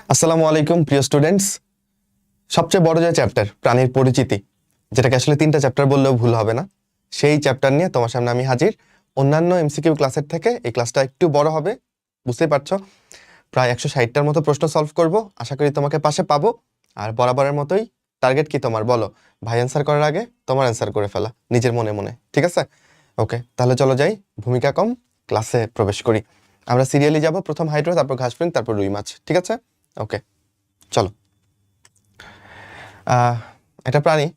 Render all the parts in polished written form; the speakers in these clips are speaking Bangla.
আসসালামু আলাইকুম প্রিয় স্টুডেন্টস। সবচেয়ে বড় যে চ্যাপ্টার প্রাণীর পরিচিতি, যেটাকে আসলে 3টা চ্যাপ্টার বললেও ভুল হবে না, সেই চ্যাপ্টার নিয়ে তোমার সামনে আমি হাজির। অন্যান্য এমসিকিউ ক্লাসের থেকে এই ক্লাসটা একটু বড় হবে, বুঝতেই পারছো। প্রায় 160টার মতো প্রশ্ন সলভ করব, আশা করি তোমাকে পাশে পাবো। আর বরাবরের মতোই টার্গেট কি তোমার বলো, ভাই অ্যান্সার করার আগে তোমার অ্যান্সার করে ফেলা নিজের মনে মনে, ঠিক আছে? ওকে, তাহলে চলো যাই, ভূমিকা কম, ক্লাসে প্রবেশ করি। আমরা সিরিয়ালি যাব, প্রথম হাইড্রা, তারপর ঘাসফড়িং, তারপর রুই মাছ, ঠিক আছে? ওকে, চলো। একটা প্রাণী,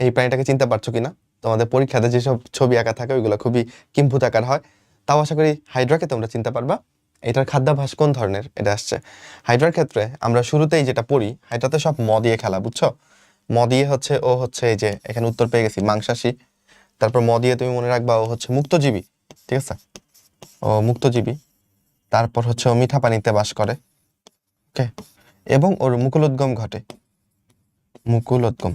এই প্রাণীটাকে চিনতে পারছো কিনা? তোমাদের পরীক্ষাতে যেসব ছবি আঁকা থাকে ওইগুলো খুবই কিম্ভূত আকার হয়, তাও আশা করি হাইড্রাকে তোমরা চিনতে পারবা। এটার খাদ্যাভ্যাস কোন ধরনের এটা আসছে। হাইড্রার ক্ষেত্রে আমরা শুরুতেই যেটা পড়ি, হাইড্রাতে সব ম দিয়ে খেলা, বুঝছো? ম দিয়ে হচ্ছে ও হচ্ছে এই যে এখানে উত্তর পেয়ে গেছি, মাংসাশী। তারপর ম দিয়ে তুমি মনে রাখবা ও হচ্ছে মুক্তজীবী, ঠিক আছে? ও মুক্তজীবী। তারপর হচ্ছে ও মিঠা পানিতে বাস করে, ওকে, এবং ওর মুকুলোদ্গম ঘটে, মুকুলোদ্গম,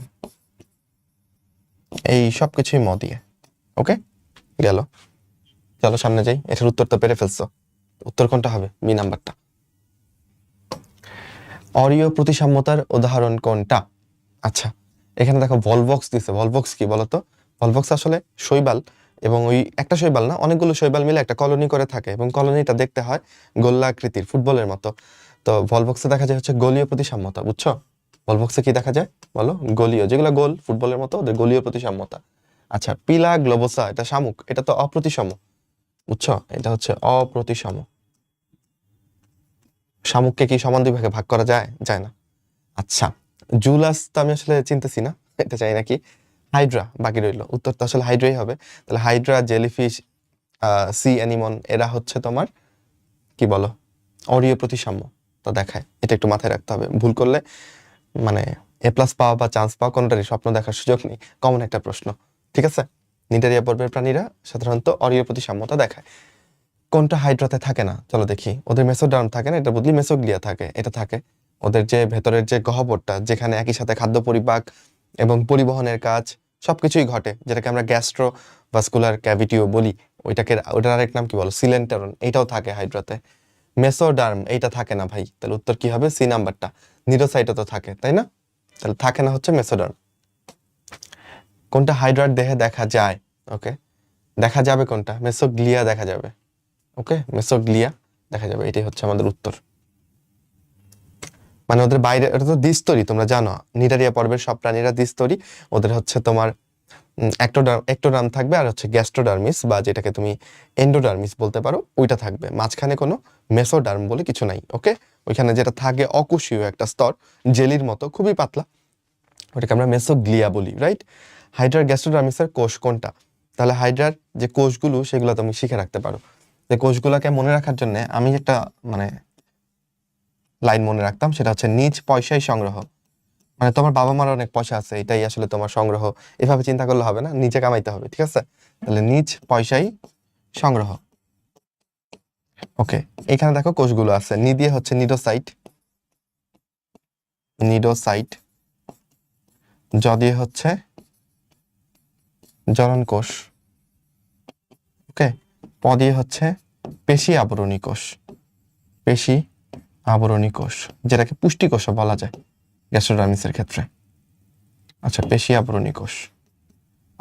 এই সব কিছুই ম দিয়ে। ওকে, গেল। চলো সামনে যাই। এটার উত্তর তো পেরে ফেলছো, উত্তর কোনটা হবে? বি নাম্বারটা। অরীয় প্রতিসাম্যতার উদাহরণ কোনটা? আচ্ছা, এখানে দেখো ভলভক্স দিছে। ভলভক্স কি বলতো? ভলভক্স আসলে শৈবাল, এবং ওই একটা শৈবাল না, অনেকগুলো শৈবাল মিলে একটা কলোনি করে থাকে, এবং কলোনিটা দেখতে হয় গোল্লাকৃতির, ফুটবলের মতো। তো ভলভক্সে দেখা যায় হচ্ছে গোলীয় প্রতিসাম্যতা, বুঝছো? ভলভক্সে কি দেখা যায় বলো? গোলীয়, যেগুলো গোল ফুটবলের মতো ওদের গোলীয় প্রতিসাম্যতা। আচ্ছা, পিলা গ্লোবোসা, এটা শামুক, এটা তো অপ্রতিসম, বুঝছো? এটা হচ্ছে অপ্রতিসম। শামুককে কি সমান দুই ভাগে ভাগ করা যায়? যায় না। আচ্ছা, জুলাস তো আমি আসলে চিনতেছি না, এটা চাই নাকি। হাইড্রা বাকি রইল, উত্তর তো আসলে হাইড্রাই হবে। তাহলে হাইড্রা, জেলিফিশ, সি অ্যানিমন, এরা হচ্ছে তোমার কি বলো, অরীয় প্রতিসাম্য তো দেখায়। এটা একটু মাথায় রাখতে হবে, ভুল করলে মানে এ প্লাস পাওয়া বা চান্স পাওয়া কোনটারই স্বপ্ন দেখার সুযোগ নেই। কমন একটা প্রশ্ন, ঠিক আছে? নিডারিয়া পর্বের প্রাণীরা সাধারণত অরীয় প্রতিসাম্যতা দেখায়। কোনটা হাইড্রাতে থাকে না? চলো দেখি। ওদের মেসোডার্ম থাকে না, এটা বদলি মেসোগ্লিয়া থাকে, এটা থাকে। ওদের যে ভেতরের যে গহ্বরটা, যেখানে একই সাথে খাদ্য পরিপাক এবং পরিবহনের কাজ সবকিছুই ঘটে, যেটাকে আমরা গ্যাস্ট্রো ভাস্কুলার ক্যাভিটিও বলি, ওটার আরেক নাম কি বলো, সিলেন্টারন, এইটাও থাকে হাইড্রাতে। মেসোডার্ম এইটা থাকে না ভাই, তাহলে উত্তর কি হবে? সি নাম্বারটা। নিডোসাইটও তো থাকে, তাই না? তাহলে থাকে না হচ্ছে মেসোডার্ম। কোনটা হাইড্রার দেহে দেখা যায়? ওকে, দেখা যাবে কোনটা? মেসোগ্লিয়া দেখা যাবে, ওকে, মেসোগ্লিয়া দেখা যাবে, এটাই হচ্ছে আমাদের উত্তর। মানে ওদের বাইরে, এটা তো দ্বিস্তরী, তোমরা জানো নিডারিয়া পর্বের সব প্রাণীরা দ্বিস্তরী। ওদের হচ্ছে তোমার একটোডার্ম থাকবে, আর হচ্ছে গ্যাস্ট্রোডার্মিস, বা যেটাকে তুমি এন্ডোডার্মিস বলতে পারো, ওইটা থাকবে। মাঝখানে কোনো মেসোডার্ম বলে কিছু নাই, ওকে? ওইখানে যেটা থাকে অকোষীয় একটা স্তর, জেলির মতো, খুবই পাতলা, ওটাকে আমরা মেসোগ্লিয়া বলি, রাইট? হাইড্রার গ্যাস্ট্রোডার্মিসের কোষ কোনটা? তাহলে হাইড্রার যে কোষগুলো সেগুলো তুমি শিখে রাখতে পারো। যে কোষগুলোকে মনে রাখার জন্য আমি একটা মানে লাইন মনে রাখতাম, সেটা হচ্ছে নিজ পয়সায় সংগ্রহ। মানে তোমার বাবা মার অনেক পয়সা আছে, এটাই আসলে তোমার সংগ্রহ, এভাবে চিন্তা করলে হবে না, নিজে কামাইতে হবে, ঠিক আছে? তাহলে নিজ পয়সায় সংগ্রহ। ওকে, এখানে দেখো কোষগুলো আছে, নি দিয়ে হচ্ছে নিডোসাইট, নিডোসাইট, জ দিয়ে হচ্ছে জ্বলন কোষ, ওকে, প দিয়ে হচ্ছে পেশি আবরণী কোষ, পেশি আবরণী কোষ, যেটাকে পুষ্টি কোষও বলা যায় গ্যাস্ট্রোডার্মিসের ক্ষেত্রে। আচ্ছা, পেশি আবরণী কোষ,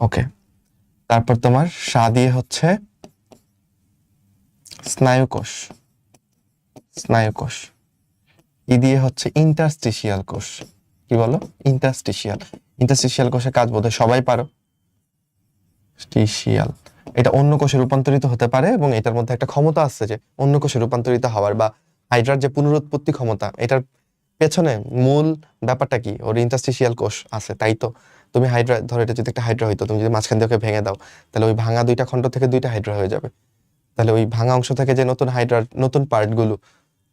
ওকে। তারপর তোমার সা দিয়ে হচ্ছে স্নায়ুকোষ, স্নায়ুকোষ। ই দিয়ে হচ্ছে ইন্টারস্টিশিয়াল কোষ। কি বলো? ইন্টারস্টিশিয়াল। ইন্টারস্টিশিয়াল কোষের কাজ বোধহয় সবাই পারো, স্টিশিয়াল। এটা অন্য কোষে রূপান্তরিত হতে পারে, এবং এটার মধ্যে একটা ক্ষমতা আছে যে অন্য কোষে রূপান্তরিত হওয়ার, বা হাইড্রার যে পুনরুৎপত্তি ক্ষমতা, এটার পেছনে মূল ব্যাপারটা কি? ওর ইন্টারস্টিশিয়াল কোষ আছে, তাই তো। তুমি হাইড্রা ধরো, এটা যদি একটা হাইড্রা হইতো, তুমি যদি মাঝখান দিয়ে ওকে ভেঙে দাও, তাহলে ওই ভাঙা দুইটা খণ্ড থেকে দুইটা হাইড্রা হয়ে যাবে। তাহলে ওই ভাঙা অংশ থেকে যে নতুন হাইড্রার নতুন পার্টগুলো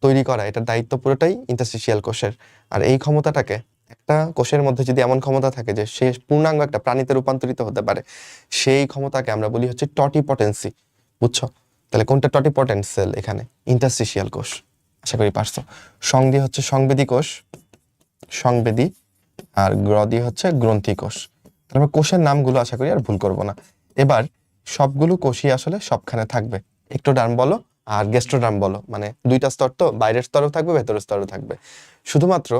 তৈরি করা, এটার দায়িত্ব পুরোটাই ইন্টারস্টিশিয়াল কোষের। আর এই ক্ষমতাটাকে, একটা কোষের মধ্যে যদি এমন ক্ষমতা থাকে যে সে পূর্ণাঙ্গ একটা প্রাণীতে রূপান্তরিত হতে পারে, সেই ক্ষমতাকে আমরা বলি হচ্ছে টটিপটেন্সি, বুঝছো? তাহলে কোনটা টটিপটেন্ট সেল এখানে? ইন্টারস্টিশিয়াল কোষ। আশা করি পারছো। সং দিয়ে হচ্ছে সংবেদী কোষ, সংবেদী, আর গ্র দিয়ে হচ্ছে গ্রন্থি কোষ। তারপর কোষের নামগুলো আশা করি আর ভুল করব না। এবার সবগুলো কোষই আসলে সবখানে থাকবে। একটোডার্ম বলো, আর গ্যাস্ট্রোডার্ম বলো, মানে দুইটা স্তর তো, বাইরের স্তরেও থাকবে ভেতরের স্তরেও থাকবে। শুধুমাত্র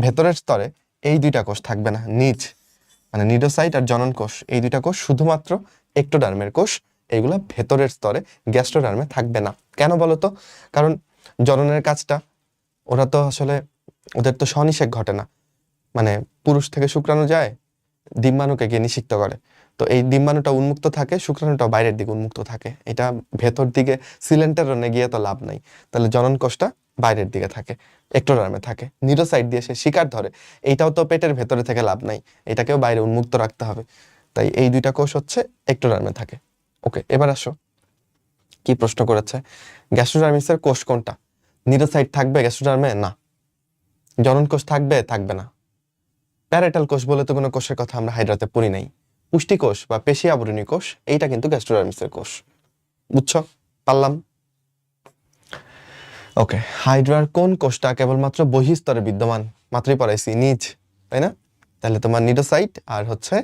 ভেতরের স্তরে এই দুইটা কোষ থাকবে না, নিচ মানে নিডোসাইট আর জনন কোষ, এই দুইটা কোষ শুধুমাত্র এক্টোডার্মের কোষ, এইগুলা ভেতরের স্তরে গ্যাস্ট্রোডার্মে থাকবে না। কেন বলো তো? কারণ জননের কাজটা, ওরা তো আসলে ওদের তো স্বনিষেক ঘটে না, মানে পুরুষ থেকে শুক্রাণু যায়, ডিম্বাণুকে গিয়ে নিষিক্ত করে, তো এই ডিম্বাণুটা উন্মুক্ত থাকে, শুক্রাণুটা বাইরের দিকে উন্মুক্ত থাকে, এটা ভেতর দিকে সিলেন্টারনে গিয়ে তো লাভ নাই। তাহলে জনন কোষটা বাইরের দিকে থাকে, এক্টোডার্মে থাকে, নিডোসাইট দিয়ে সে শিকার ধরে, এইটাও তো পেটের ভেতরে থেকে লাভ নাই, এটাকেও বাইরে উন্মুক্ত রাখতে হবে। তাই এই দুইটা কোষ হচ্ছে এক্টোডার্মে থাকে। ওকে, এবার আসো কি প্রশ্ন করেছে, গ্যাস্ট্রোডার্মিসের কোষ কোনটা? নিডোসাইট থাকবে গ্যাস্ট্রোডার্মে? না। জনন কোষ থাকবে? থাকবে না। প্যারেটাল কোষ বলে তো কোনো কোষের কথা আমরা হাইড্রাতে পড়ি নাই। পুষ্টি কোষ বা পেশি আবরণী কোষ, এইটা কিন্তু গ্যাস্ট্রোডার্মিসের কোষ। বুঝছো? পারলাম? ওকে, হাইড্রার কোন কোষটা কেবলমাত্র বহিস্তরে বিদ্যমান? মাত্রই পড়াইছি, নিচ, তাই না? তাহলে তোমার নিডোসাইট আর হচ্ছে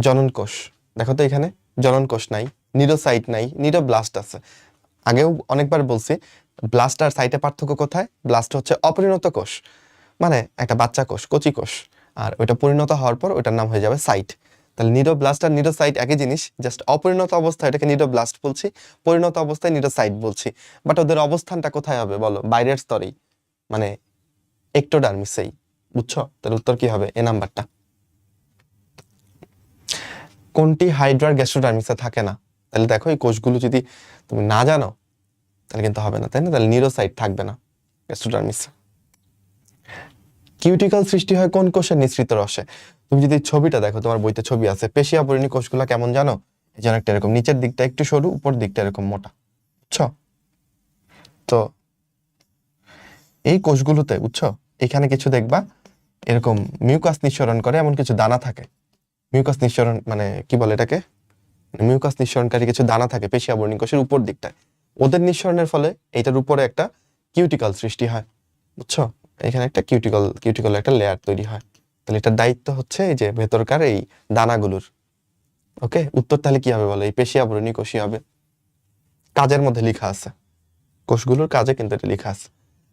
জনন কোষ। দেখো তো এখানে জনন কোষ নাই, নিডোসাইট নাই, নিডোব্লাস্ট আছে। আগেও অনেকবার বলছি, ব্লাস্ট আর সাইটে পার্থক্য কোথায়? ব্লাস্ট হচ্ছে অপরিণত কোষ, মানে একটা বাচ্চা কোষ, কচি কোষ, আর ওইটা পরিণত হওয়ার পর ওইটার নাম হয়ে যাবে সাইট। তাহলে নিডোব্লাস্ট আর নিডোসাইট একই জিনিস, জাস্ট অপরিণত অবস্থায় এটাকে নিডোব্লাস্ট বলছি, পরিণত অবস্থায় নিডোসাইট বলছি। বাট ওদের অবস্থানটা কোথায় হবে বলো? বাইরের স্তরেই, মানে এক্টোডার্মিসেই। বুঝছো? তাহলে উত্তর কি হবে? এ নাম্বারটা। কোনটি হাইড্রার গ্যাস্ট্রোডার্মিসে থাকে না? তাহলে দেখো এই কোষগুলো যদি তুমি না জানো তাহলে কিন্তু হবে না, তাই না? তাহলে নিউরোসাইট থাকবে না গ্যাস্ট্রোডার্মিসে। কিউটিকল সৃষ্টি হয় কোন কোষের নিঃসৃত রসে? তুমি যদি ছবিটা দেখো, তোমার বইতে ছবি আছে, পেশি আবরণী কোষগুলো কেমন জানো? এই যেন একটা এরকম, নিচের দিকটা একটু সরু, উপর দিকটা এরকম মোটা, বুঝছো? তো এই কোষগুলোতে, বুঝছো, এখানে কিছু দেখবা এরকম মিউকাস নিঃসরণ করে এমন কিছু দানা থাকে। মিউকাস নিঃসরণ মানে কি বলে এটাকে, মিউকাস নিঃসরণকারী কিছু দানা থাকে পেশি আবরণী কোষের উপর দিকটায়। ওদের নিঃসরণের ফলে এইটার উপরে একটা কিউটিকল সৃষ্টি হয়, বুঝছো? এখানে একটা কিউটিকল একটা লেয়ার তৈরি হয়। তাহলে এটার দায়িত্ব হচ্ছে এই যে ভেতরকার এই দানাগুলোর। ওকে, উত্তর তাহলে কি হবে বলো? এই পেশি আবরণী কোষই হবে। কাজের মধ্যে লেখা আছে, কোষগুলোর কাজে কিন্তু এটা লেখা আছে।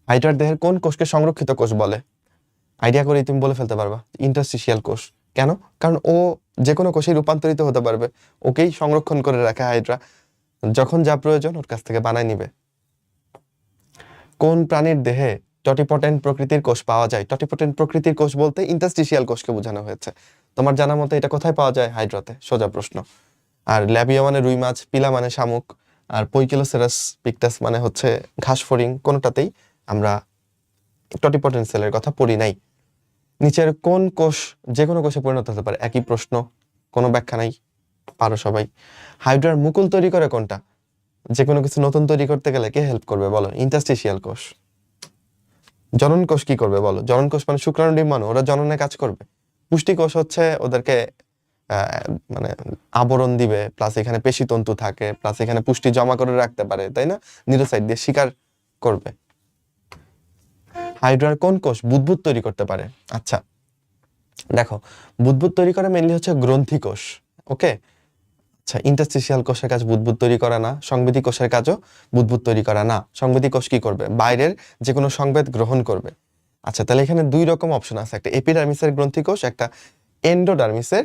হাইড্রার দেহের কোন কোষকে সংরক্ষিত কোষ বলে? আইডিয়া করে তুমি বলে ফেলতে পারবা, ইন্টারস্টিশিয়াল কোষ। কেন? কারণ ও যে কোনো কোষে রূপান্তরিত হতে পারবে, ওকেই সংরক্ষণ করে রাখে হাইড্রা, যখন যা প্রয়োজন ওর কাছ থেকে বানায় নিবে। কোন প্রাণীর দেহে টটিপটেন্ট প্রকৃতির কোষ পাওয়া যায়? টটিপটেন্ট প্রকৃতির কোষ বলতে ইন্টারস্টিশিয়াল কোষকে বোঝানো হয়েছে। তোমার জানা মতে এটা কোথায় পাওয়া যায়? হাইড্রাতে, সোজা প্রশ্ন। আর ল্যাবিয়া মানে রুই মাছ, পিলা মানে শামুক, আর পৈকিলোসেরাস পিকটাস মানে হচ্ছে ঘাস ফড়িং, কোনোটাতেই আমরা টটিপটেন্ট সেলের কথা পড়ি নাই। নিচের কোন কোষ যে কোনো কোষে পরিণত হতে পারে? একই প্রশ্ন, কোনো ব্যাখ্যা নাই, পারো সবাই। হাইড্রার মুকুল তৈরি করে কোনটা? যে কোনো কিছু নতুন তৈরি করতে গেলে কে হেল্প করবে বলো? ইন্টারস্টিশিয়াল কোষ। জনন কোষ কি করবে বলো? জনন কোষ মানে শুক্রাণু ডিম্বাণু, ওরা জননে কাজ করবে। পুষ্টি কোষ হচ্ছে ওদেরকে মানে আবরণ দিবে, প্লাস এখানে পেশিতন্তু থাকে, প্লাস এখানে পুষ্টি জমা করে রাখতে পারে, তাই না? নিউরোসাইট দিয়ে শিকার করবে। হাইড্রার কোন কোষ বুদবুদ তৈরি করতে পারে? আচ্ছা দেখো, বুদবুদ তৈরি করে মেইনলি হচ্ছে গ্রন্থি কোষ। ওকে, আচ্ছা, ইন্টারস্টিশিয়াল কোষের কাজ বুদবুদ তৈরি করা না, সংবেদী কোষের কাজও বুদবুদ তৈরি করা না। সংবেদী কোষ কি করবে? বাইরের যে কোনো সংবেদ গ্রহণ করবে। আচ্ছা, তাহলে এখানে দুই রকম অপশন আছে, একটা এপিডার্মিসের গ্রন্থি কোষ, একটা এন্ডোডার্মিসের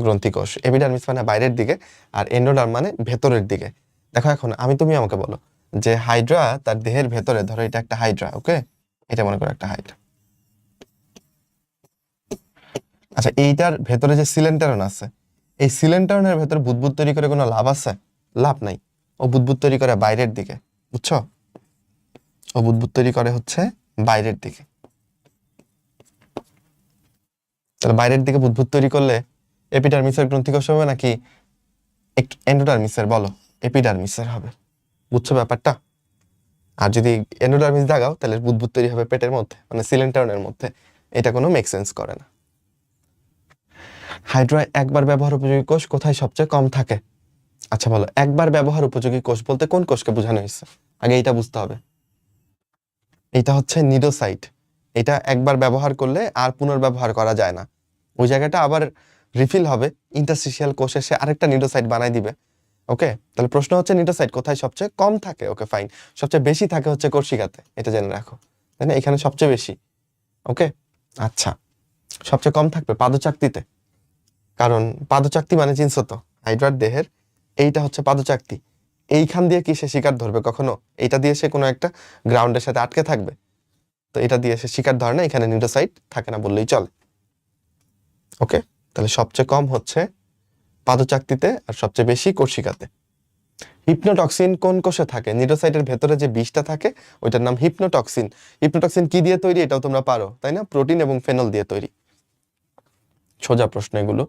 গ্রন্থি কোষ। এপিডার্মিস মানে বাইরের দিকে, আর এন্ডোডার্ম মানে ভেতরের দিকে। দেখো এখন তুমি আমাকে বলো যে হাইড্রা তার দেহের ভেতরে, ধরো এটা একটা হাইড্রা, ওকে, এটা মনে করো একটা হাইড্রা। আচ্ছা, এইটার ভেতরে যে সিলেন্টারন আছে, এই সিলেন্টারনের ভেতরে বুদবুদ তৈরি করে কোনো লাভ আছে? লাভ নাই। ও বুদবুদ তৈরি করে বাইরের দিকে, বুঝছো? ও বুদবুদ তৈরি করে হচ্ছে বাইরের দিকে। তাহলে বাইরের দিকে বুদবুদ তৈরি করলে এপিডার্মিসের গ্রন্থিকোষ হবে নাকি এন্ডোডার্মিসের? বলো, এপিডার্মিসের হবে। বুঝছো ব্যাপারটা? আর যদি এন্ডোডার্মিস দাগাও তাহলে বুদবুদ তৈরি হবে পেটের মধ্যে, মানে সিলেন্টারনের মধ্যে। এটা কোনো মেক সেন্স করে না। হাইড্রায় একবার ব্যবহার উপযোগী কোষ কোথায় সবচেয়ে কম থাকে? আচ্ছা বলো, একবার ব্যবহার উপযোগী কোষ বলতে কোন কোষকে বোঝানো হয়েছে? আগে এটা বুঝতে হবে। এটা হচ্ছে নিডোসাইট। এটা একবার ব্যবহার করলে আর পুনর্ব্যবহার করা যায় না, ওই জায়গাটা আবার রিফিল হবে, ইন্টারস্টিশিয়াল কোষ এসে আরেকটা নিডোসাইট বানাই দিবে, ওকে, তাহলে প্রশ্ন হচ্ছে নিউটোসাইট কোথায় সবচেয়ে কম থাকে? ওকে ফাইন, সবচেয়ে বেশি থাকে হচ্ছে কোর্সিকাতে, এটা জেনে রাখো, তাই না? এখানে সবচেয়ে বেশি। ওকে, আচ্ছা, সবচেয়ে কম থাকবে পাদচাকতিতে, কারণ পাদচাকতি মানে চিনছো তো, হাইড্রার দেহের এইটা হচ্ছে পাদচাকতি। এইখান দিয়ে কি সে শিকার ধরবে কখনো? এইটা দিয়ে সে কোনো একটা গ্রাউন্ডের সাথে আটকে থাকবে, তো এটা দিয়ে সে শিকার ধরে না, এখানে নিউটোসাইট থাকে না বললেই চলে। ওকে, তাহলে সবচেয়ে কম হচ্ছে পাদচাকতিতে আর সবচেয়ে বেশি কোর্সিকাতে। হিপনোটক্সিন কোন কোষে থাকে? নিউটোসাইটের ভেতরে যে বিষটা থাকে ওইটার নাম হিপনোটক্সিন। হিপনোটক্সিন কি দিয়ে তৈরি এটাও তোমরা পারো, তাই না? প্রোটিন এবং ফেনল দিয়ে তৈরি। সোজা প্রশ্ন এগুলো।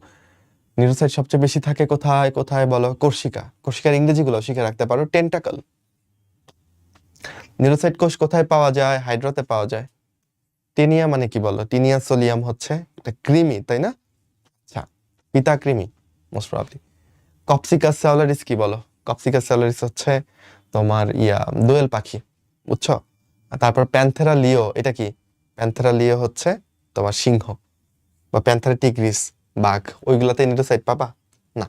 নিউটোসাইট সবচেয়ে বেশি থাকে কোথায় কোথায় বলো? কোর্সিকা। কোর্সিকার ইংরেজিগুলো শিখে রাখতে পারো, টেন্টাকল। নিউটোসাইট কোষ কোথায় পাওয়া যায়? হাইড্রাতে পাওয়া যায়। টিনিয়া মানে কি বলো? টিনিয়া সোলিয়াম হচ্ছে একটা কৃমি, তাই না? আচ্ছা, পিতা কৃমি মোস্ট প্রবাবলি। কপসিকাস সেলুলারিস কি বলো? কপসিকাস সেলুলারিস হচ্ছে তোমার দোয়েল পাখি, বুঝছো? আর তারপর প্যান্থেরা লিও, এটা কি? প্যান্থেরা লিও হচ্ছে তোমার সিংহ, বা প্যান্থেরা টিগ্রিস বাঘ, ওইগুলাতে নিউটোসাইট পাবা না।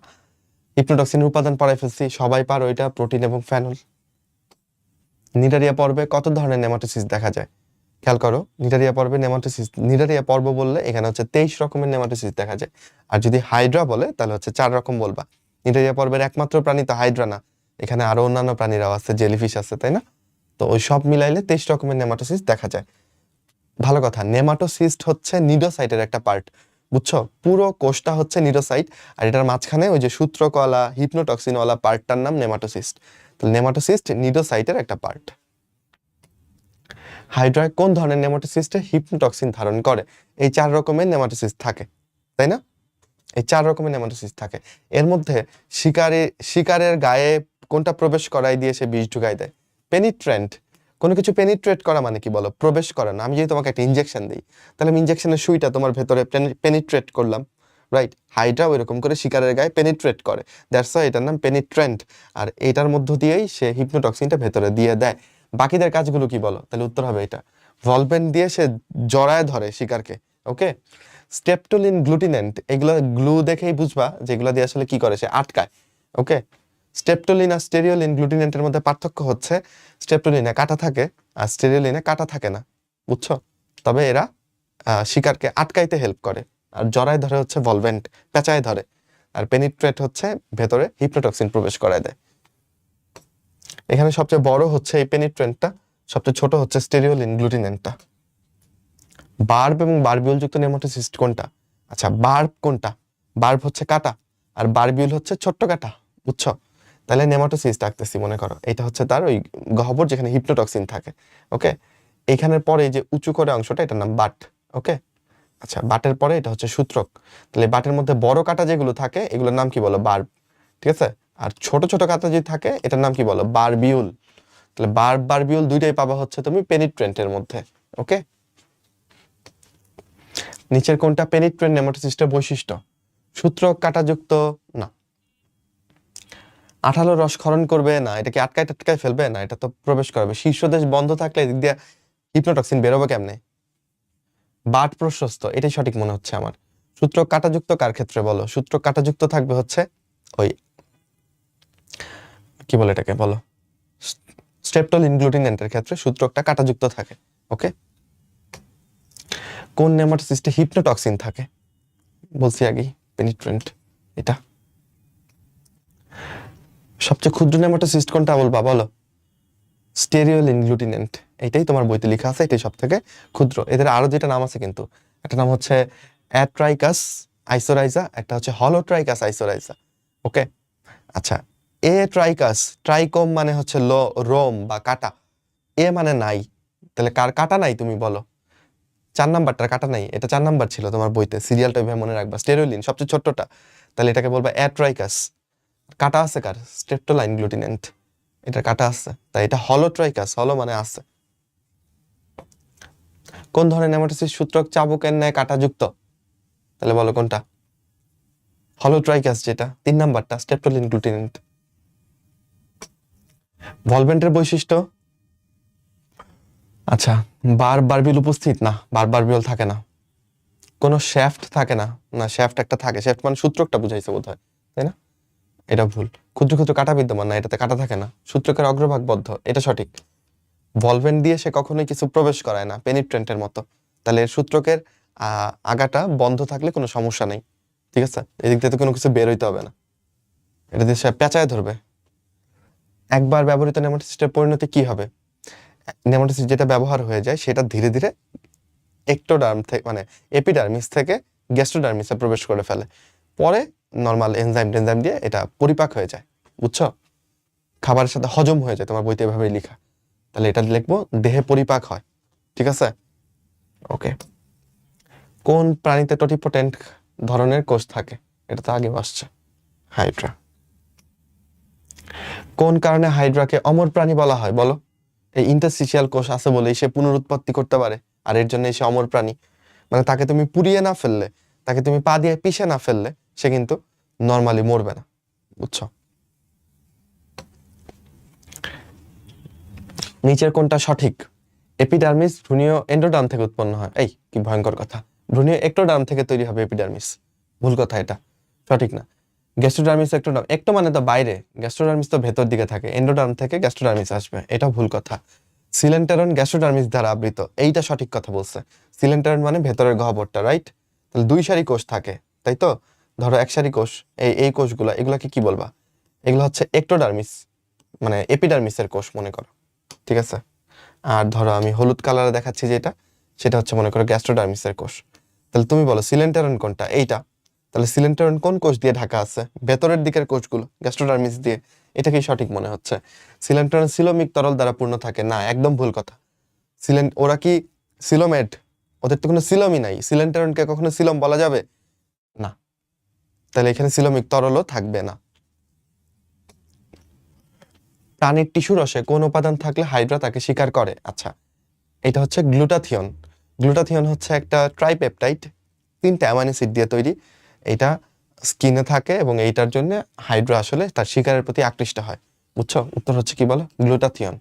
হিপনোটক্সিন উপাদান পড়াই ফেলছি, সবাই পারো এটা, প্রোটিন এবং ফেনল। নিডারিয়া পর্বে কত ধরনের নেমাটোসিস দেখা যায়? খেয়াল করো, নিডারিয়া পর্বে নেমাটোসিস, নিডারিয়া পর্ব বললে এখানে হচ্ছে 23 রকমের নেমাটোসিস দেখা যায়। আর যদি হাইড্রা বলে তাহলে হচ্ছে 4 রকম বলবা। নিডারিয়া পর্বের একমাত্র প্রাণী তো হাইড্রা না, এখানে আরো অন্যান্য প্রাণীরাও আছে, জেলিফিশ আছে, তাই না? তো ওই সব মিলাইলে 23 রকমের নেমাটোসিস দেখা যায়। ভালো কথা, নেমাটোসিস্ট হচ্ছে নিডোসাইটের একটা পার্ট, বুঝছো? পুরো কোষটা হচ্ছে নিডোসাইট, আর এটার মাঝখানে ওই যে সূত্রকলা হিপনোটক্সিনওয়ালা পার্টটার নাম নেমাটোসিস্ট। তো নেমাটোসিস্ট নিডোসাইটের একটা পার্ট। হাইড্রায় কোন ধরনের নেমাটোসিস্টে হিপনোটক্সিন ধারণ করে? এই 4 রকমের নেমাটোসিস্ট থাকে, তাই না? এই 4 রকমের নেমাটোসিস্ট থাকে। এর মধ্যে শিকারের গায়ে কোনটা প্রবেশ করাই দিয়ে সে বিষ ঢুকাই দেয়? পেনিট্রেন্ট। কোনো কিছু পেনিট্রেট করা মানে কি বলো? প্রবেশ করা না। আমি যদি তোমাকে একটা ইনজেকশন দিই, তাহলে আমি ইনজেকশনের সুইটা তোমার ভেতরে পেনিট্রেট করলাম, রাইট? হাইড্রা ওইরকম করে শিকারের গায়ে পেনিট্রেট করে, দ্যাটস ওয়াই এটার নাম পেনিট্রেন্ট। আর এটার মধ্য দিয়েই সে হিপনোটক্সিনটা ভেতরে দিয়ে দেয়। বাকিদের কাজগুলো কি বলো? তাহলে উত্তর হবে এটা, ভলভেন দিয়ে সে জড়ায় ধরে শিকারকে। ওকে, স্টেপটোলিন গ্লুটিনেন্ট, এগুলো গ্লু দেখেই বুঝবা যেগুলো দিয়ে আসলে কি করে, সে আটকায়। ওকে, স্টেপটোলিন আর স্টেরিওলিন গ্লুটিনেন্টের মধ্যে পার্থক্য হচ্ছে স্টেপটোলিনে কাটা থাকে আর স্টেরিওলিনে কাটা থাকে না, বুঝছো? তবে এরা শিকারকে আটকাইতে হেল্প করে, আর জড়ায় ধরে হচ্ছে ভলভেন্ট, পেঁচায় ধরে, আর পেনিট্রেট হচ্ছে ভেতরে হিপনোটক্সিন প্রবেশ করায় দেয়। এখানে সবচেয়ে বড় হচ্ছে এই পেনিট্রেন্টটা, সবচেয়ে ছোট হচ্ছে স্টেরিওলিন গ্লুটিনেন্টটা। বার্ব এবং বারবিউল যুক্ত নেমাটোসিস্ট কোনটা? আচ্ছা, বার্ব কোনটা? বার্ব হচ্ছে কাটা, আর বারবিউল হচ্ছে ছোট্ট কাটা, বুঝছো? তাহলে নেমাটোসিস্ট রাখতেছি, মনে করো এটা হচ্ছে তার ওই গহ্বর যেখানে হিপনোটক্সিন থাকে। ওকে, এখানের পরে যে উঁচু করে অংশটা এটার নাম বাট। ওকে, আচ্ছা, বাটের পরে এটা হচ্ছে সূত্রক। তাহলে বাটের মধ্যে বড় কাটা যেগুলো থাকে এগুলোর নাম কি বলো? বার্ব, ঠিক আছে? আর ছোট ছোট কাটা যদি থাকে এটার নাম কি বলো? বারবিউল। তাহলে বার্ব বারবিউল দুইটাই পাবা হচ্ছে তুমি পেনিট্রেন্টের মধ্যে। ওকে, নিচের কোনটা পেনিট্রেন্ট নেমাটোসিস্টের বৈশিষ্ট্য? সূত্রক কাটাযুক্ত না। আঠালো রস ক্ষরণ করবে না, এটা কি আটকায় টাটকায় ফেলবে না, এটা তো প্রবেশ করবে। শীর্ষদেশ বন্ধ থাকলে এদিক দিয়ে হিপনোটক্সিন বেরোবে কেমনে? বাট প্রশস্ত, এটাই সঠিক মনে হচ্ছে আমার। সূত্রক কাটাযুক্ত কার ক্ষেত্রে বলো? সূত্রক কাটাযুক্ত থাকবে হচ্ছে ওই কি বলে এটাকে বলো, স্ট্রেপ্টোলিন গ্লুটিনেন্টের ক্ষেত্রে সূত্রকটা কাটাযুক্ত থাকে। ওকে, কোন নেমাটোসিস্টে হিপনোটক্সিন থাকে? বলছি আগেই, পেনিট্রেন্ট এটা। সবচেয়ে ক্ষুদ্র নেমাটোসিস্ট কোনটা বলবা বলো? স্টেরিওলিন গ্লুটিনেন্ট, এটাই তোমার বইতে লেখা আছে, এটাই সব থেকে ক্ষুদ্র। এদের আরো যেটা নাম আছে কিন্তু, একটা নাম হচ্ছে অ্যাট্রাইকাস আইসোরাইজা, একটা হচ্ছে হলোট্রাইকাস আইসোরাইজা। ওকে, আচ্ছা, এ ট্রাইকাস, ট্রাইকোম মানে হচ্ছে রোম বা কাটা, এ মানে নাই, তাহলে কার কাটা নাই তুমি বলো? 4 নাম্বারটার কাটা নাই, এটা 4 নাম্বার ছিল তোমার বইতে, সিরিয়ালটা এভাবে মনে রাখবা। স্টেরিওলিন সবচেয়ে ছোট্টটা, তাহলে এটাকে বলবা অ্যাট্রাইকাস। কাটা আছে কার? স্ট্রেপ্টোলাইন গ্লুটিনেন্ট, এটা কাটা আছে, তাই এটা হলোট্রাইকাস, হলো মানে আছে। কোন ধরনের নেমাটোসিস সূত্রক চাবুকের ন্যায় কাটাযুক্ত? তাহলে বলো কোনটা? হলোট্রাইকাস, যেটা 3 নাম্বারটা, স্ট্রেপ্টোলিন গ্লুটিনেন্ট। ভলভেন্টের বৈশিষ্ট্য? আচ্ছা, বারবিউল উপস্থিত না, বারবিউল থাকে না। কোনো শ্যাফট থাকে না, না শ্যাফট একটা থাকে, শ্যাফট মানে সূত্রকটা বুঝাইছে বোধহয়, তাই না? এটা ভুল। ক্ষুদ্র ক্ষুদ্র কাঁটা বিদ্যমান না, এটাতে কাঁটা থাকে না। সূত্রকের অগ্রভাগ বদ্ধ, এটা সঠিক। ভলভেন দিয়ে সে কখনোই কিছু প্রবেশ করায় না, পেনিট্রেন্টের মতো। তাহলে এর সূত্রকের আগাটা বন্ধ থাকলে কোনো সমস্যা নেই, ঠিক আছে? এদিক দিয়ে তো কোনো কিছু বের হইতে হবে না, এটা দিয়ে সে পেঁচায় ধরবে। একবার ব্যবহৃত নেমাটোসিস্টের পরিণতি কি হবে? নেমাটোসিস যেটা ব্যবহার হয়ে যায় সেটা ধীরে ধীরে একটোডার্ম থেকে মানে এপিডার্মিস থেকে গ্যাস্ট্রোডার্মিসে প্রবেশ করে ফেলে, পরে নর্মাল এনজাইম টেনজাইম দিয়ে এটা পরিপাক হয়ে যায়, বুঝছো? খাবারের সাথে হজম হয়ে যায়, তোমার বইতে এভাবেই লেখা। তাহলে এটা লিখবো দেহে পরিপাক হয়, ঠিক আছে? ওকে। কোন প্রাণীতে টোটিপোটেন্ট ধরনের কোষ থাকে? এটা তো আগে আসছে, হাইড্রা। কোন কারণে হাইড্রাকে অমর প্রাণী বলা হয় বলো? এই ইন্টারস্টিশিয়াল কোষ আছে বলেই সে পুনরুৎপত্তি করতে পারে, আর এর জন্য সে অমর প্রাণী। মানে তাকে তুমি পুড়িয়ে না ফেললে, তাকে তুমি পা দিয়ে পিষে না ফেললে সে কিন্তু নর্মালি মরবে না, বুঝছো? নিচের কোনটা সঠিক? এপিডার্মিস ভ্রূণীয় এন্ডোডার্ম থেকে উৎপন্ন হয়। এই কি ভয়ঙ্কর কথা! ভ্রূণীয় এক্টোডার্ম থেকে তৈরি হবে এপিডার্মিস। ভুল কথা, এটা সঠিক না। গ্যাস্ট্রোডার্মিস এক্টোডার্ম, একটো মানে তো বাইরে, গ্যাস্ট্রোডার্মিস তো ভেতর দিকে থাকে, এন্ডোডার্ম থেকে গ্যাস্ট্রোডার্মিস আসবে, এটা ভুল কথা। সিলেন্টারন গ্যাস্ট্রোডার্মিস দ্বারা আবৃত, এইটা সঠিক কথা বলছে। সিলেন্টারন মানে ভেতরের গহ্বরটা, রাইট? তাহলে 2 সারি কোষ থাকে, তাই তো? ধরো 1 সারি কোষ, এই কোষগুলা, এগুলাকে কি বলবা? এগুলো হচ্ছে এক্টোডার্মিস, মানে এপিডার্মিসের কোষ মনে করো, ঠিক আছে? আর ধরো আমি হলুদ কালারে দেখাচ্ছি যেটা, সেটা হচ্ছে মনে করো গ্যাস্ট্রোডার্মিসের কোষ। তাহলে তুমি বলো সিলেন্টারন কোনটা? এইটা। তাহলে সিলেন্টারন কোন কোষ দিয়ে ঢাকা আছে? ভেতরের দিকের কোষগুলো, গ্যাস্ট্রোডার্মিস দিয়ে। এটা কি সঠিক মনে হচ্ছে? সিলেন্টারন সিলোমিক তরল দ্বারা পূর্ণ থাকে না, একদম ভুল কথা। ওরা কি সিলোমেট? ওদের তো কোনো সিলমই নাই। সিলেন্টারনকে কখনো সিলম বলা যাবে না, তাহলে এখানে সিলোমিক তরলও থাকবে না। প্রাণীর টিস্যু রসে কোন উপাদান থাকলে হাইড্রা তাকে শিকার করে? আচ্ছা, এটা হচ্ছে গ্লুটাথিয়ন। গ্লুটাথিয়ন হচ্ছে একটা ট্রাইপেপটাইড, 3টা অ্যামাইনো অ্যাসিড দিয়ে তৈরি। এটা স্কিনে থাকে এবং এইটার জন্য হাইড্রা আসলে তার শিকারের প্রতি আকৃষ্ট হয়, বুঝছো? উত্তর হচ্ছে কি বলো? গ্লুটাথিয়ন।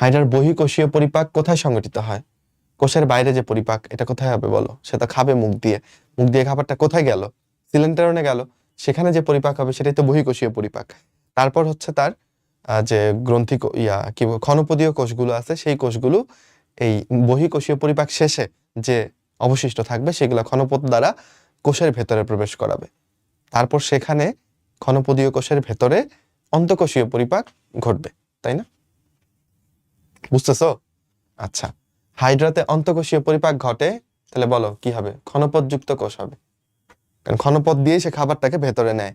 হাইড্রার বহিঃকোষীয় পরিপাক কোথায় সংঘটিত হয়? কোষের বাইরে যে পরিপাক, এটা কোথায় হবে বলো? সে তো খাবে মুখ দিয়ে, মুখ দিয়ে খাবারটা কোথায় গেল? সিলেন্টারনে গেল। সেখানে যে পরিপাক হবে সেটাই তো বহিঃকোষীয় পরিপাক। তারপর হচ্ছে তার যে গ্রন্থি কি ক্ষণপদীয় কোষগুলো আছে, সেই কোষগুলো এই বহিঃকোষীয় পরিপাক শেষে যে অবশিষ্ট থাকবে সেগুলো ক্ষণপদ দ্বারা কোষের ভেতরে প্রবেশ করাবে। তারপর সেখানে ক্ষণপদীয় কোষের ভেতরে অন্তঃকোষীয় পরিপাক ঘটবে, তাই না? বুঝতেছো? আচ্ছা, হাইড্রাতে অন্তঃকোষীয় পরিপাক ঘটে, তাহলে বলো কি হবে? ক্ষণপদযুক্ত কোষ হবে, কারণ ক্ষণপদ দিয়েই সে খাবারটাকে ভেতরে নেয়।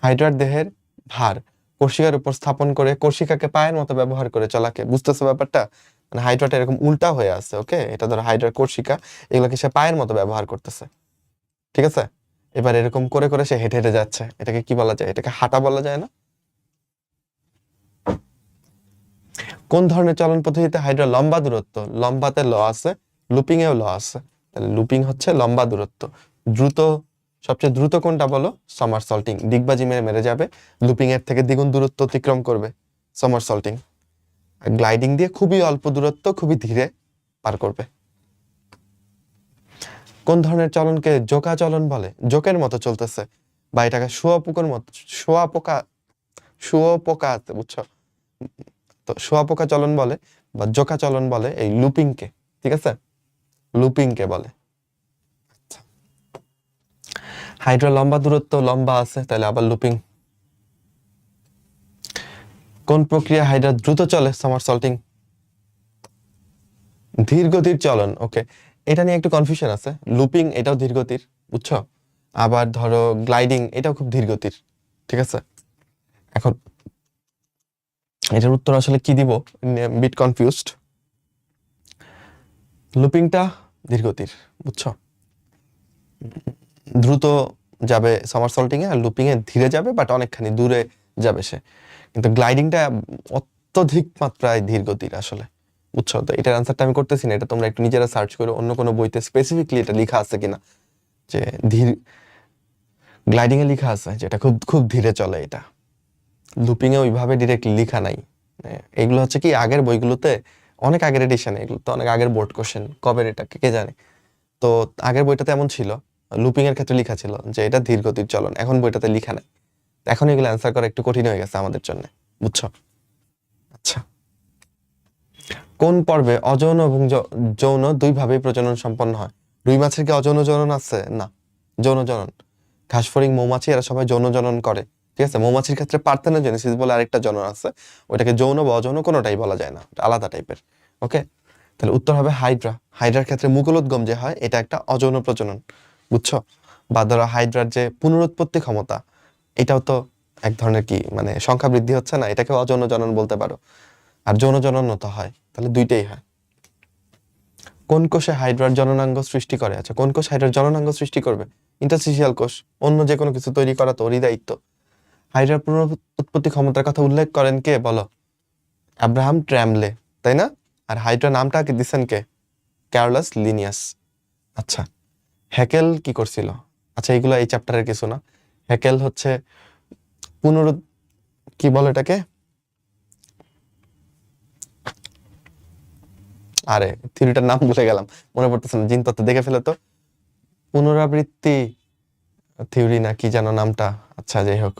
হাইড্রার দেহের ভার কর্ষিকার উপর স্থাপন করে কর্ষিকাকে পায়ের মতো ব্যবহার করে চলাকে, বুঝতেছো ব্যাপারটা? মানে হাইড্রাটা এরকম উল্টা হয়ে আছে, ওকে? এটা ধরো হাইড্রার কর্ষিকা, এগুলোকে সে পায়ের মতো ব্যবহার করতেছে, ঠিক আছে? এবার এরকম করে করে সে হেঁটে হেঁটে যাচ্ছে, এটাকে কি বলা যায়? এটাকে হাঁটা বলা যায় না? কোন ধরনের চলন পদ্ধতিতে হাইড্রা লম্বা দূরত্ব? লম্বাতে ল আছে, লুপিং এও ল আছে। তাহলে লুপিং হচ্ছে লম্বা দূরত্ব। দ্রুত, সবচেয়ে দ্রুত কোনটা বলো? সমারসল্টিং, ডিগবাজি মেরে মেরে যাবে, লুপিং এর থেকে দ্বিগুণ দূরত্ব অতিক্রম করবে সমারসল্টিং। আর গ্লাইডিং দিয়ে খুবই অল্প দূরত্ব খুবই ধীরে পার করবে। কোন ধরনের চলনকে জোকা চলন বলে? জোকের মতো চলতেছে, বা এটাকে শুয়োপোকার মতো, শুয়োপোকা, বুঝছো? তো শুয়োপোকা চলন বলে বা জোকা চলন বলে এই লুপিংকে, ঠিক আছে? লুপিংকে বলে। হাইড্রা লম্বা দূরত্ব লম্বা আছে, তাহলে আবার লুপিং। কোন প্রক্রিয়া হাইড্রা দ্রুত চলে? সামারসল্টিং। ধীর গতির চলন, ওকে, এটা নিয়ে একটু কনফিউশন আছে। লুপিং এটাও ধীর গতির, বুঝছো? আবার ধরো গ্লাইডিং, এটাও খুব ধীর গতির, ঠিক আছে? এখন এটার উত্তর আসলে কি দিব, বিট কনফিউজড। লুপিংটা ধীর গতির, বুঝছো? দ্রুত যাবে সামারসল্টিং এ, আর লুপিং এ ধীরে যাবে, বাট অনেকখানি দূরে যাবে সে। কিন্তু গ্লাইডিংটা অত্যধিক মাত্রায় ধীর গতির আসলে, বুঝছো? তো এটার আনসারটা আমি করতেছি না, এটা তোমরা একটু নিজেরা সার্চ করো, অন্য কোনো বইতে স্পেসিফিকলি এটা লেখা আছে কিনা, যে ধীর গ্লাইডিং এ লেখা আছে যেটা খুব খুব ধীরে চলে। এটা লুপিং এ ওইভাবে ডিরেক্টলি লেখা নাই। এগুলো হচ্ছে কি আগের বইগুলোতে, অনেক আগের এডিশনে, এগুলো তো অনেক আগের বোর্ড কোশ্চেন, কবের এটা কে জানে। তো আগের বইটাতে এমন ছিল। লুপিং এর ক্ষেত্রে লেখা ছিল যে এটা ধীর গতির চলন, এখন বইটাতে লেখা নাই। এখন এগুলো অ্যান্সার করা একটু কঠিন হয়ে গেছে আমাদের জন্য, বুঝছো? আচ্ছা, কোন পর্বে অযৌন এবং যৌন দুইভাবেই প্রজনন সম্পন্ন হয়? রুই মাছের কি অযৌন জনন আছে? না, যৌন জনন। ঘাসফড়িং, মৌমাছি এরা সবাই যৌন জনন করে, ঠিক আছে? মৌমাছির ক্ষেত্রে পার্থেনোজেনেসিস বলে আরেকটা জনন আছে, ওইটাকে যৌন বা অযৌন কোনোটাই বলা যায় না, আলাদা টাইপের। ওকে, তাহলে উত্তর হবে হাইড্রা। হাইড্রার ক্ষেত্রে মুকুলোদ্গম যে হয় এটা একটা অযৌন প্রজনন, বুঝছো? বা ধরো হাইড্রার যে পুনরুৎপত্তি ক্ষমতা, এটাও তো এক ধরনের কি মানে সংখ্যা বৃদ্ধি হচ্ছে না, এটাকে অযৌন জনন বলতে পারো। আর যৌন জননও তো হয়, তাহলে দুইটাই হয়। কোন কোষে হাইড্রার জননাঙ্গ সৃষ্টি করে? আচ্ছা, কোন কোষ হাইড্রার জননাঙ্গ সৃষ্টি করবে? ইন্টারস্টিশিয়াল কোষ। অন্য যে কোনো কিছু তৈরি করা তো ওরই দায়িত্ব। হাইড্রার পুনরুৎপত্তি ক্ষমতার কথা উল্লেখ করেন কে বলো? আব্রাহাম ট্র্যামলে, তাই না? আর হাইড্রা নামটা কি দিচ্ছেন কে? Carolus Linnaeus. আচ্ছা, হ্যাকেল কি করছিল? আচ্ছা, এইগুলো এই চ্যাপ্টারের কিছু না। হ্যাকেল হচ্ছে কি বলে এটাকে, আরে থিওরিটার নাম ভুলে গেলাম, মনে পড়তেছে না, জিনতত্ত্ব দেখে ফেলে তো। পুনরাবৃত্তি থিওরি না কি যেন নামটা, আচ্ছা যাই হোক,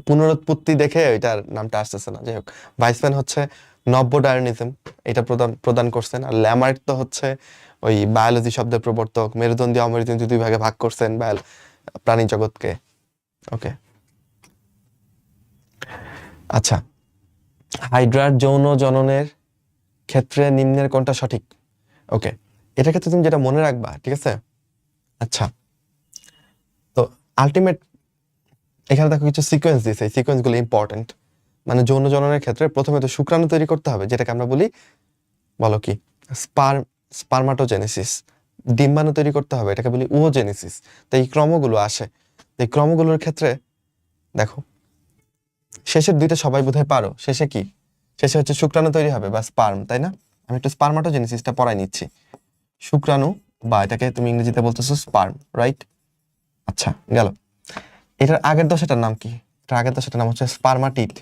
পুনরুৎপত্তি দেখে এটার নামটা আসতেছে না, যাই হোক। ভাইসম্যান হচ্ছে নব্য ডায়নিজম, এটা প্রদান করছেন। আর ল্যামার্ক তো হচ্ছে ওই বায়োলজি শব্দের প্রবর্তক, মেরুদণ্ডী অমেরুদণ্ডী দুই ভাগে ভাগ করছেন প্রাণী জগৎকে। ওকে, আচ্ছা, হাইড্রার যৌন জননের ক্ষেত্রে নিম্নের কোনটা সঠিক? ওকে, এটার ক্ষেত্রে তুমি যেটা মনে রাখবা, ঠিক আছে? আচ্ছা, তো আলটিমেট এখানে দেখো কিছু সিকোয়েন্স দিয়েছে, এই সিকোয়েন্সগুলো ইম্পর্টেন্ট। মানে যৌন জননের ক্ষেত্রে প্রথমে তো শুক্রাণু তৈরি করতে হবে, যেটাকে আমরা বলি, বলো কি, স্পারমাটোজেনেসিস। ডিম্বাণু তৈরি করতে হবে, এটাকে বলি ওজেনেসিস। তো এই ক্রমগুলো আসে, এই ক্রমগুলোর ক্ষেত্রে দেখো শেষের দুইটা সবাই বোধহয় পারো। শেষে কি? শেষে হচ্ছে শুক্রাণু তৈরি হবে বা স্পার্ম, তাই না? আমি একটু স্পারমাটোজেনেসিসটা পড়াই নিচ্ছি। শুক্রাণু, বা এটাকে তুমি ইংরেজিতে বলতেছো স্পার্ম, রাইট? আচ্ছা, গেল। এটার আগের দশাটার নাম কি? এটার আগের দশাটার নাম হচ্ছে স্পারমাটিড।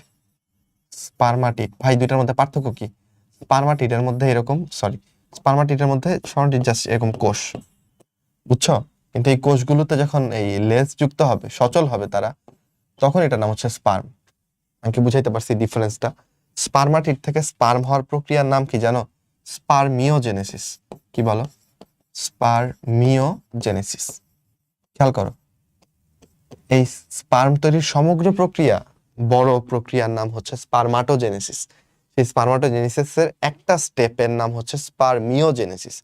স্পারমাটিড। ভাই, দুইটার মধ্যে পার্থক্য কি? স্পারমাটিডের মধ্যে এরকম, সরি, স্পারমাটিডের মধ্যে স্বর্ণটিড জাস্ট এরকম কোষ, বুঝছো? কিন্তু এই কোষগুলোতে যখন এই লেজ যুক্ত হবে, সচল হবে তারা, তখন এটার নাম হচ্ছে স্পার্ম। আমি কি বুঝাইতে পারছি ডিফারেন্সটা? স্পারমাটিড থেকে স্পার্ম হওয়ার প্রক্রিয়ার নাম কি জানো? স্পারমিওজেনেসিস। কি বলো? স্পারমিওজেনেসিস। খেয়াল করো, এই স্পার্ম তৈরির সমগ্র প্রক্রিয়া, বড় প্রক্রিয়ার নাম হচ্ছে স্পারমাটোজেনেসিস। সেই স্পারমাটোজেনেসিসের একটা স্টেপের নাম হচ্ছে স্পারমিওজেনেসিস।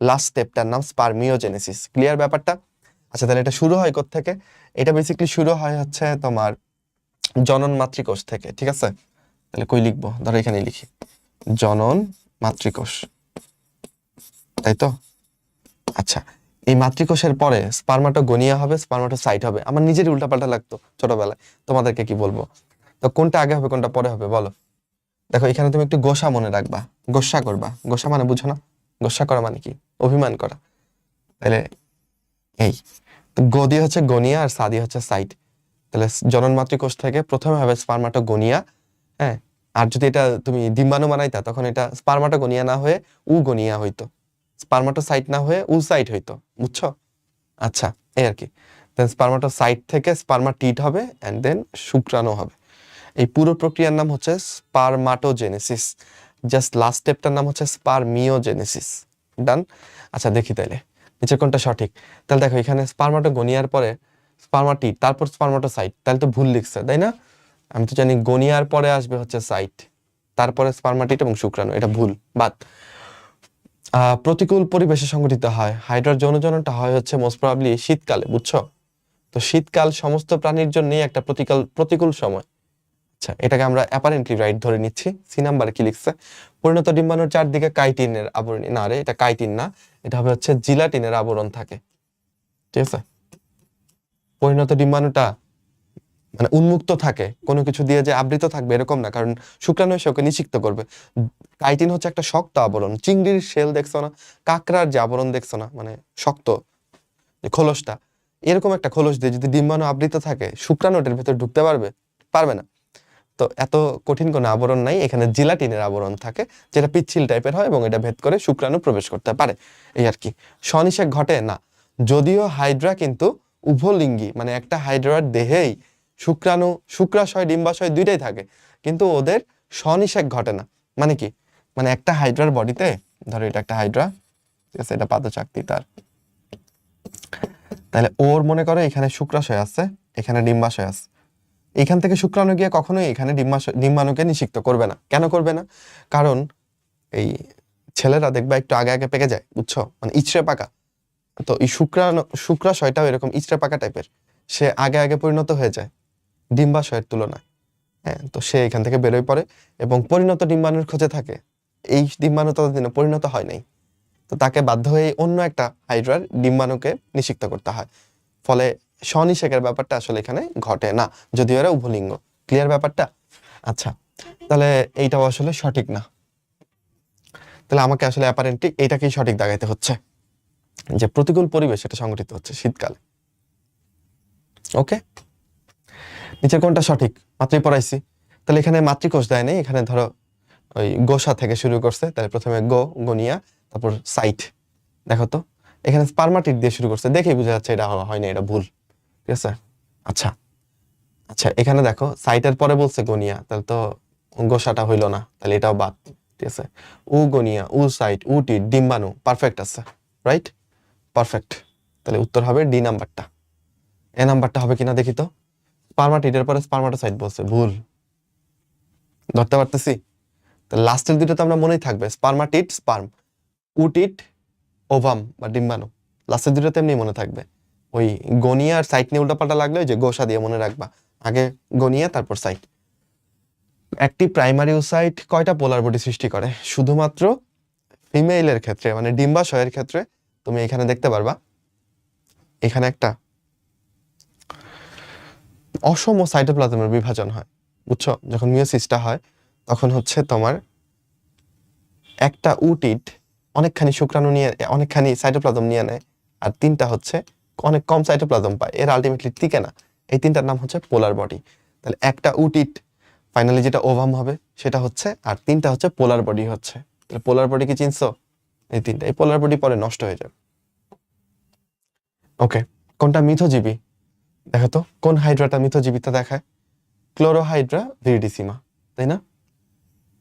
লাস্ট স্টেপটার নাম স্পারমিওজেনেসিস। ক্লিয়ার ব্যাপারটা? আচ্ছা, তাহলে এটা শুরু হয় কোত্থেকে? এটা বেসিক্যালি শুরু হয় হচ্ছে তোমার জনন মাতৃকোষ থেকে, ঠিক আছে? তাহলে কই লিখবো? ধরো এখানে লিখি জনন মাতৃকোষ, তাই তো? আচ্ছা, এই মাতৃকোষের পরে স্পারমাটোগোনিয়া হবে, স্পারমাটোসাইট হবে। আমার নিজেরই উল্টাপাল্টা লাগতো ছোটবেলায়, তোমাদেরকে কি বলবো? তো কোনটা আগে হবে কোনটা পরে হবে বলো? দেখো, এখানে তুমি একটু গোসা মনে রাখবা, গোসা করবা। গোসা মানে বুঝো না? গোসা করা মানে কি? অভিমান করা। তাহলে এই গদি হচ্ছে গনিয়া আর সাদি হচ্ছে সাইট। তাহলে জনন মাতৃকোষ থেকে প্রথমে হবে স্পারমাটোগোনিয়া, হ্যাঁ। আর যদি এটা তুমি ডিম্বাণু বানাইতা, তখন এটা স্পারমাটোগোনিয়া না হয়ে উগোনিয়া হইতো, স্পারমাটোসাইট না হয়ে উসাইট হইতো, বুঝছো? আচ্ছা, এই আর কি। দেন স্পারমাটোসাইট থেকে স্পারমাটিড হবে, এন্ড দেন শুক্রাণু হবে। এই পুরো প্রক্রিয়ার নাম হচ্ছে স্পারমাটোজেনেসিস। জাস্ট লাস্ট স্টেপটার নাম হচ্ছে স্পারমিওজেনেসিস। ডান? আচ্ছা, দেখি তাইলে নিচের কোনটা সঠিক। তাহলে দেখো, এখানে স্পারমাটোগোনিয়ার পরে স্পারমাটিড, তারপর স্পারমাটোসাইট, তাহলে তো ভুল লিখছে, তাই না? আমি তো জানি গনিয়ার পরে আসবে হচ্ছে সাইট, তারপরে স্পারমাটিড এবং শুক্রাণু, এটা ভুল, বাদ। প্রতিকূল পরিবেশে সংঘটিত হয়। হাইড্রার যৌন জননটা হয় হচ্ছে মোস্ট প্রবাবলি শীতকালে, বুঝছো? তো শীতকাল সমস্ত প্রাণীর জন্যই একটা প্রতিকূল সময়। আচ্ছা, এটাকে আমরা অ্যাপারেন্টলি রাইট ধরে নিচ্ছি। সি নাম্বারে কি লিখছে? পরিণত ডিম্বাণুর চারদিকে কাইটিনের আবরণ, না রে, এটা কাইটিন না, এটা হবে হচ্ছে জিলাটিনের আবরণ থাকে, ঠিক আছে? পরিণত ডিম্বাণুটা মানে উন্মুক্ত থাকে, কোনো কিছু দিয়ে যে আবৃত থাকবে এরকম না, কারণ শুক্রাণু এসে ওকে নিষিক্ত করবে। কাইটিন হচ্ছে একটা শক্ত আবরণ। চিংড়ির শেল দেখছো না, কাঁকড়ার যে আবরণ দেখছো না, মানে শক্ত যে খোলসটা, এরকম একটা খোলস দিয়ে যদি ডিম্বাণু আবৃত থাকে, শুক্রাণু এটার ভেতর ঢুকতে পারবে না। তো এত কঠিন কোনো আবরণ নাই, এখানে জিলাটিনের আবরণ থাকে, যেটা পিচ্ছিল টাইপের হয় এবং এটা ভেদ করে শুক্রাণু প্রবেশ করতে পারে, এই আর কি। স্বনিষেক ঘটে না। যদিও হাইড্রা কিন্তু উভলিঙ্গী, মানে একটা হাইড্রার দেহেই শুক্রাশয় ডিম্বাশয় দুইটাই থাকে, কিন্তু ওদের স্বনিষেক ঘটে না। মানে কি, মানে একটা হাইড্রার বডিতে, ধরো এটা একটা হাইড্রা, ঠিক আছে, এটা পাদচাকতি তার, তাহলে ওর মনে করো এখানে শুক্রাশয় আছে, এখানে ডিম্বাশয় আছে, এখান থেকে শুক্রাণু গিয়ে কখনোই এখানে ডিম্বাণুকে নিষিক্ত করবে না। কেন করবে না? কারণ এই ছেলেরা দেখবা একটু আগে আগে পেকে যায়, বুঝছো, মানে ইচড়ে পাকা। তো এই শুক্রাশয়টাও এরকম ইচড়ে পাকা টাইপের, সে আগে আগে পরিণত হয়ে যায় ডিম্বাশয়ের তুলনায়। হ্যাঁ, তো সে এখান থেকে বেরোয় পড়ে এবং পরিণত ডিম্বাণুর খোঁজে থাকে। এই ডিম্বাণু ততদিনে পরিণত হয় নাই, তো তাকে বাধ্য হয়ে অন্য একটা হাইড্রার ডিম্বাণুকে নিষিক্ত করতে হয়। ফলে স্বনিষেকের ব্যাপারটা আসলে এখানে ঘটে না, যদিও এরা উভলিঙ্গ। ক্লিয়ার ব্যাপারটা? আচ্ছা, তাহলে এইটাও আসলে সঠিক না। তাহলে আমাকে আসলে অ্যাপারেন্টলি এইটাকেই সঠিক দাগাইতে হচ্ছে, যে প্রতিকূল পরিবেশ এটা সংঘটিত হচ্ছে শীতকালে। ওকে, নিচের কোনটা সঠিক? মাত্রই পড়াইছি। তাহলে এখানে মাতৃকোষ দেয় নেই, এখানে ধরো ওই গোসা থেকে শুরু করছে, তাহলে প্রথমে গনিয়া, তারপর সাইট। দেখো তো এখানে স্পার্মাটিড দিয়ে শুরু করছে, দেখেই বোঝা যাচ্ছে এটা হয় না, এটা ভুল। ঠিক আছে, আচ্ছা আচ্ছা, এখানে দেখো সাইটের পরে বলছে গনিয়া, তাহলে তো গোসাটা হইলো না, তাহলে এটাও বাদ। ঠিক আছে, উ গনিয়া, উ সাইট, উ টি, ডিম্বাণু, পারফেক্ট আছে, রাইট, পারফেক্ট। তাহলে উত্তর হবে ডি নাম্বারটা। এ নাম্বারটা হবে কিনা দেখি তো। স্পার্মাটিডের পরে স্পার্মাটোসাইট বলছে, ভুল। ধরতে পারতেছি? তাহলে লাস্টের দুটো তো আমরা মনেই থাকবে, স্পার্মাটিড স্পার্ম, উটিড ওভাম বা ডিম্বাণু, লাস্টের দুটো তেমনি মনে থাকবে। ওই গনিয়া আর সাইট নিয়ে উল্টাপাল্টা লাগলে ওই যে গোসা দিয়ে মনে রাখবা, আগে গনিয়া তারপর সাইট। একটি প্রাইমারি ওসাইট কয়টা পোলার বডি সৃষ্টি করে? শুধুমাত্র ফিমেইলের ক্ষেত্রে, মানে ডিম্বাশয়ের ক্ষেত্রে তুমি এখানে দেখতে পারবা, এখানে একটা অসম সাইটোপ্লাজমের বিভাজন হয়, বুঝছো? যখন মিওসিসটা হয় তখন হচ্ছে তোমার একটা উটিড অনেকখানি শুক্রাণু নিয়ে, অনেকখানি সাইটোপ্লাজম নিয়ে নেয়, আর তিনটা হচ্ছে অনেক কম সাইটোপ্লাজম পায়, এর আলটিমেটলি টিকে না। এই তিনটার নাম হচ্ছে পোলার বডি। তাহলে একটা উটিড ফাইনালি যেটা ওভাম হবে সেটা হচ্ছে, আর তিনটা হচ্ছে পোলার বডি হচ্ছে। তাহলে পোলার বডি কি চিনছো? এই তিনটা, এই পোলার বডি পরে নষ্ট হয়ে যাবে। ওকে, কোনটা মিথজীবী? দেখো তো কোন হাইড্রাটা মিথজীবীতা দেখায়? ক্লোরোহাইড্রা ভিরিডিসিমা, তাই না?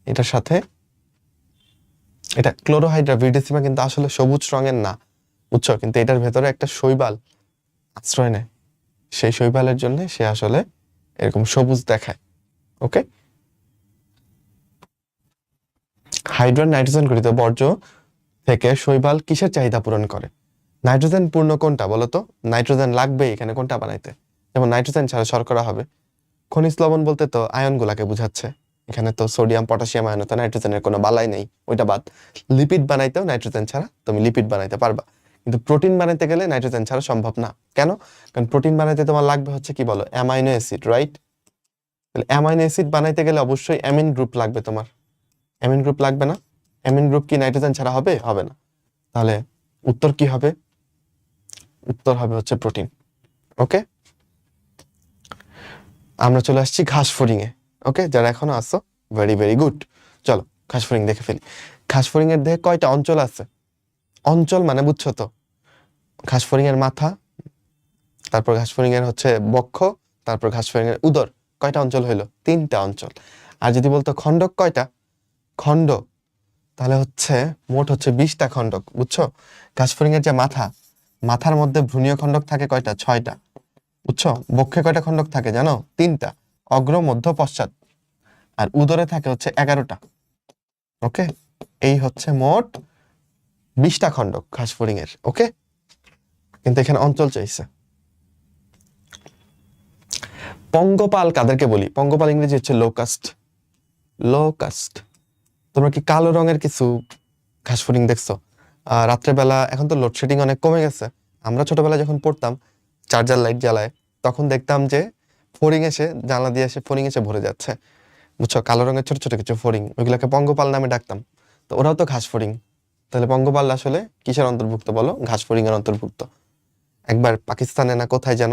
এটার সাথে এটা ক্লোরোহাইড্রা ভিরিডিসিমা কিন্তু আসলে সবুজ রঙের না, বুঝছো, কিন্তু এটার ভেতরে একটা শৈবাল আশ্রয় নেয়, সেই শৈবালের জন্য সে আসলে এরকম সবুজ দেখায়। ওকে, হাইড্রার নাইট্রোজেন গঠিত বর্জ্য থেকে শৈবাল কিসের চাহিদা পূরণ করে? নাইট্রোজেন পূর্ণ কোনটা বলো তো? নাইট্রোজেন লাগবে এখানে কোনটা বানাইতে? যেমন নাইট্রোজেন ছাড়া শর্করা হবে। খনিজ লবণ বলতে তো আয়ন গুলাকে বুঝাচ্ছে, এখানে তো সোডিয়াম পটাশিয়াম আয়ন, তো নাইট্রোজেনের কোনো বালাই নেই, ওইটা বাদ। লিপিড বানাইতেও নাইট্রোজেন ছাড়া তুমি লিপিড বানাইতে পারবা, কিন্তু প্রোটিন বানাইতে গেলে নাইট্রোজেন ছাড়া সম্ভব না। কেন? কারণ প্রোটিন বানাইতে তোমার লাগবে হচ্ছে কি বলো, অ্যামাইনো অ্যাসিড, রাইট? তাহলে অ্যামাইনো অ্যাসিড বানাইতে গেলে অবশ্যই অ্যামিন গ্রুপ লাগবে তোমার। অ্যামিন গ্রুপ লাগবে না? অ্যামিন গ্রুপ কি নাইট্রোজেন ছাড়া হবে? হবে না। তাহলে উত্তর কি হবে? উত্তর হবে হচ্ছে প্রোটিন। ওকে, আমরা চলে আসছি ঘাসফড়িং এ। ওকে, যারা এখনো আসছো, ভেরি ভেরি গুড। চলো ঘাসফড়িং দেখে ফেলি। ঘাসফড়িং এর দেহে কয়টা অঞ্চল আছে? অঞ্চল মানে বুঝছো তো, ঘাসফড়িং এর মাথা, তারপর ঘাসফড়িং এর হচ্ছে বক্ষ, তারপর ঘাসফড়িং এর উদর, কয়টা অঞ্চল হইলো? 3টা অঞ্চল। আর যদি বলতো খণ্ডক কয়টা, খণ্ড, তাহলে হচ্ছে মোট হচ্ছে 20টা খণ্ডক, বুঝছো? ঘাসফড়িং এর যে মাথা, মাথার মধ্যে ভ্রূণীয় খণ্ডক থাকে কয়টা? 6টা, বুঝছো? বক্ষে কয়টা খণ্ডক থাকে জানো? 3টা, অগ্র মধ্য পশ্চাৎ। আর উদরে থাকে হচ্ছে 11টা। ওকে, এই হচ্ছে মোট 20টা খণ্ডক ঘাসফড়িং এর। ওকে, কিন্তু এখানে অঞ্চল চাইছে। পঙ্গপাল কাদেরকে বলি? পঙ্গপাল ইংরেজি হচ্ছে লোকাস্ট। লোকাস্ট। তোমরা কি কালো রঙের কিছু ঘাসফড়িং দেখছো? রাত্রেবেলা, এখন তো লোডশেডিং অনেক কমে গেছে, আমরা ছোটবেলায় যখন পড়তাম চার্জার লাইট জ্বালায়, তখন দেখতাম যে ফড়িং এসে জানলা দিয়ে এসে ফড়িং এসে ভরে যাচ্ছে, বুঝছো? কালো রঙের ছোট ছোট কিছু ফড়িং, ওইগুলোকে পঙ্গপাল নামে ডাকতাম। তো ওরাও তো ঘাসফড়িং। তাহলে পঙ্গপাল আসলে কিসের অন্তর্ভুক্ত বলো? ঘাসফড়িং এর অন্তর্ভুক্ত। একবার পাকিস্তানে না কোথায় যেন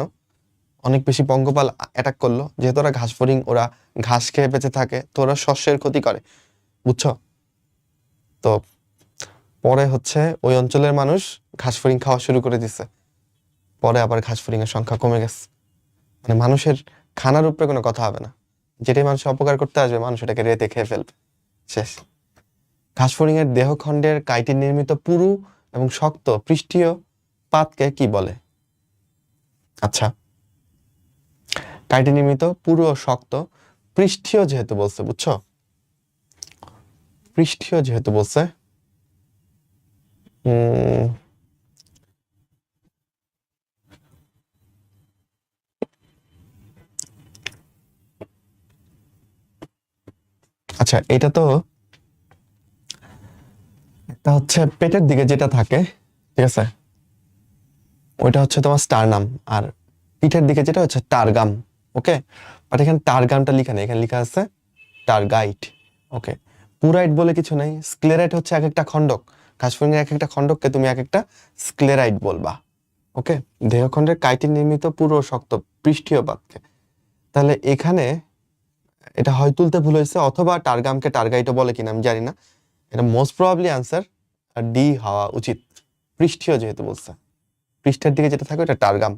অনেক বেশি পঙ্গপাল অ্যাটাক করলো, যেহেতু ওরা ঘাসফড়িং, ওরা ঘাস খেয়ে বেঁচে থাকে, তো ওরা শস্যের ক্ষতি করে, বুঝছো? তো পরে হচ্ছে ওই অঞ্চলের মানুষ ঘাসফড়িং খাওয়া শুরু করে দিছে, পরে আবার ঘাসফড়িং এর সংখ্যা কমে গেছে। মানে মানুষের খানার উপরে কোনো কথা হবে না, যেটাই মানুষ অপকার করতে আসবে মানুষ এটাকে রেতে খেয়ে ফেলবে, শেষ। ঘাসফড়িং এর দেহখণ্ডের কাইটিন নির্মিত পুরু এবং শক্ত পৃষ্ঠীয় পাতকে কি বলে? আচ্ছা, কাইটিন নির্মিত পুরু ও শক্ত পৃষ্ঠীয় যেহেতু বলছে, বুঝছো, পৃষ্ঠীয় যেহেতু বলছে, আচ্ছা এটা তো একটা হচ্ছে পেটের দিকে যেটা থাকে, ঠিক আছে, ওইটা হচ্ছে তোমার স্টারনাম, আর পিঠের দিকে যেটা হচ্ছে টারগাম। ওকে, বাট এখানে টারগামটা লিখা নেই, এখানে লিখা আছে টারগাইট। ওকে, পুরাইট বলে কিছু নাই, স্ক্লেরাইট হচ্ছে এক একটা খণ্ডক, ঘাসফড়িংয়ের এক একটা খণ্ডককে তুমি এক একটা স্ক্লেরাইট বলবা। ওকে, দেহখণ্ডের কাইটিন নির্মিত পুরো শক্ত পৃষ্ঠীয় পাতকে, তাহলে এখানে এটা হয় তুলতে ভুল হয়েছে, অথবা টারগামকে টারগাইটও বলে কিনা আমি জানি না, এটা মোস্ট প্রবাবলি আনসার ডি হওয়া উচিত, পৃষ্ঠীয় যেহেতু বলছে। পৃষ্ঠের দিকে যেটা থাকে ওটা টারগাম,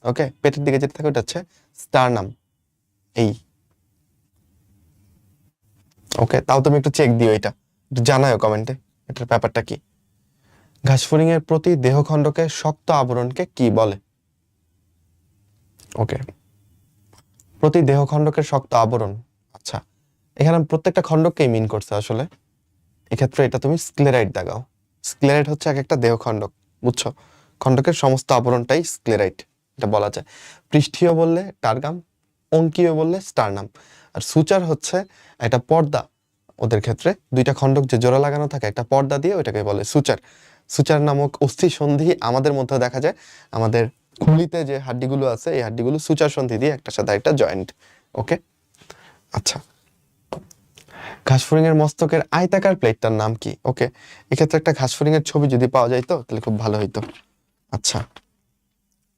ওকে, পেটের দিকে যেটা থাকে ওটা হচ্ছে স্টারনাম। এই ওকে, তাও তুমি একটু চেক দিও, এটা একটু জানাও কমেন্টে এটার ব্যাপারটা কি। ঘাসফড়িং এর প্রতি দেহখণ্ডকে শক্ত আবরণকে কি বলে? ওকে, প্রতি দেহখণ্ডকে শক্ত আবরণ, আচ্ছা এখানে প্রত্যেকটা খণ্ডককেই মিন করছে আসলে, এক্ষেত্রে এটা তুমি স্ক্লেরাইট দাগাও। স্ক্লেরাইট হচ্ছে এক একটা দেহখণ্ডক, বুঝছো, খণ্ডকের সমস্ত আবরণটাই স্ক্লেরাইট, এটা বলা যায়। পৃষ্ঠীয় বললে টারগাম, অঙ্কীয় বললে স্টারনাম, আর সুচার হচ্ছে একটা পর্দা, ওদের ক্ষেত্রে দুইটা খণ্ডক যে জোড়া লাগানো থাকে একটা পর্দা দিয়ে, ওইটাকে বলে সুচার। সুচার নামক অস্থি সন্ধি আমাদের মধ্যে দেখা যায়, আমাদের খুলিতে যে হাড্ডিগুলো আছে এই হাড্ডিগুলো সুচার সন্ধি দিয়ে একটার সাথে একটা জয়েন্ট। ওকে, আচ্ছা, ঘাসফড়িং এর মস্তকের আয়তাকার প্লেটটার নাম কি? ওকে, এক্ষেত্রে একটা ঘাসফড়িং এর ছবি যদি পাওয়া যায় তো তাহলে খুব ভালো হইতো। আচ্ছা,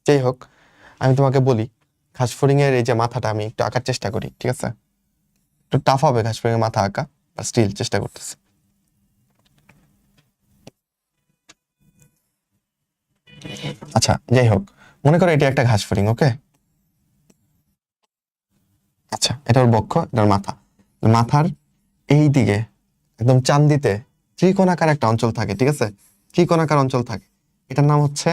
যাই হোক, আমি তোমাকে বলি ঘাসফড়িং এর এই যে মাথাটা আমি একটু আঁকার চেষ্টা করি, ঠিক আছে, একটু টাফ হবে ঘাসফড়িং এর মাথা আঁকা, স্টিল চেষ্টা করতেছি। আচ্ছা, যাই হোক, মনে করো এটা একটা ঘাসফড়িং। ওকে, আচ্ছা এটা ওর বক্ষ, এটার মাথা, মাথার এই দিকে একদম চান্দিতে ত্রিকোণাকার একটা অঞ্চল থাকে, ঠিক আছে, ত্রিকোণাকার অঞ্চল থাকে, এটার নাম হচ্ছে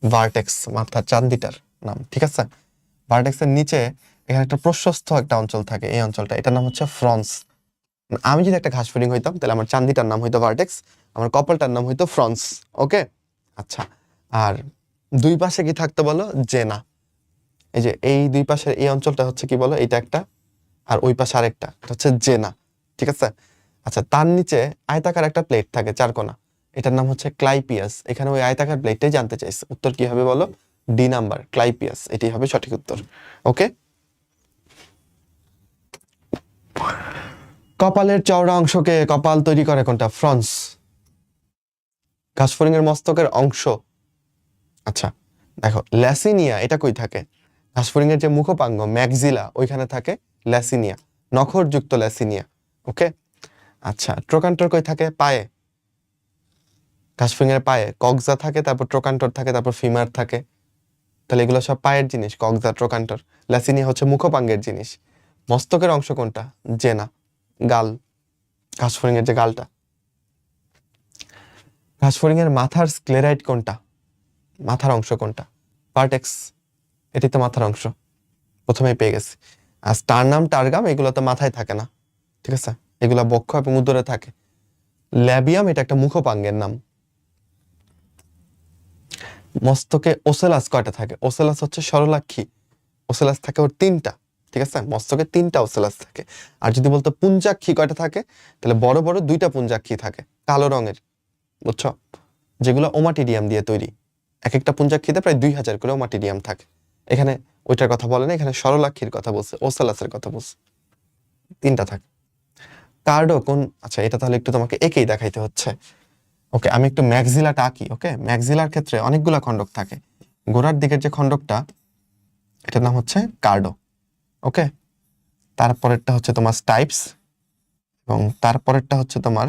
ভার্টেক্স, মাথার চান্দিটার নাম, ঠিক আছে। ভার্টেক্সের নিচে এখানে একটা প্রশস্ত একটা অঞ্চল থাকে, এই অঞ্চলটা, এটার নাম হচ্ছে ফ্রন্স। আমি যদি একটা ঘাসফড়িং হইতাম তাহলে আমার চান্দিটার নাম হইতো ভার্টেক্স, আমার কপালটার নাম হইতো ফ্রন্স। ওকে, আচ্ছা, আর দুই পাশে কি থাকতে বলো? জেনা। এই যে এই দুই পাশের এই অঞ্চলটা হচ্ছে কি বলো, এটা একটা, আর ওই পাশে আরেকটা, এটা হচ্ছে জেনা, ঠিক আছে। আচ্ছা, তার নিচে আয়তাকার একটা প্লেট থাকে চারকোনা, এটার নাম হচ্ছে ক্লাইপিয়াস। এখানে ওই আয়তাকার প্লেটটাই জানতে চাইছে, উত্তর কি হবে বলো? ডি নাম্বার, ক্লাইপিয়াস, এটি হবে সঠিক উত্তর। ওকে, কপালের চওড়া অংশকে কপাল তৈরি করে কোনটা? ফ্রন্স। ঘাসফড়িং এর মস্তকের অংশ, আচ্ছা দেখো ল্যাসিনিয়া এটা কই থাকে? ঘাসফড়িং এর যে মুখপাঙ্গ ম্যাক্সিলা, ওইখানে থাকে ল্যাসিনিয়া, নখরযুক্ত ল্যাসিনিয়া। ওকে, আচ্ছা ট্রোকান্টর কই থাকে? পায়ে। ঘাসফড়িং এর পায়ে কক্সা থাকে, তারপর ট্রোকান্টর থাকে, তারপর ফিমার থাকে, তাহলে এগুলো সব পায়ের জিনিস, কক্সা ট্রোকান্টর। ল্যাসিনিয়া হচ্ছে মুখপাঙ্গের জিনিস। মস্তকের অংশ কোনটা? জেনা, গাল, ঘাসফড়িং এর যে গালটা। ঘাসফড়িং এর মাথার স্ক্লেরাইট কোনটা? মাথার অংশ কোনটা? ভার্টেক্স, এটি তো মাথার অংশ, প্রথমেই পেয়ে গেছি। আর স্টারনাম টারগাম এগুলো তো মাথায় থাকে না, ঠিক আছে, এগুলা বক্ষ এবং উদরে থাকে। ল্যাবিয়াম এটা একটা মুখপাঙ্গের নাম। মস্তকে ওসেলাস কয়টা থাকে? ওসেলাস হচ্ছে সরলাক্ষী, ওসেলাস থাকে ওর তিনটা, ঠিক আছে, মস্তকে তিনটা ওসেলাস থাকে। আর যদি বলতো পুঞ্জাক্ষী কয়টা থাকে, তাহলে বড় বড় দুইটা পুঞ্জাক্ষী থাকে কালো রঙের, বুঝছো, যেগুলো ওমাটিডিয়াম দিয়ে তৈরি। এক একটা পুঞ্জাক্ষীতে প্রায় 2000 করে ওমাটিডিয়াম থাকে। এখানে ওইটার কথা বলে না, এখানে সরলাক্ষীর কথা বলছে, ওসেলাসের কথা বলছে, তিনটা থাকে। কার্ডো কোন, আচ্ছা এটা তাহলে একটু তোমাকে একেই দেখাইতে হচ্ছে। ওকে, আমি একটু ম্যাক্সিলাটা আঁকি। ওকে, ম্যাক্সিলার ক্ষেত্রে অনেকগুলা খণ্ডক থাকে, গোড়ার দিকের যে খণ্ডকটা এটার নাম হচ্ছে কার্ডো। ওকে, তারপরেরটা হচ্ছে তোমার স্টাইপস, এবং তারপরেরটা হচ্ছে তোমার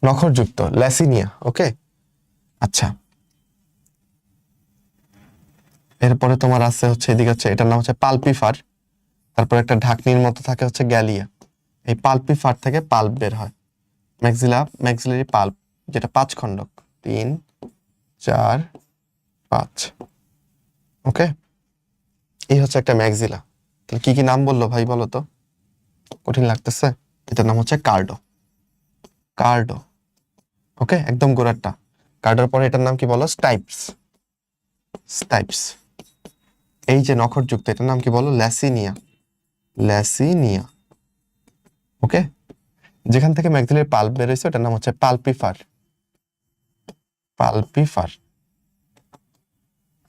নখরযুক্ত ল্যাসিনিয়া। ওকে, আচ্ছা এরপরে তোমার আছে হচ্ছে এদিকে হচ্ছে এটার নাম হচ্ছে পালপিফার, তারপর একটা ঢাকনির মতো থাকে হচ্ছে গ্যালিয়া। এই পালপিফার থেকে পাল্প বের হয়, ম্যাক্সিলারি পাল্প, যেটা 5 খণ্ডক, 3 4 5। ওকে, এই হচ্ছে একটা ম্যাক্সিলা। তাহলে কি কি নাম বললো ভাই বলো তো, কঠিন লাগতেছে? এটার নাম হচ্ছে কার্ডো। কার্ডো, ওকে, একদম গোড়ারটা। কার্ডোর পরে এটার নাম কি বলো? স্টাইপস। স্টাইপস। এই যে নখরযুক্ত এটার নাম কি বলো? ল্যাসিনিয়া। ল্যাসিনিয়া। ওকে, যেখান থেকে ম্যাক্সিলারি পাল্প বের হয়েছে ওটার নাম হচ্ছে পালপিফার। পালপিফার।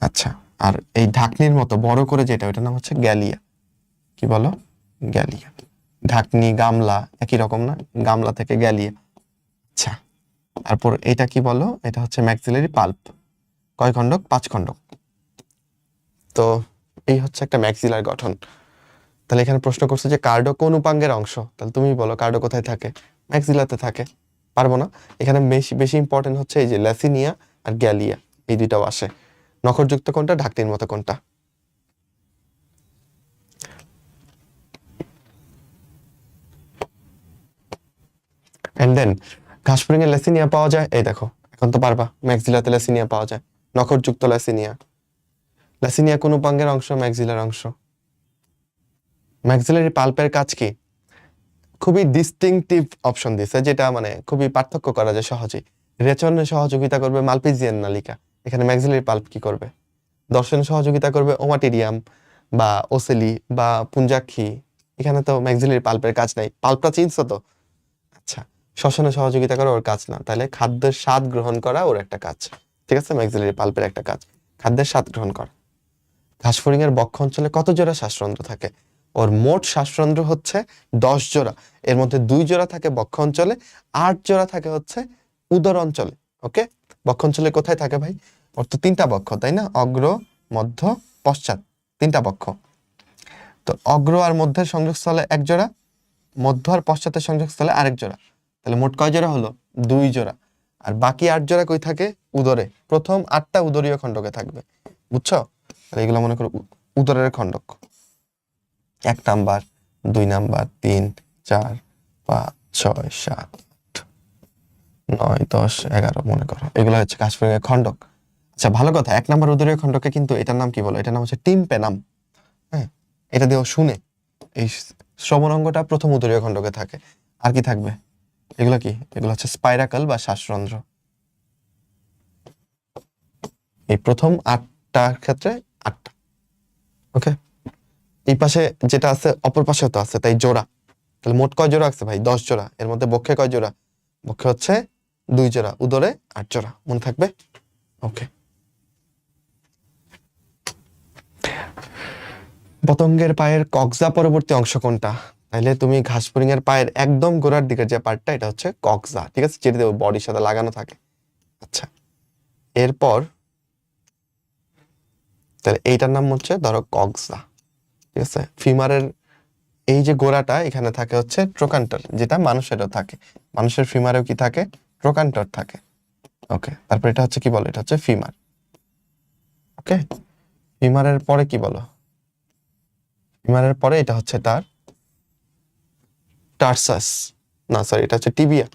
আচ্ছা, আর এই ঢাকনির মতো বড় করে যেটা ওটার নাম হচ্ছে গ্যালিয়া। কি বলো? গ্যালিয়া। ঢাকনি গামলা একই রকম না? গামলা থেকে গ্যালিয়া। আচ্ছা, তারপর এটা কি বলো? এটা হচ্ছে ম্যাক্সিলারি পাল্প। কয় খণ্ডক? 5 খণ্ডক। তো এই হচ্ছে একটা ম্যাক্সিলার গঠন। তাহলে এখানে প্রশ্ন করছে যে কার্ডো কোন উপাঙ্গের অংশ, তাহলে তুমি বলো কার্ডো কোথায় থাকে? ম্যাক্সিলাতে থাকে। পারবো না, এখানে বেশি বেশি ইম্পর্টেন্ট হচ্ছে এই যে ল্যাসিনিয়া আর গ্যালিয়া, এই দুইটাও আসে। নখরযুক্ত কোনটা, ঢাকনির মতো কোনটা? এন্ড দেন ঘাসফড়িং এর ল্যাসিনিয়া পাওয়া যায়, এই দেখো এখন তো পারবা, ম্যাক্সিলাতে ল্যাসিনিয়া পাওয়া যায়, নখরযুক্ত ল্যাসিনিয়া। ল্যাসিনিয়া কোন উপাঙ্গের অংশ? ম্যাক্সিলার অংশ। ম্যাক্সিলারি পাল্পের কাজ কি? খুবই ডিস্টিংটিভ অপশন দিছে, যেটা মানে খুবই পার্থক্য করা যায় সহজেই। রেচনে সহযোগিতা করবে মালপিজিয়ান নালিকা, এখানে ম্যাক্সিলারি পাল্প কি করবে? দর্শনে সহযোগিতা করবে ওমাটিরিয়াম বা ওসেলি বা পুঞ্জাক্ষী, এখানে তো ম্যাক্সিলারি পাল্পের কাজ নাই। পাল্পটা চিনছো তো? আচ্ছা, শ্বসনে সহযোগিতা করা ওর কাজ না, তাহলে খাদ্যের স্বাদ গ্রহণ করা ওর একটা কাজ। ঠিক আছে, ম্যাক্সিলারি পাল্পের একটা কাজ খাদ্যের স্বাদ গ্রহণ করা। ঘাসফড়িং এর বক্ষ অঞ্চলে কত জোড়া শ্বাসরন্ধ্র থাকে? ওর মোট শ্বাসরন্ধ্র হচ্ছে 10 জোড়া, এর মধ্যে 2 জোড়া থাকে বক্ষ অঞ্চলে, 8 জোড়া থাকে হচ্ছে উদর অঞ্চলে। ওকে, বক্ষ অঞ্চলে কোথায় থাকে ভাই? ওর তো 3টা বক্ষ, তাই না? অগ্র, মধ্য, পশ্চাৎ, 3টা বক্ষ। তো অগ্র আর মধ্যের সংযোগস্থলে 1 জোড়া, মধ্য আর পশ্চাতের সংযোগস্থলে আরেক জোড়া, তাহলে মোট কয় জোড়া হলো? 2 জোড়া। আর বাকি 8 জোড়া কই থাকে? উদরে। প্রথম 8টা উদরীয় খণ্ডকে থাকবে, বুঝছো? তাহলে এগুলো মনে করো উদরের খণ্ডক। 1 নাম্বার, 2 নাম্বার, 3 4 5 6 7 9 10 11 মনে করো, এগুলো হচ্ছে ঘাসফড়িং এর খণ্ডক। আচ্ছা ভালো কথা, 1 নাম্বার উদরীয় খণ্ডকে কিন্তু এটার নাম কি বলো? এটার নাম হচ্ছে টিম্পেনাম। হ্যাঁ, এটা দিয়েও শুনে এই শ্রবণ অঙ্গটা প্রথম উদরীয় খণ্ডকে থাকে। আর কি থাকবে? এগুলো কি? এগুলো হচ্ছে স্পাইরাকল বা শ্বাসরন্ধ্র। এই প্রথম 8টার ক্ষেত্রে 8টা। ওকে, এই পাশে যেটা আছে অপর পাশেও তো আছে, তাই জোড়া। তাহলে মোট কয় জোড়া আছে ভাই? 10 জোড়া। এর মধ্যে বক্ষে কয় জোড়া? বক্ষে হচ্ছে 2 জোড়া, উদরে 8 জোড়া। মনে থাকবে? ওকে। পতঙ্গের পায়ের কক্সা পরবর্তী অংশ কোনটা? তাইলে তুমি ঘাসফড়িং এর পায়ের একদম গোড়ার দিকের যে পার্টটা, এটা হচ্ছে কক্সা। ঠিক আছে, যেটা বডির সাথে লাগানো থাকে। আচ্ছা, এরপর তাহলে এইটার নাম হচ্ছে ধরো কক্সা। ঠিক আছে, ফিমারের এই যে গোড়াটা, এখানে থাকে হচ্ছে ট্রোকান্টার, যেটা মানুষেরও থাকে। মানুষের ফিমারেও কি থাকে? ট্রোকান্টার থাকে। ওকে, তারপর এটা হচ্ছে কি বলো? এটা হচ্ছে ফিমার। ওকে, ফিমারের পরে কি বলো? ফিমারের পরে এটা হচ্ছে তার টার্সাস, না সরি, এটা হচ্ছে টিবিয়া।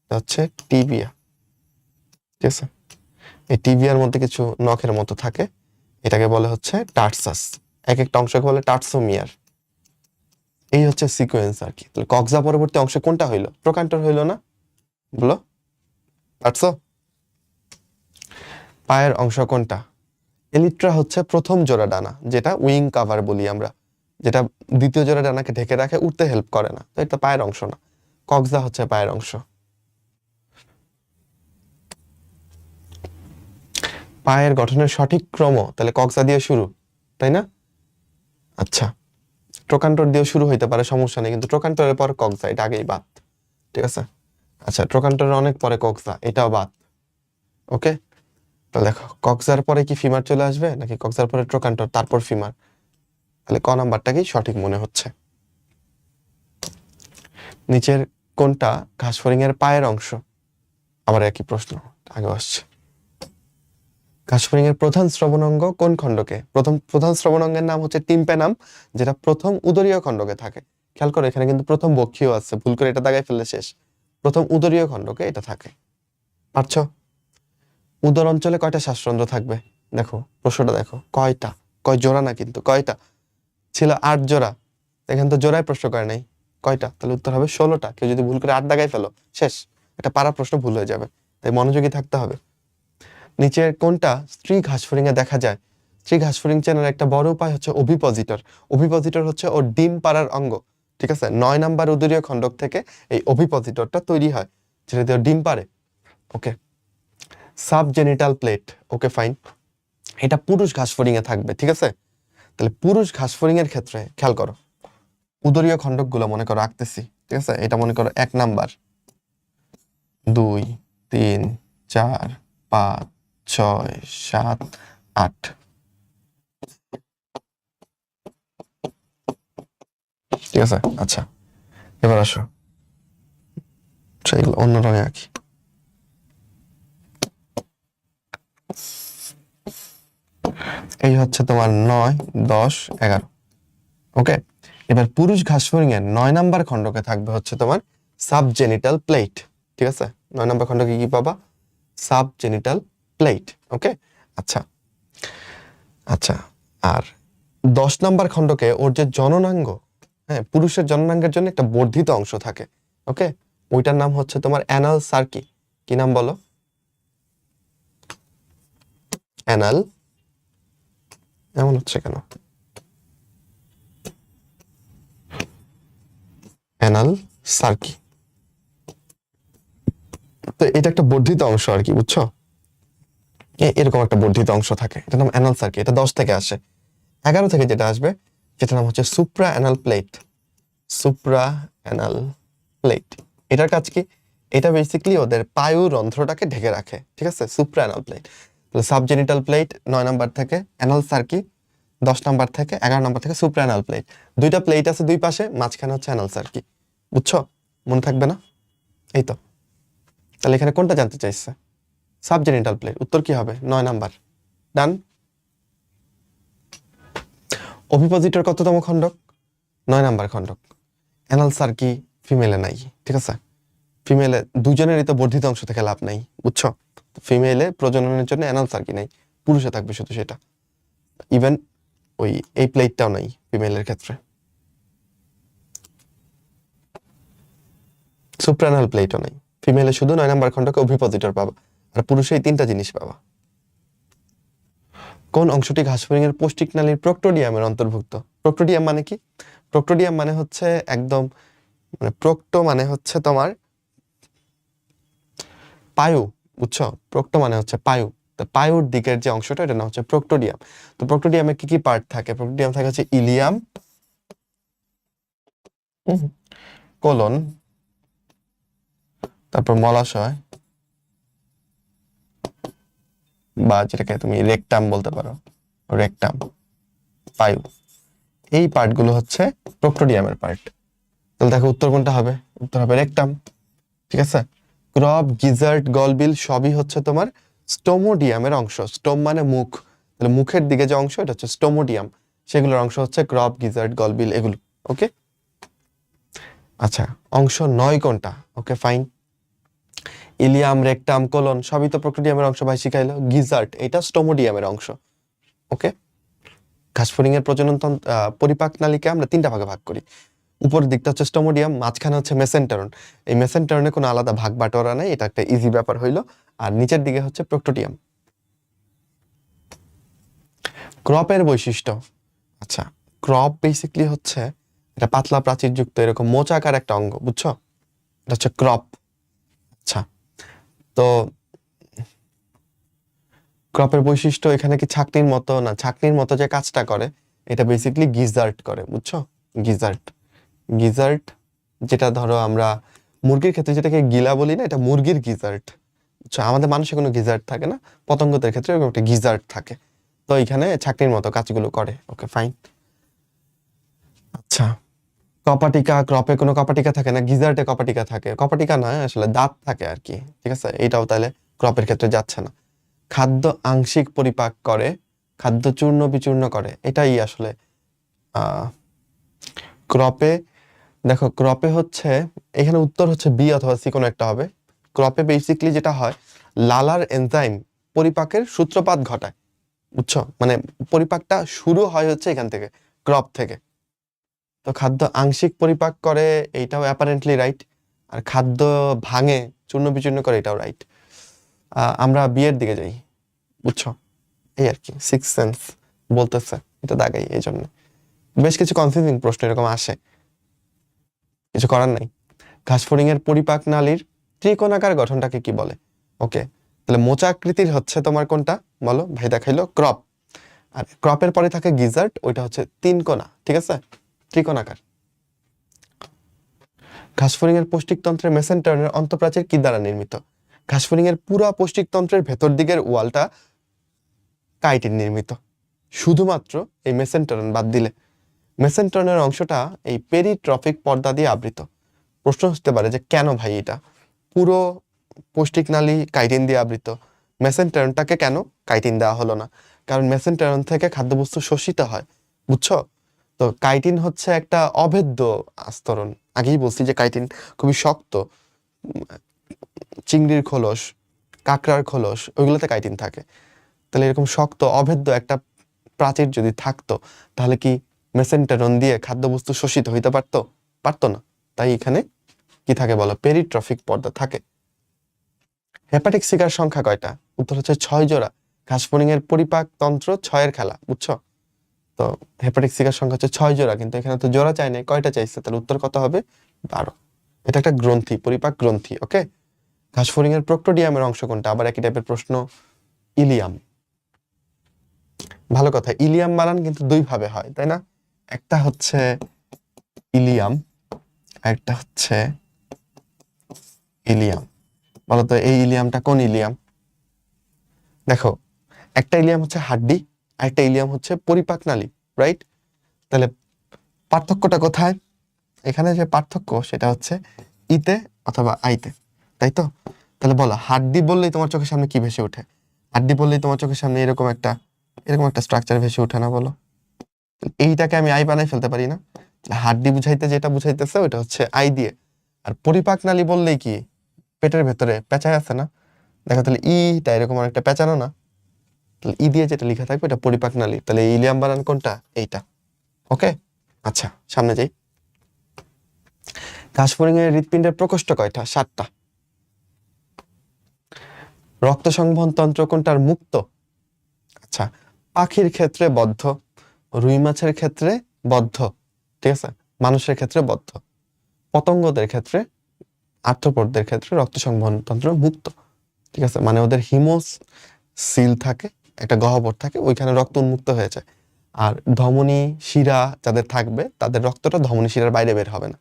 এটা হচ্ছে টিবিয়া। ঠিক আছে, এই টিবিয়ার মধ্যে কিছু নখের মতো থাকে, এটাকে বলে হচ্ছে টার্সাস। এক একটা অংশকে বলে টার্সোমিয়ার। এই হচ্ছে সিকোয়েন্স আর কি। তাহলে কক্সা পরবর্তী অংশ কোনটা হইলো? ট্রোকান্টার হইলো না? বলো, পারছো? পায়ের অংশ কোনটা? এলিট্রা হচ্ছে প্রথম জোড়া ডানা, যেটা উইং কাভার বলি আমরা, যেটা দ্বিতীয় জোড়া ডানাকে ঢেকে রাখে, উঠতে হেল্প করে না, তো এটা পায়ের অংশ না। কক্সা হচ্ছে পায়ের অংশ। পায়ের গঠনের সঠিক ক্রম তাহলে কক্সা দিয়ে শুরু, তাই না? আচ্ছা, ট্রোকান্টর দিয়ে শুরু হইতে পারে, সমস্যা নেই, কিন্তু ট্রোকান্টরের পর কক্সা, এটা আগেই বাদ। ঠিক আছে, আচ্ছা ট্রোকান্টরের অনেক পরে কক্সা, এটাও বাদ। ওকে, তাহলে দেখো কক্সার পরে কি ফিমার চলে আসবে, নাকি কক্সার পরে ট্রোকান্টর তারপর ফিমার? তাহলে ক নাম্বারটা কি সঠিক মনে হচ্ছে? নিচের কোনটা ঘাসফড়িং এর পায়ের অংশ? আবার একই প্রশ্ন আগে আসছে। ঘাসফড়িং এর প্রধান শ্রবণাঙ্গ কোন খণ্ডকে? প্রধান শ্রবণাঙ্গের নাম হচ্ছে টিম্প্যানাম, যেটা প্রথম উদরীয় খণ্ডকে থাকে। খেয়াল করো এখানে কিন্তু প্রথম বক্ষীয় আছে, ভুল করে এটা দাগায় ফেললে শেষ। প্রথম উদরীয় খণ্ডকে এটা থাকে। পারছো? উদর অঞ্চলে কয়টা শ্বাসরন্ধ্র থাকবে? দেখো প্রশ্নটা দেখো, কয়টা, কয় জোড়া না কিন্তু কয়টা ছিল? 8 জোড়া। এখানে তো জোড়ায় প্রশ্ন করে নাই, কয়টা? তাহলে উত্তর হবে 16টা। কেউ যদি ভুল করে 8 দাগায় ফেলো শেষ, এটা পারা প্রশ্ন ভুল হয়ে যাবে, তাই মনোযোগী থাকতে হবে। নিচের কোনটা স্ত্রী ঘাসফড়িং এ দেখা যায়? স্ত্রী ঘাসফড়িং চেনার একটা বড় উপায় হচ্ছে ওভিপজিটর। ওভিপজিটর হচ্ছে ওর ডিম পাড়ার অঙ্গ, ঠিক আছে? 9 নাম্বার উদরীয় খণ্ডক থেকে এই ওভিপজিটরটা তৈরি হয়, যেটা দিয়ে ডিম পাড়ে। ওকে, সাবজেনিটাল প্লেট, ওকে ফাইন, এটা পুরুষ ঘাসফড়িং এ থাকবে, ঠিক আছে? তাহলে পুরুষ ঘাসফড়িং এর ক্ষেত্রে খেয়াল করো, উদরীয় খণ্ডকগুলো মনে করো আঁকতেছি, ঠিক আছে? এটা মনে করো 1 নাম্বার, 2, 3, 4, 5, 6, 7, 8। ঠিক আছে, আচ্ছা এবার আসো, এগুলো অন্য রঙে আঁকি। এই হচ্ছে তোমার 9, 10, 11। ওকে, এবার পুরুষ ঘাসফড়িং এর 9 নাম্বার খণ্ডকে থাকবে হচ্ছে তোমার সাবজেনিটাল প্লেট, ঠিক আছে? 9 নাম্বার খণ্ডকে কি পাবা? Subgenital plate. ওকে, আচ্ছা আচ্ছা। আর 10 নাম্বার খণ্ডকে ওর যে জননাঙ্গ, হ্যাঁ, পুরুষের জননাঙ্গের জন্য একটা বর্ধিত অংশ থাকে। ওকে, ওইটার নাম হচ্ছে তোমার অ্যানাল সার্কি। কি নাম বলো? অ্যানাল, এমন হচ্ছে কেন? অ্যানাল সার্কি। তো এটা একটা বর্ধিত অংশ আর কি, বুঝছো? এরকম একটা বর্ধিত অংশ থাকে, এটার নাম অ্যানাল সার্কি। এটা 10 থেকে আসে। 11 থেকে যেটা আসবে যেটার নাম হচ্ছে supra anal plate. Supra anal plate, এটার কাজ কি? এটা বেসিক্যালি ওদের পায়ুরন্ধ্রটাকে ঢেকে রাখে, ঠিক আছে? Supra anal plate. তাহলে সাবজেনিটাল প্লেট 9 নাম্বার থেকে, অ্যানাল সার্কি 10 নাম্বার থেকে, 11 নাম্বার থেকে সুপ্রা অ্যানাল প্লেট। দুইটা প্লেট আছে দুই পাশে, মাঝখানে হচ্ছে অ্যানাল সার্কি। বুঝছো? মনে থাকবে না? এই তো। তাহলে এখানে কোনটা জানতে চাইছে? Subgenital plate. উত্তর কি হবে? 9 নাম্বার। ডান। ওভিপজিটর কততম খণ্ডক? 9 নাম্বার খণ্ডক। অ্যানাল সার্কি ফিমেলে নাই, ঠিক আছে? ফিমেলে দুজনেরই তো বর্ধিত অংশ থেকে লাভ নাই, বুঝছো? ফিমেলে প্রজননের জন্য অ্যানাল সার্কি নাই, পুরুষে থাকবে শুধু সেটা। ইভেন ওই এই প্লেটটাও নাই ফিমেলের ক্ষেত্রে, সুপ্রানাল প্লেটও নাই। ফিমেলে শুধু 9 নাম্বার খণ্ডকে ওভিপজিটর পাবা, আর পুরুষে এই 3টা জিনিস পাবা। কোন অংশটি ঘাসফড়িং এর পৌষ্টিক নালীর প্রক্টোডিয়ামের অন্তর্ভুক্ত? প্রক্টোডিয়াম মানে কি? প্রক্টোডিয়াম মানে হচ্ছে একদম, মানে প্রক্টো মানে হচ্ছে তোমার পায়ু, বুঝছো? প্রক্টো মানে হচ্ছে পায়ু। তো পায়ুর দিকের যে অংশটা, এটা না হচ্ছে প্রক্টোডিয়াম। তো প্রক্টোডিয়ামে কি কি পার্ট থাকে? প্রক্টোডিয়াম থাকে হচ্ছে ইলিয়াম, কোলন, তারপর মলাশয়, বা যেটাকে তুমি রেকটাম বলতে পারো, রেকটাম, পায়ু। এই পার্টগুলো হচ্ছে প্রক্টোডিয়ামের পার্ট। তাহলে দেখো উত্তর কোনটা হবে? উত্তর হবে রেকটাম, ঠিক আছে? ক্রপ, গিজার্ড, গলবিল সবই হচ্ছে তোমার স্টোমোডিয়ামের অংশ। স্টোম মানে মুখ, তাহলে মুখের দিকে যে অংশ এটা হচ্ছে স্টোমোডিয়াম, সেগুলোর অংশ হচ্ছে ক্রপ, গিজার্ড, গলবিল এগুলো। ওকে, আচ্ছা অংশ 9 কোনটা? Okay fine, Ilium, rectum, colon সবই তো প্রক্টোডিয়ামের অংশ, ভাই শিখাইলো। গিজার্ড এটা স্টোমোডিয়ামের অংশ। ওকে, ঘাসফড়িং এর প্রজনন পরিপাক নালীকে আমরা 3টা ভাগে ভাগ করি। উপরের দিকটা হচ্ছে স্টোমোডিয়াম, মাঝখানে হচ্ছে মেসেন্টেরন। এই মেসেন্টেরনে কোনো আলাদা ভাগ বাটোয়ারা নাই, এটা একটা ইজি ব্যাপার হইলো। আর নিচের দিকে হচ্ছে প্রক্টোডিয়াম। ক্রপের বৈশিষ্ট্য, আচ্ছা ক্রপ বেসিক্যালি হচ্ছে এটা পাতলা প্রাচীরযুক্ত এরকম মোচাকার একটা অঙ্গ, বুঝছো? এটা হচ্ছে ক্রপ। আচ্ছা, তো ক্রপের বৈশিষ্ট্য এখানে কি ছাকনির মতো না, ছাকনির মতো যে কাজটা করে এটা বেসিক্যালি গিজার্ট করে, বুঝছো? গিজার্ট, গিজার্ট যেটা ধরো আমরা মুরগির ক্ষেত্রে যেটাকে গিলা বলি না, এটা মুরগির গিজার্ট, বুঝছো? আমাদের মানুষের কোনো গিজার্ট থাকে না, পতঙ্গদের ক্ষেত্রে এরকম একটা গিজার্ট থাকে। তো এখানে ছাকনির মতো কাজগুলো করে। Okay fine. আচ্ছা, কপাটিকা, ক্রপে কোনো কপাটিকা থাকে না, গিজার্টে কপাটিকা থাকে। কপাটিকা নয় আসলে, দাঁত থাকে আর কি, ঠিক আছে? এটাও তাহলে ক্রপের ক্ষেত্রে যাচ্ছে না। খাদ্য আংশিক পরিপাক করে, খাদ্য চূর্ণ বিচূর্ণ করে, এটাই আসলে ক্রপে। দেখো ক্রপে হচ্ছে, এখানে উত্তর হচ্ছে বি অথবা সি কোনো একটা হবে। ক্রপে বেসিক্যালি যেটা হয়, লালার এনজাইম পরিপাকের সূত্রপাত ঘটায়, বুঝছো? মানে পরিপাকটা শুরু হয় হচ্ছে এখান থেকে, ক্রপ থেকে। তো খাদ্য আংশিক পরিপাক করে, এইটাও অ্যাপারেন্টলি রাইট। আর খাদ্য ভাঙে, চূর্ণ বিচূর্ণ করে, এটাও রাইট। আমরা বিয়ের দিকে যাই, বুঝছো? এই আর কি, সিক্স সেন্স বলতেছে, এটা দাগাই এই জন্য। বেশ কিছু কনফিউজিং প্রশ্ন এরকম আসে, কিছু করার নাই। ঘাসফড়িং এর পরিপাক নালীর ত্রিকোণাকার গঠনটাকে কি বলে? ওকে, তাহলে মোচাকৃতির হচ্ছে তোমার কোনটা বলো? ভাই দেখাইলো ক্রপ। আর ক্রপের পরে থাকে গিজার্ট, ওইটা হচ্ছে তিন কোণা, ঠিক আছে? ত্রিকোণাকার। ঘাসফড়িং এর পৌষ্টিকতন্ত্রের মেসেন্টারনের অন্তঃপ্রাচীর কি দ্বারা নির্মিত? ঘাসফড়িং এর পুরা পৌষ্টিকতন্ত্রের ভেতর দিকের ওয়ালটা কাইটিন নির্মিত, শুধুমাত্র এই মেসেন্টারন বাদ দিলে। মেসেন্টারনের অংশটা এই পেরিট্রফিক পর্দা দিয়ে আবৃত। প্রশ্ন হতে পারে যে কেন ভাই এটা পুরো পৌষ্টিক নালী কাইটিন দিয়ে আবৃত, মেসেন্টারনটাকে কেন কাইটিন দেওয়া হলো না? কারণ মেসেন্টারন থেকে খাদ্যবস্তু শোষিত হয়, বুঝছো? তো কাইটিন হচ্ছে একটা অভেদ্য আস্তরণ। আগেই বলছি যে কাইটিন খুবই শক্ত। চিংড়ির খোলস, কাঁকড়ার খোলস, ওইগুলোতে কাইটিন থাকে। তাহলে এরকম শক্ত অভেদ্য একটা প্রাচীর যদি থাকতো, তাহলে কি মেসেন্টারন দিয়ে খাদ্যবস্তু শোষিত হইতে পারতো? পারতো না। তাই এখানে কি থাকে বলো? পেরিট্রফিক পর্দা থাকে। হেপাটিক সিকার সংখ্যা কয়টা? উত্তর হচ্ছে 6 জোড়া। ঘাসফড়িং এর পরিপাক তন্ত্র 6-এর খেলা, বুঝছো? তো হেপাটিক সিকার সংখ্যা হচ্ছে 6 জোড়া, কিন্তু এখানে তো জোড়া চাই নাই, কয়টা চাইছে? তাহলে উত্তর কত হবে? 12। এটা একটা গ্রন্থি, পরিপাক গ্রন্থি, ওকে? ঘাসফড়িং এর প্রোক্টোডিয়ামের অংশ কোনটা? আবার একই টাইপের প্রশ্ন। ইলিয়াম। ভালো কথা, ইলিয়াম বানান কিন্তু দুই ভাবে হয়, তাই না? একটা হচ্ছে ইলিয়াম, একটা হচ্ছে ইলিয়াম। বলতো এই ইলিয়ামটা কোন ইলিয়াম? দেখো, একটা ইলিয়াম হচ্ছে হাড্ডি, আর একটা ইলিয়াম হচ্ছে পরিপাক নালী, রাইট? তাহলে পার্থক্যটা কোথায়? এখানে যে পার্থক্য সেটা হচ্ছে ইতে অথবা আইতে, তাই তো? তাহলে বলো, হাড্ডি বললেই তোমার চোখের সামনে কি ভেসে ওঠে? হাড্ডি বললেই তোমার চোখের সামনে এরকম একটা স্ট্রাকচার ভেসে ওঠে না, বলো? এইটাকে আমি আই বানাই ফেলতে পারি না? হাড্ডি বুঝাইতে যেটা বুঝাইতেছে ওইটা হচ্ছে আই দিয়ে। আর পরিপাক নালী বললেই কি, পেটের ভেতরে পেঁচায় আছে না? দেখো তাহলে ইটা এরকম একটা পেঁচানো না? তাহলে ই দিয়ে যেটা লেখা থাকবে এটা পরিপাক নালী। তাহলে ইলিয়াম বানান কোনটা? এইটা, ওকে? আচ্ছা, সামনে যাই। ঘাসফড়িং এর হৃৎপিণ্ডের প্রকোষ্ঠ কয়টা? 7টা। রক্ত সংবহন তন্ত্র কোনটার মুক্ত? আচ্ছা, পাখির ক্ষেত্রে বদ্ধ, রুই মাছের ক্ষেত্রে বদ্ধ, ঠিক আছে? মানুষের ক্ষেত্রে বদ্ধ। পতঙ্গদের ক্ষেত্রে, আর্থ্রোপোডদের ক্ষেত্রে রক্ত সংবহন তন্ত্র মুক্ত, ঠিক আছে? মানে ওদের সিল থাকে, একটা গহ্বর থাকে, ওইখানে রক্ত উন্মুক্ত হয়ে যায়। আর ধমনী শিরা যাদের থাকবে, তাদের রক্তটা ধমনী শিরার বাইরে বের হবে না।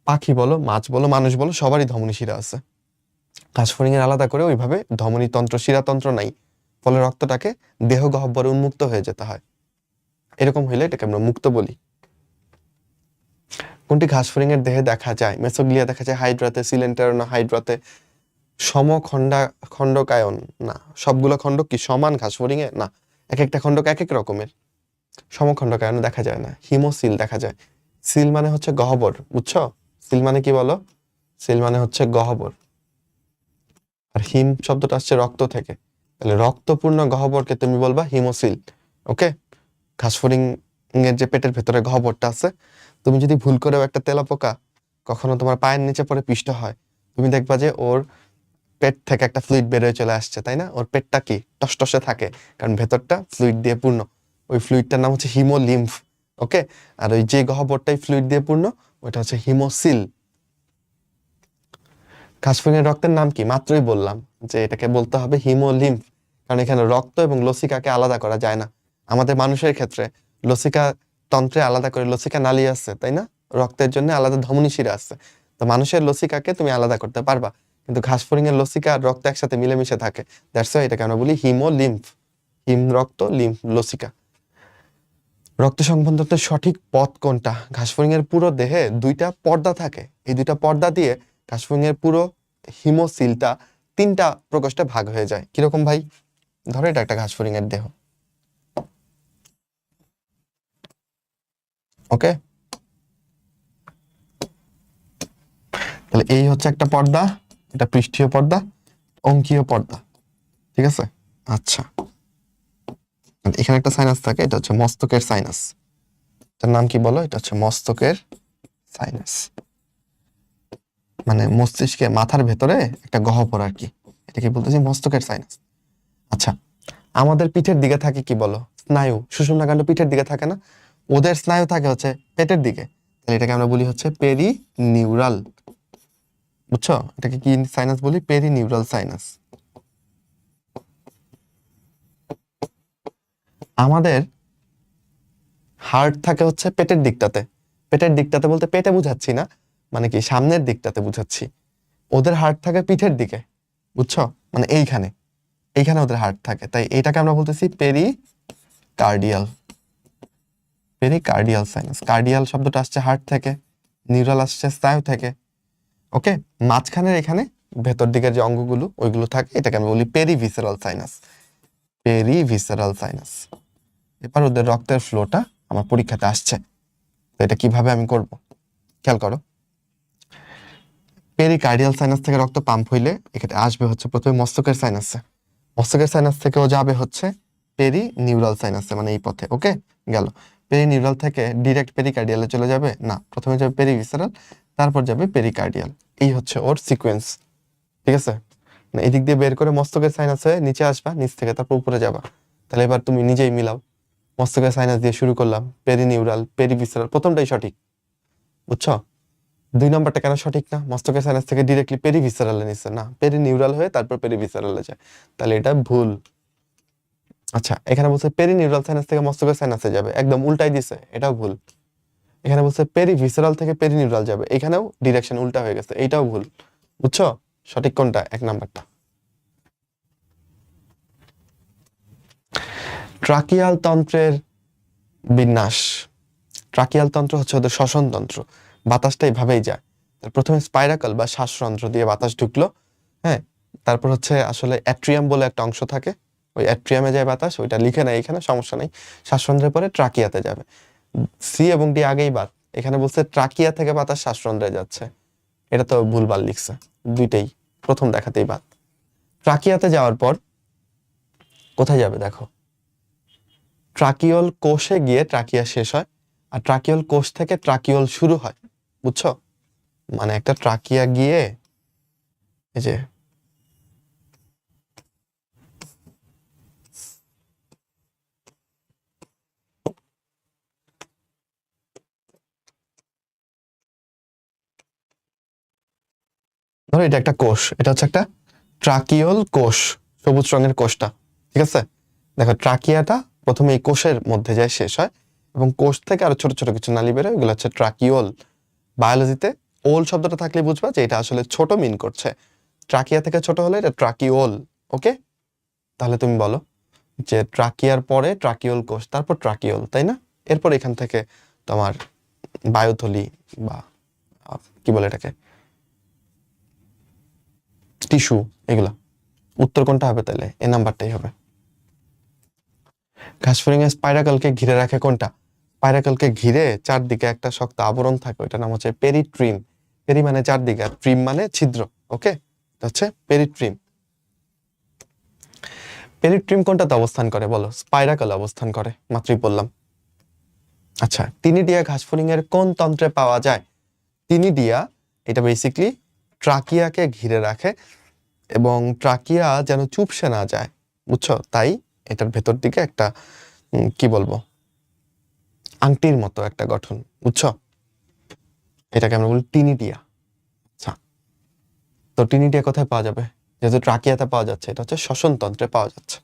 পাখি বলো, মাছ বলো, মানুষ বলো, সবারই ধমনী শিরা আছে। ঘাসফড়িং এর আলাদা করে ওইভাবে ধমনী তন্ত্র, শিরাতন্ত্র নাই, ফলে রক্তটাকে দেহ গহ্বরে উন্মুক্ত হয়ে যেতে হয়। এরকম হইলে এটাকে আমরা মুক্ত বলি। কোনটি ঘাসফড়িং এর দেহে দেখা যায়? মেসোগ্লিয়া দেখা যায় হাইড্রাতে, সিলেন্টারনা হাইড্রাতে। খণ্ডকায়ন না, সবগুলো খণ্ডক কি সমান ঘাসফড়িং এ? না, এক একটা খণ্ডক এক এক রকমের। সমখণ্ডকায়ন দেখা যায় না। হিমোসিল দেখা যায়। সিল মানে হচ্ছে গহ্বর, বুঝছো? সিল মানে কি বলো? সিল মানে হচ্ছে গহ্বর। আর হিম শব্দটা আসছে রক্ত থেকে, তাহলে রক্তপূর্ণ গহ্বরকে তুমি বলবা হিমোসিল, ওকে? ঘাসফড়িং এর যে পেটের ভেতরে গহ্বরটা আছে, তুমি যদি ভুল করেও একটা তেলাপোকা কখনো তোমার পায়ের নিচে পড়ে পিষ্ট হয়, তুমি দেখবা যে ওর পেট থেকে একটা ফ্লুইড বের হয়ে চলে আসছে, তাই না? ওর পেটটা কি টসটসে থাকে, কারণ ভেতরটা ফ্লুইড দিয়ে পূর্ণ। ওই ফ্লুইডটার নাম হচ্ছে হিমোলিম্ফ, ওকে? আর ওই যে গহ্বরটাই ফ্লুইড দিয়ে পূর্ণ, ওইটা হচ্ছে হিমোসিল। ঘাসফড়িং এর রক্তের নাম কি? মাত্রই বললাম যে এটাকে বলতে হবে হিমোলিম্ফ, কারণ এখানে রক্ত এবং লসিকাকে আলাদা করা যায় না। আমাদের মানুষের ক্ষেত্রে লসিকা তন্ত্রে আলাদা করে লসিকা নালী আছে, তাই না? রক্তের জন্য আলাদা ধমনী শিরা আছে। তো মানুষের লসিকাকে তুমি আলাদা করতে পারবা, কিন্তু ঘাসফড়িং এর লসিকা আর রক্ত একসাথে মিলেমিশে থাকে। দ্যাটস ওয়াই এটাকে আমরা বলি হিমোলিম্ফ। হিম রক্ত, লিম্ফ লসিকা। রক্ত সংবহনের সঠিক পথ কোনটা? ঘাসফড়িং এর পুরো দেহে দুইটা পর্দা থাকে, এই দুইটা পর্দা দিয়ে ঘাসফড়িং এর পুরো হিমোসিলটা 3টা প্রকোষ্ঠে ভাগ হয়ে যায়। কিরকম ভাই? ধরো এটা একটা ঘাসফড়িং এর দেহ, ওকে? তাহলে এই হচ্ছে একটা পর্দা, এটা পৃষ্ঠীয় পর্দা, অঙ্কীয় পর্দা, ঠিক আছে? আচ্ছা, এখানে একটা সাইনাস থাকে, এটা হচ্ছে মস্তকের সাইনাস। এটার নাম কি বলো? এটা হচ্ছে মস্তকের সাইনাস, মানে মস্তিষ্কে মাথার ভেতরে একটা গহ্বর আর কি, এটাকে বলতেছি মস্তকের সাইনাস। আচ্ছা, আমাদের পিঠের দিকে থাকে কি বলো? স্নায়ু, সুষুম্নাকাণ্ড পিঠের দিকে থাকে না? ওদের স্নায়ু থাকে হচ্ছে পেটের দিকে, তাহলে এটাকে আমরা বলি হচ্ছে পেরি নিউরাল। বুঝছো? এটাকে কি সাইনাস বলি? Perineural sinus. আমাদের হার্ট থাকে হচ্ছে পেটের দিকটাতে, পেটের দিকটাতে বলতে পেটে বুঝাচ্ছি না, মানে কি সামনের দিকটাতে বুঝাচ্ছি। ওদের হার্ট থাকে পিঠের দিকে, বুঝছো? মানে এইখানে, এইখানে ওদের হার্ট থাকে, তাই এটাকে আমরা বলতেছি pericardial, pericardial sinus. Cardial শব্দটা আসছে হার্ট থেকে, নিউরাল আসছে স্নায়ু থেকে, ওকে? মাঝখানের এখানে ভেতর দিকের যে অঙ্গগুলো ওইগুলো থাকে, এটাকে আমি বলি perivisceral sinus, perivisceral sinus. এবার ওদের রক্তের ফ্লোটা আমার পরীক্ষাতে আসছে, তো এটা কিভাবে আমি করব খেয়াল করো। পেরিকার্ডিয়াল সাইনাস থেকে রক্ত পাম্প হইলে এখানে আসবে হচ্ছে প্রথমে মস্তকের সাইনাসে, মস্তকের সাইনাস থেকেও যাবে হচ্ছে পেরি নিউরাল সাইনাসে, মানে এই পথে, ওকে? গেল। পেরি নিউরাল থেকে ডিরেক্ট পেরিকার্ডিয়ালে চলে যাবে না, প্রথমে যাবে পেরি ভিসেরাল, তারপর যাবে পেরিকার্ডিয়াল। এই হচ্ছে ওর সিকোয়েন্স, ঠিক আছে? না, এদিক দিয়ে বের করে মস্তকের সাইনাস হয়ে নিচে আসবা, নিচ থেকে তারপর উপরে যাবা। তাহলে এবার তুমি নিজেই মিলাও, মস্তকের সাইনাস দিয়ে শুরু করলাম, পেরি নিউরাল, পেরি ভিসেরাল, প্রথমটাই সঠিক, বুঝছো? 2 নম্বরটা কেন সঠিক না? মস্তকের সাইনাস থেকে ডিরেক্টলি পেরি ভিসেরালে নিচ্ছে না, পেরি নিউরাল হয়ে তারপর পেরি ভিসেরালে যায়, তাহলে এটা ভুল। আচ্ছা, এখানে বলছে পেরি নিউরাল সাইনাস থেকে মস্তকের সাইনাসে যাবে, একদম উল্টাই দিছে, এটাও ভুল। এখানে বলছে পেরি ভিসেরাল থেকে পেরি নিউরাল যাবে, এখানেও ডিরেকশন উল্টা হয়ে গেছে, এইটাও ভুল, বুঝছো? সঠিক কোনটা? 1 নাম্বারটা। ট্রাকিয়াল তন্ত্রের বিন্যাস। ট্রাকিয়াল তন্ত্র হচ্ছে ওদের শ্বসন তন্ত্র, বাতাসটা এইভাবেই যায়। প্রথমে স্পাইরাকল বা শ্বাসরন্ধ্র দিয়ে বাতাস ঢুকলো, হ্যাঁ, তারপর হচ্ছে আসলে অ্যাট্রিয়াম বলে একটা অংশ থাকে, ওই অ্যাট্রিয়ামে যায় বাতাস, ওইটা লিখে নেয় এখানে, সমস্যা নেই। শ্বাসরন্ধ্রের পরে ট্রাকিয়াতে যাবে, সি এবং ডি আগেই বাদ, এখানে বলছে ট্রাকিয়া থেকে বাতাস শ্বাসরন্ধ্রে যাচ্ছে, এটা তো ভুলভাল লিখছে, দুইটাই প্রথম দেখাতেই বাদ। ট্রাকিয়াতে যাওয়ার পর কোথায় যাবে দেখো, ট্রাকিওল কোষে গিয়ে ট্রাকিয়া শেষ হয়, আর ট্রাকিওল কোষ থেকে ট্রাকিওল শুরু হয়, বুঝছো? মানে একটা ট্রাকিয়া গিয়ে এই যে ধরো এটা একটা কোষ, এটা হচ্ছে একটা ট্রাকিওল কোষ, সবুজ রঙের কোষটা, ঠিক আছে? দেখো ট্রাকিয়াটা প্রথমে এই কোষের মধ্যে যায়, শেষ হয়, এবং কোষ থেকে আরো ছোট ছোট কিছু নালী বেরোয়, এগুলো হচ্ছে ট্রাকিওল। বায়োলজিতে ওল শব্দটা থাকলে বুঝবা যে এটা আসলে ছোট মিন করছে, ট্রাকিয়া থেকে ছোট হলে এটা ট্রাকিওল, ওকে? তাহলে তুমি বলো যে ট্রাকিয়ার পরে ট্রাকিওল কোষ, তারপর ট্রাকিওল, তাই না? এরপর এখান থেকে তোমার বায়ুথলি বা কি বলে এটাকে, টিস্যু, এগুলা। উত্তর কোনটা হবে তাহলে? এ নাম্বারটাই হবে। ঘাসফড়িং এর স্পাইরাকলকে ঘিরে রাখে কোনটা? স্পাইরাকলকে ঘিরে চারদিকে একটা শক্ত আবরণ থাকে, ওটার নাম হচ্ছে পেরিট্রিম। পেরি মানে চারদিকে, আর ট্রিম মানে ছিদ্র, ওকে? এটা হচ্ছে পেরিট্রিম। পেরিট্রিম কোনটাতে অবস্থান করে বলো? স্পাইরাকলে অবস্থান করে, মাত্রই বললাম। আচ্ছা, টিনিডিয়া ঘাসফড়িং এর কোন তন্ত্রে পাওয়া যায়? টিনিডিয়া এটা বেসিক্যালি ট্রাকিয়াকে ঘিরে রাখে, এবং ট্রাকিয়া যেন চুপসে না যায়, বুঝছো? তাই এটার ভেতর দিকে একটা কি বলবো, আংটির মতো একটা গঠন, বুঝছো? এটাকে আমরা বলি টিনিডিয়া। আচ্ছা, তো টিনিডিয়া কোথায় পাওয়া যাবে? যেহেতু ট্রাকিয়াতে পাওয়া যাচ্ছে, এটা হচ্ছে শ্বসন তন্ত্রে পাওয়া যাচ্ছে।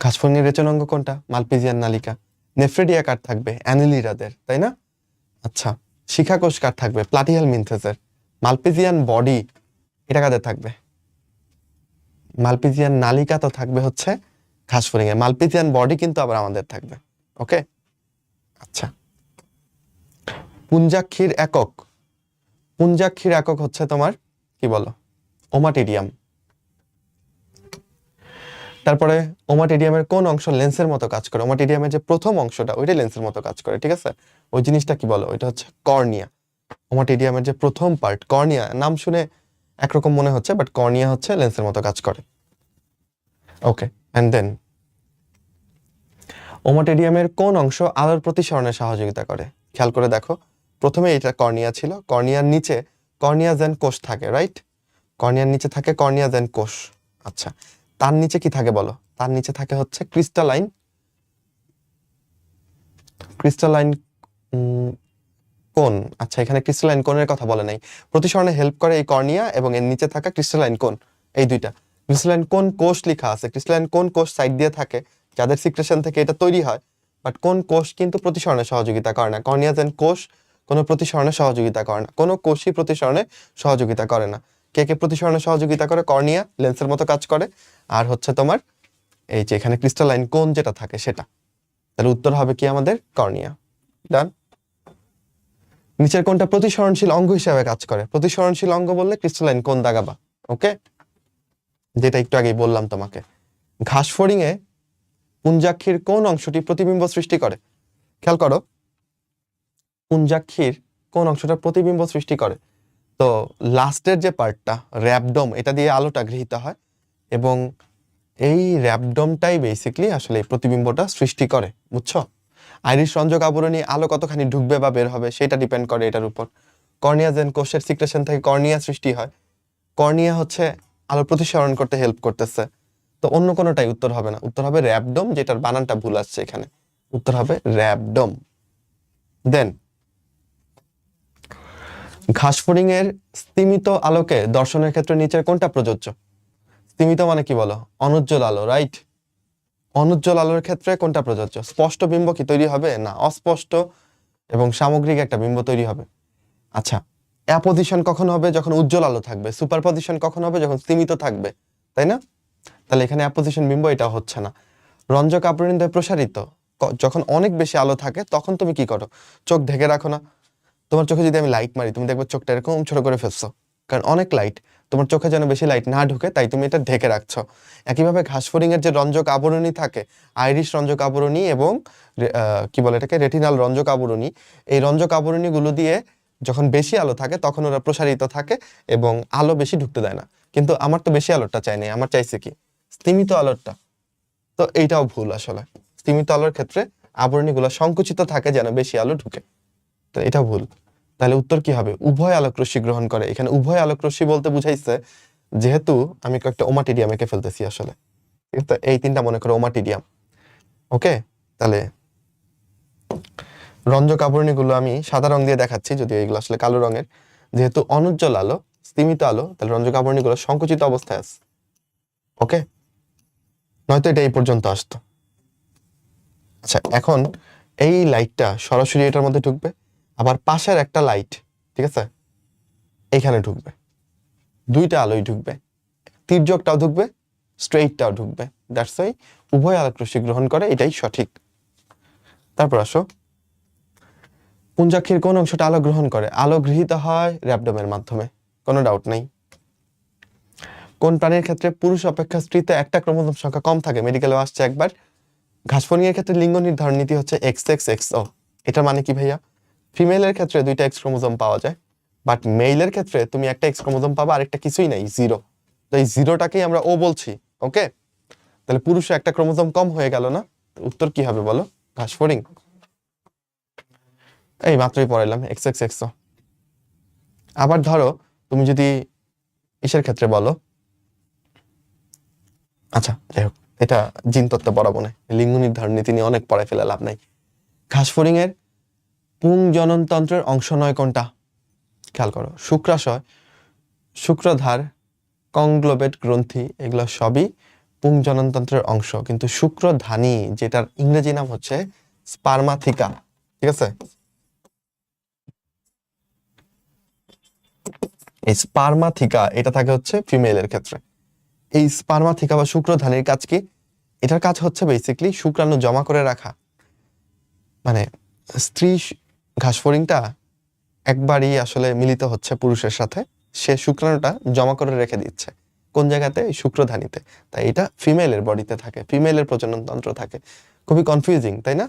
ঘাসফড়িং এর রেচনাঙ্গ কোনটা? মালপিজিয়ান নালিকা। নেফ্রেডিয়া কার থাকবে? অ্যানিলিডাদের, তাই না? আচ্ছা, শিখাকোষ কার থাকবে? প্লাটিহেল মিনথেসের। মালপিজিয়ান বডি এটা কাদের থাকবে? মালপিজিয়ান নালিকা তো থাকবে হচ্ছে ঘাসফড়িং এর, মালপিজিয়ান বডি কিন্তু আবার আমাদের থাকবে, ওকে? আচ্ছা, পুঞ্জাক্ষীর একক, পুঞ্জাক্ষীর একক হচ্ছে তোমার কি বলো, ওমাটিডিয়াম। তারপরে ওমাটিডিয়ামের কোন অংশ লেন্সের মতো কাজ করে? ওমাটিডিয়ামের যে প্রথম অংশটা ওইটা লেন্সের মতো কাজ করে, ঠিক আছে? ওই জিনিসটা কি বলো? ওইটা হচ্ছে কর্নিয়া। ওমাটিডিয়ামের যে প্রথম পার্ট কর্নিয়া, নাম শুনে একরকম মনে হচ্ছে, বাট কর্নিয়া হচ্ছে লেন্সের মতো কাজ করে। ওকে, অ্যান্ড দেন ওমাটিডিয়ামের কোন অংশ আলোর প্রতিসরণে সহযোগিতা করে? খেয়াল করে দেখো, প্রথমে এটা কর্নিয়া ছিল, কর্নিয়ার নিচে কর্নিয়া জেন কোষ থাকে, রাইট? কর্নিয়ার নিচে থাকে কর্নিয়া জেন কোষ। আচ্ছা, তার নিচে কি থাকে বলো? তার নিচে থাকে হচ্ছে ক্রিস্টালাইন, ক্রিস্টালাইন কোন। আচ্ছা, এখানে ক্রিস্টালাইন কোণের কথা বলে নাই। প্রতিসরণে হেল্প করে এই কর্নিয়া এবং এর নিচে থাকা ক্রিস্টালাইন কোণ, এই দুইটা। ক্রিস্টালাইন কোন কোষ লেখা আছে, ক্রিস্টালাইন কোন কোষ সাইড দিয়ে থাকে, যাদের সিক্রেশন থেকে এটা তৈরি হয়, বাট কোন কোষ কিন্তু প্রতিসরণে সহযোগিতা করে না। কর্নিয়া জেন কোষ কোনো প্রতিসরণে সহযোগিতা করে না, কোনো কোষই প্রতিসরণে সহযোগিতা করে না। কে কে প্রতিসরণে সহযোগিতা করে? কর্নিয়া লেন্সের মতো কাজ করে, আর হচ্ছে তোমার এই যে এখানে ক্রিস্টালাইন কোণ যেটা থাকে সেটা। তাহলে উত্তর হবে কি আমাদের? কর্নিয়া। ডান। নিচের কোনটা প্রতিসরণশীল অঙ্গ হিসেবে কাজ করে? প্রতিসরণশীল অঙ্গ বললে ক্রিস্টালাইন কোণ দাগাবা, ওকে, যেটা একটু আগেই বললাম তোমাকে। ঘাসফড়িং এ পুঞ্জাক্ষীর কোন অংশটি প্রতিবিম্ব সৃষ্টি করে? খেয়াল করো, পুঞ্জাক্ষীর কোন অংশটা প্রতিবিম্ব সৃষ্টি করে? তো লাস্টের যে পার্টটা র্যাবডোম, এটা দিয়ে আলোটা গৃহীত হয় এবং এই র্যাবডোমটাই বেসিক্যালি আসলে এই প্রতিবিম্বটা সৃষ্টি করে, বুঝছো? আইরিশ রঞ্জক আবরণী আলো কতখানি ঢুকবে বা বের হবে সেটা ডিপেন্ড করে এটার উপর। কর্নিয়া জেন কোষের সিক্রেশন থেকে কর্নিয়া সৃষ্টি হয়, কর্নিয়া হচ্ছে আলো প্রতিসরণ করতে হেল্প করতেছে। তো অন্য কোনোটাই উত্তর হবে না, উত্তর হবে র্যাবডোম, যেটার বানানটা ভুল আসছে এখানে, উত্তর হবে র্যাবডোম। দেন ঘাসফড়িং এর স্তিমিত আলোকে দর্শনের ক্ষেত্রে নিচের কোনটা প্রযোজ্য? স্তিমিত মানে কি বলো? অনুজ্জ্বল আলো, রাইট? অনুজ্জ্বল আলোর ক্ষেত্রে কোনটা প্রযোজ্য? স্পষ্ট বিম্ব কি তৈরি হবে? না, অস্পষ্ট এবং সামগ্রিক একটা বিম্ব তৈরি হবে। আচ্ছা, অ্যাপোজিশন কখন হবে? যখন উজ্জ্বল আলো থাকবে। সুপারপজিশন কখন হবে? যখন স্তিমিত থাকবে, তাই না? তাহলে এখানে অ্যাপোজিশন বিম্ব এটা হচ্ছে না। রঞ্জক আবরণী দ্বয় প্রসারিত, যখন অনেক বেশি আলো থাকে তখন তুমি কি করো? চোখ ঢেকে রাখো না? তোমার চোখে যদি আমি লাইট মারি, তুমি দেখবে চোখটা এরকম ছোট করে ফেলছো, কারণ অনেক লাইট, তোমার চোখে যেন বেশি লাইট না ঢুকে তাই তুমি এটা ঢেকে রাখছো। একইভাবে ঘাসফড়িং এর যে রঞ্জক আবরণী থাকে, আইরিশ রঞ্জক আবরণী এবং কি বলে এটাকে, রেটিনাল রঞ্জক আবরণী, এই রঞ্জক আবরণীগুলো দিয়ে যখন বেশি আলো থাকে তখন ওরা প্রসারিত থাকে এবং আলো বেশি ঢুকতে দেয় না। কিন্তু আমার তো বেশি আলোটা চাই নাই, আমার চাইছে কি? স্তিমিত আলোটা। তো এইটাও ভুল আসলে। স্তিমিত আলোর ক্ষেত্রে আবরণীগুলো সংকুচিত থাকে যেন বেশি আলো ঢুকে, তো এটা ভুল। তাহলে উত্তর কি হবে? উভয় আলোক রশ্মি গ্রহণ করে। এখানে উভয় আলোক রশ্মি বলতে বুঝাইছে যেহেতু আমি কয়েকটা ওমাটিডিয়াম এঁকে ফেলতেছি আসলে, ঠিক আছে? এই তিনটা মনে করো ওমাটিডিয়াম, ওকে? তাহলে রঞ্জক আবরণীগুলো আমি সাদা রং দিয়ে দেখাচ্ছি, যদিও এগুলো আসলে কালো রঙের। যেহেতু অনুজ্জ্বল আলো, স্তিমিত আলো, তাহলে রঞ্জক আবরণীগুলো সংকুচিত অবস্থায় আছে, ওকে? নয়তো এটা এই পর্যন্ত আসতো। আচ্ছা, এখন এই লাইটটা সরাসরি এটার মধ্যে ঢুকবে, আবার পাশের একটা লাইট, ঠিক আছে, এইখানে ঢুকবে, দুইটা আলোই ঢুকবে, তির্যকটাও ঢুকবে, স্ট্রেইটটাও ঢুকবে। দ্যাটস ওয়াই উভয় আলোক রশ্মি গ্রহণ করে, এটাই সঠিক। তারপর আসো, পুঞ্জাক্ষীর কোন অংশটা আলো গ্রহণ করে? আলো গৃহীত হয় র্যাবডোমের মাধ্যমে, কোনো ডাউট নেই। কোন প্রাণীর ক্ষেত্রে পুরুষ অপেক্ষা স্ত্রীতে একটা ক্রোমোজোম সংখ্যা কম থাকে? মেডিকেলে আসছে একবার। ঘাসফড়িং এর ক্ষেত্রে লিঙ্গ নির্ধারণ নীতি হচ্ছে XX XO। এটার মানে কি ভাইয়া? ফিমেলের ক্ষেত্রে দুইটা এক্স ক্রোমোজোম পাওয়া যায়, বাট মেইলের ক্ষেত্রে তুমি একটা এক্স ক্রোমোজোম পাবা, আরেকটা কিছুই নাই, জিরো। তো এই জিরোটাকেই আমরা ও বলছি, ওকে? তাহলে পুরুষে একটা ক্রোমোজোম কম হয়ে গেল না? উত্তর কি হবে বলো? ঘাসফড়িং। এই মাত্রই পড়াইলাম XX XO। আবার ধরো তুমি যদি ইসের ক্ষেত্রে বলো, আচ্ছা যাই হোক, এটা জিন তত্ত্ব পড়াবো না, লিঙ্গ নির্ধারণ নীতি নিয়ে অনেক পড়ায় ফেলে লাভ নাই। ঘাসফড়িং এর পুংজননতন্ত্রের অংশ নয় কোনটা? খেয়াল করো, শুক্রাশয়, শুক্রধার, কংগ্লোবেট গ্রন্থি, এগুলো সবই পুংজননতন্ত্রের অংশ, কিন্তু শুক্রধানী যেটার ইংরেজি নাম হচ্ছে স্পার্মাথিকা, ঠিক আছে? এই স্পার্মাথিকা এটা থাকে হচ্ছে ফিমেলের ক্ষেত্রে। এই স্পার্মাথিকা বা শুক্রধানীর কাজ কি? এটার কাজ হচ্ছে বেসিক্যালি শুক্রাণু জমা করে রাখা, মানে স্ত্রী ঘাসফড়িংটা একবারই আসলে মিলিত হচ্ছে পুরুষের সাথে, সে শুক্রাণুটা জমা করে রেখে দিচ্ছে কোন জায়গাতে, শুক্রধানীতে। তাই এটা ফিমেলের বডিতে থাকে, ফিমেলের প্রজনন তন্ত্র থাকে। খুবই কনফিউজিং তাই না?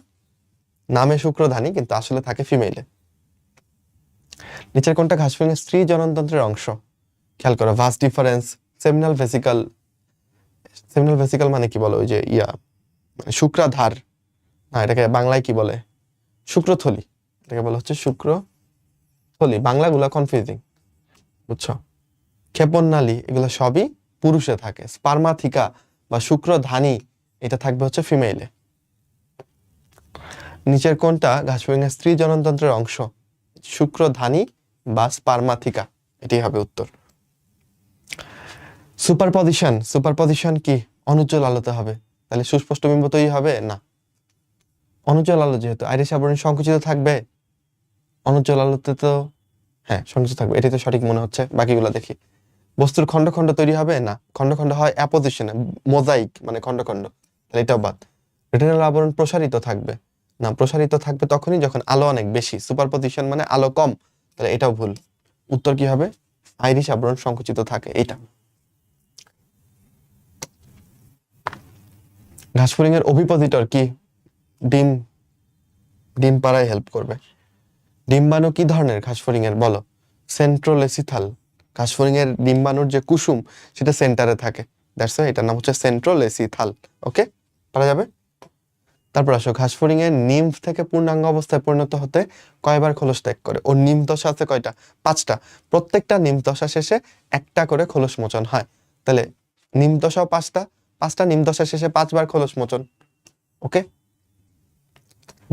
নামে শুক্রধানী কিন্তু আসলে থাকে ফিমেলে। নিচের কোনটা ঘাসফড়িং এর স্ত্রী জননতন্ত্রের অংশ? খেয়াল করো, vas deferens, seminal vesicle. Seminal vesicle মানে কি বলো, ওই যে মানে শুক্রাধার, না এটাকে বাংলায় কি বলে, শুক্রথলি, এটাকে বলা হচ্ছে শুক্রথলি। বাংলাগুলা কনফিউজিং, বুঝছো? ক্ষেপণ নালী এগুলো সবই পুরুষে থাকে। স্পার্মাথিকা বা শুক্রধানী এটা থাকবে হচ্ছে ফিমেইলে। নিচের কোনটা ঘাসফড়িং এর স্ত্রী জননতন্ত্রের অংশ? শুক্রধানী বা স্পার্মাথিকা, এটাই হবে উত্তর। সুপারপজিশন, সুপারপজিশন কি? অনুজ্জ্বল আলোতে হবে, তাহলে সুস্পষ্ট বিম্ব তৈরি হবে না। অনুজ্জ্বল আলো যেহেতু, আইরিশ আবরণ সংকুচিত থাকবে। অনুজ্জ্বল আলোতে তো হ্যাঁ সংকুচিত থাকবে, এটাই তো সঠিক মনে হচ্ছে। বাকিগুলো দেখি। বস্তুর খন্ড খন্ড তৈরি হবে না, খন্ড খন্ড হয় অ্যাপোজিশনে, মোজাইক মানে খন্ড খন্ড, তাহলে এটাও বাদ। রেটিনাল আবরণ প্রসারিত থাকবে না, প্রসারিত থাকবে তখনই যখন আলো অনেক বেশি। সুপারপজিশন মানে আলো কম, তাহলে এটাও ভুল। উত্তর কি হবে? আইরিশ আবরণ সংকুচিত থাকে, এইটা। ঘাসফড়িং এর অভিপজিটর কি? ডিম, ডিম পাড়ায় হেল্প করবে। ডিম্বাণু কি ধরনের ঘাসফড়িং এর বলো? সেন্ট্রোলেসিথাল। ঘাসফড়িং এর ডিম্বাণুর যে কুসুম সেটা সেন্টারে থাকে, দ্যাটস ওয়াই এটার নাম হচ্ছে সেন্ট্রোলেসিথাল। ওকে, পারা যাবে। তারপর আসো, ঘাসফড়িং এর নিম্ফ থেকে পূর্ণাঙ্গ অবস্থায় পরিণত হতে কয়বার খোলস ত্যাগ করে? ওর নিম্ফ দশা আছে কয়টা? 5টা। প্রত্যেকটা নিম্ফ দশা শেষে একটা করে খোলস মোচন হয়, তাহলে নিম্ফ দশাও 5টা, 5টা নিম্ফ দশা শেষে 5বার খোলস মোচন। ওকে,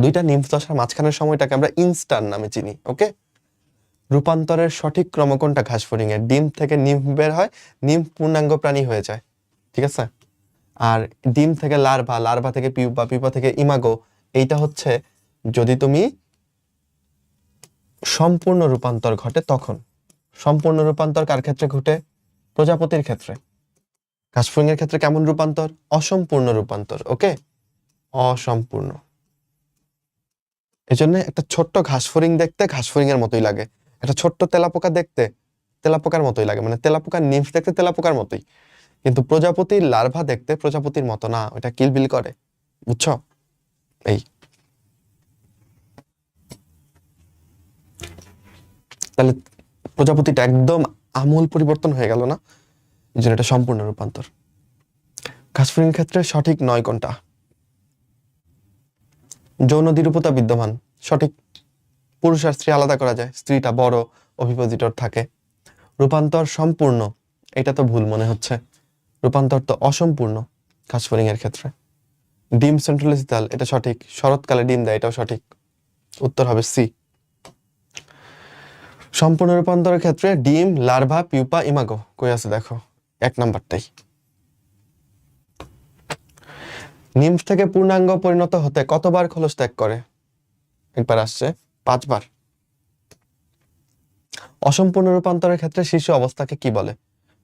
2টা নিম্ফ দশার মাঝখানের সময়টাকে আমরা ইনস্টার নামে চিনি। ওকে, রূপান্তরের সঠিক ক্রম কোনটা ঘাসফড়িং এর? ডিম থেকে নিম্ফ বের হয়, নিম্ফ পূর্ণাঙ্গ প্রাণী হয়ে যায়, ঠিক আছে। আর ডিম থেকে লার্ভা, লার্ভা থেকে পিউপা, পিউপা থেকে ইমাগো, এইটা হচ্ছে যদি তুমি সম্পূর্ণ রূপান্তর ঘটে তখন। সম্পূর্ণ রূপান্তর কার ক্ষেত্রে ঘটে? প্রজাপতির ক্ষেত্রে। ঘাসফড়িং এর ক্ষেত্রে কেমন রূপান্তর? অসম্পূর্ণ রূপান্তর। ওকে, অসম্পূর্ণ। এই জন্য একটা ছোট্ট ঘাসফড়িং দেখতে ঘাসফড়িং এর মতোই লাগে, একটা ছোট্ট তেলাপোকা দেখতে তেলাপোকার মতোই লাগে, মানে তেলাপোকার নিম্ফ দেখতে তেলাপোকার মতোই, কিন্তু প্রজাপতির লার্ভা দেখতে প্রজাপতির মতো না, ওটা কিলবিল করে, বুঝছো? এই তাহলে প্রজাপতিটা একদম আমূল পরিবর্তন হয়ে গেল না, এই জন্য এটা সম্পূর্ণ রূপান্তর। ঘাসফড়িং ক্ষেত্রে সঠিক নয় কোনটা? যৌন দ্বিরূপতা বিদ্যমান, সঠিক। পুরুষ আর স্ত্রী আলাদা করা যায়, স্ত্রীটা বড়, অভিপোজিটর থাকে। রূপান্তর সম্পূর্ণ, এটা তো ভুল মনে হচ্ছে, রূপান্তর তো অসম্পূর্ণ ঘাসফড়িং এর ক্ষেত্রে। ডিম সেন্ট্রালিস্টাল, এটা সঠিক, শরৎকালে ডিম দেয়, এটাও সঠিক। উত্তর হবে সি। সম্পূর্ণ রূপান্তরের ক্ষেত্রে ডিম, লার্ভা, পিউপা, ইমাগো কই আছে দেখো, 1 নাম্বারটাই। নিম্ফ থেকে পূর্ণাঙ্গ পরিণত হতে কতবার খোলস ত্যাগ করে? একবার আসছে, 5বার। অসম্পূর্ণ রূপান্তরের ক্ষেত্রে শিশু অবস্থাকে কি বলে?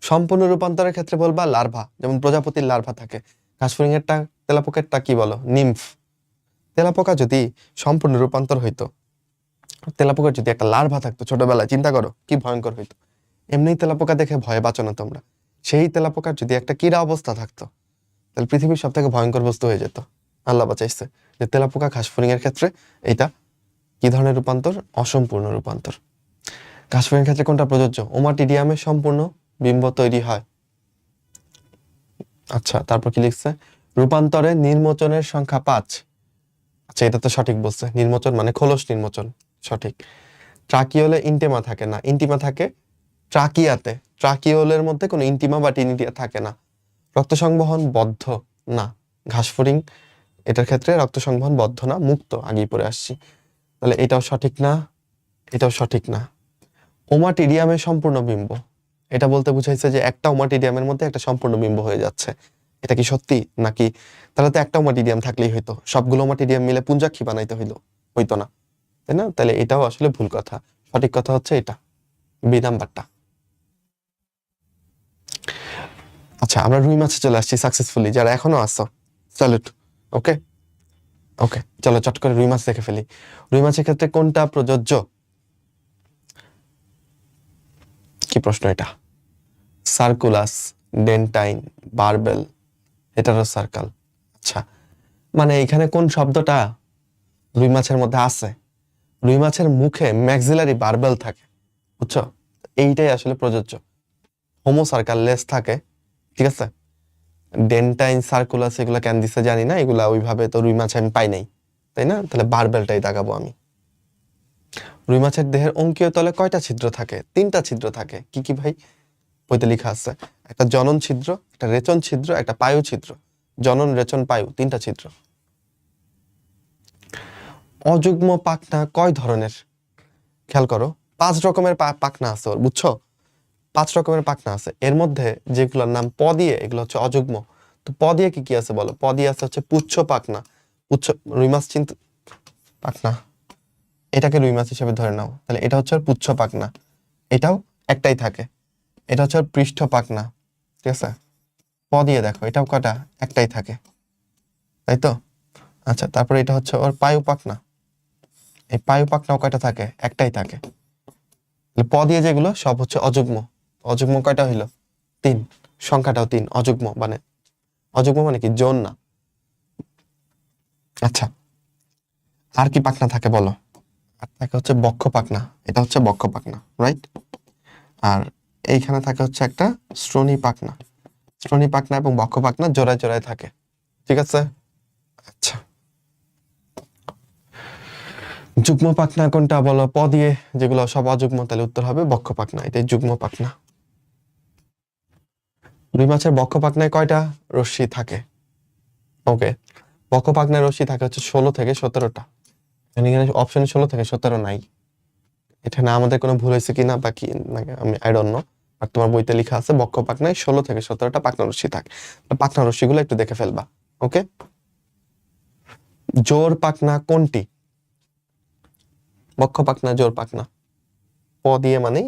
সম্পূর্ণ রূপান্তরের ক্ষেত্রে বলবা লার্ভা, যেমন প্রজাপতির লার্ভা থাকে। ঘাসফড়িং এরটা, তেলাপোকারটা কি বলো? নিম্ফ। তেলাপোকা যদি সম্পূর্ণ রূপান্তর হইতো, তেলাপোকার যদি একটা লার্ভা থাকতো ছোটবেলায়, চিন্তা করো কি ভয়ঙ্কর হইতো। এমনি তেলাপোকা দেখে ভয়ে বাঁচো না তোমরা, সেই তেলাপোকার যদি একটা কিরা অবস্থা থাকতো, তাহলে পৃথিবীর সব থেকে ভয়ঙ্কর বস্তু হয়ে যেত। আল্লাহ বাঁচাইছে যে তেলাপোকা ঘাসফড়িং এর ক্ষেত্রে এইটা কি ধরনের রূপান্তর? অসম্পূর্ণ রূপান্তর। ঘাসফড়িং ক্ষেত্রে কোনটা প্রযোজ্য? ওমাটিডিয়ামে সম্পূর্ণ বিম্ব তৈরি হয়। আচ্ছা, তারপর কি লিখছে? রূপান্তরে নির্মোচনের সংখ্যা 5। আচ্ছা, এটা তো সঠিক বলছে, নির্মোচন মানে খোলস নির্মোচন, সঠিক। ট্রাকিওলে ইন্টিমা থাকে না, ইন্টিমা থাকে ট্রাকিয়াতে। ট্রাকিওলের মধ্যে কোনো ইন্টিমা বা টিনিটিয়া থাকে না। রক্ত সংবহন বদ্ধ না, ঘাসফড়িং এটার ক্ষেত্রে রক্ত সংবহন বদ্ধ না, মুক্ত, আগেই পড়ে আসছি। তাহলে এটাও সঠিক না, এটাও সঠিক না। ওমাটিডিয়ামে সম্পূর্ণ বিম্ব, এটা বলতে বুঝাইছে যে একটা ওমাটিডিয়ামের মধ্যে একটা সম্পূর্ণ বিম্ব হয়ে যাচ্ছে। এটা কি সত্যি নাকি? তাহলে তো একটা ওমাটিডিয়াম থাকলেই হইতো, সবগুলো ওমাটিডিয়াম মিলে পুঞ্জাক্ষী বানাইতে হইতো না, তাই না? তাহলে এটাও আসলে ভুল কথা, সঠিক কথা হচ্ছে এটা, বি নাম্বারটা। আচ্ছা, আমরা রুই মাছে চলে আসছি সাকসেসফুলি, যারা এখনো আসছো স্যালুট। ওকে, ওকে, চলো চট করে রুই মাছ দেখে ফেলি। রুই মাছের ক্ষেত্রে কোনটা প্রযোজ্য? কি প্রশ্ন এটা? সার্কুলাস, ডেন্টাইন, বারবেল, হেটারো সার্কাল। আচ্ছা, মানে এখানে কোন শব্দটা রুই মাছের মধ্যে আছে? রুই মাছের মুখে ম্যাক্সিলারি বারবেল থাকে, বুঝছো? এইটাই আসলে প্রযোজ্য। হোমো সার্কাল লেস থাকে, ঠিক আছে। ডেন্টাইন, সার্কুলাস এগুলা কেন দিচ্ছে জানি না, এগুলা ওইভাবে তো রুই মাছ আমি পাই নাই, তাই না? তাহলে বারবেলটাই দাগাবো আমি। রুই মাছের দেহের অঙ্কীয় তলে কয়টা ছিদ্র থাকে? 3টা ছিদ্র থাকে। কি কি ভাই? বইতে লেখা আছে, একটা জনন ছিদ্র, একটা রেচন ছিদ্র, একটা পায়ু ছিদ্র। জনন, রেচন, পায়ু, 3টা ছিদ্র। অযুগ্ম পাখনা কয় ধরনের? খেয়াল করো, 5 রকমের পাখনা আছে ওর, বুঝছো? 5 রকমের পাখনা আছে, এর মধ্যে যেগুলোর নাম প দিয়ে, এগুলো হচ্ছে অযুগ্ম। তো প দিয়ে কি কি আছে বলো? প দিয়ে আছে হচ্ছে পুচ্ছ পাখনা। পুচ্ছ, রুই মাছ চিন্তা পাখনা, এটাকে রুই মাছ হিসেবে ধরে নাও, তাহলে এটা হচ্ছে পুচ্ছ পাখনা। এটাও একটাই থাকে। এটা হচ্ছে পৃষ্ঠ পাখনা, ঠিক আছে। প দিয়ে দেখো, এটাও কটা? একটাই থাকে, তাই তো? আচ্ছা, তারপরে এটা হচ্ছে ওর পায়ু পাখনা। এই পায়ু পাখনাও কয়টা থাকে? একটাই থাকে। প দিয়ে যেগুলো সব হচ্ছে অযুগ্ম। অযুগ্ম কয়টা হইলো? 3। সংখ্যাটাও 3, অযুগ্ম মানে, অযুগ্ম মানে কি? জোন না। আচ্ছা, আর কি পাখনা থাকে বলো? আর থাকে হচ্ছে বক্ষ পাখনা, এটা হচ্ছে বক্ষ পাখনা, রাইট। আর এইখানে থাকে হচ্ছে একটা শ্রোণী পাখনা। শ্রোণী পাখনা এবং বক্ষ পাখনা জোড়ায় জোড়ায় থাকে, ঠিক আছে। আচ্ছা, যুগ্ম পাখনা কোনটা বলো? প দিয়ে যেগুলো সব অযুগ্ম, তাহলে উত্তর হবে বক্ষ পাখনা, এটাই যুগ্ম পাখনা। রুই মাছের বক্ষ পাখনায় কয়টা রশ্মি থাকে? ওকে, বক্ষ পাখনায় রশ্মি থাকে হচ্ছে 16 থেকে 17টা। এখানে অপশন 16 থেকে 17 নাই। এটা না আমাদের কোনো ভুল হয়েছে কিনা বা কি, আমি আই ডোন্ট নো। আর তোমার বইতে লেখা আছে বক্ষ পাখনায় 16 থেকে 17টা পাখনা রশ্মি থাকে। পাখনা রশ্মিগুলো একটু দেখে ফেলবা, ওকে। জোর পাখনা কোনটি? বক্ষ পাখনা, জোর পাখনা। প দিয়ে মানেই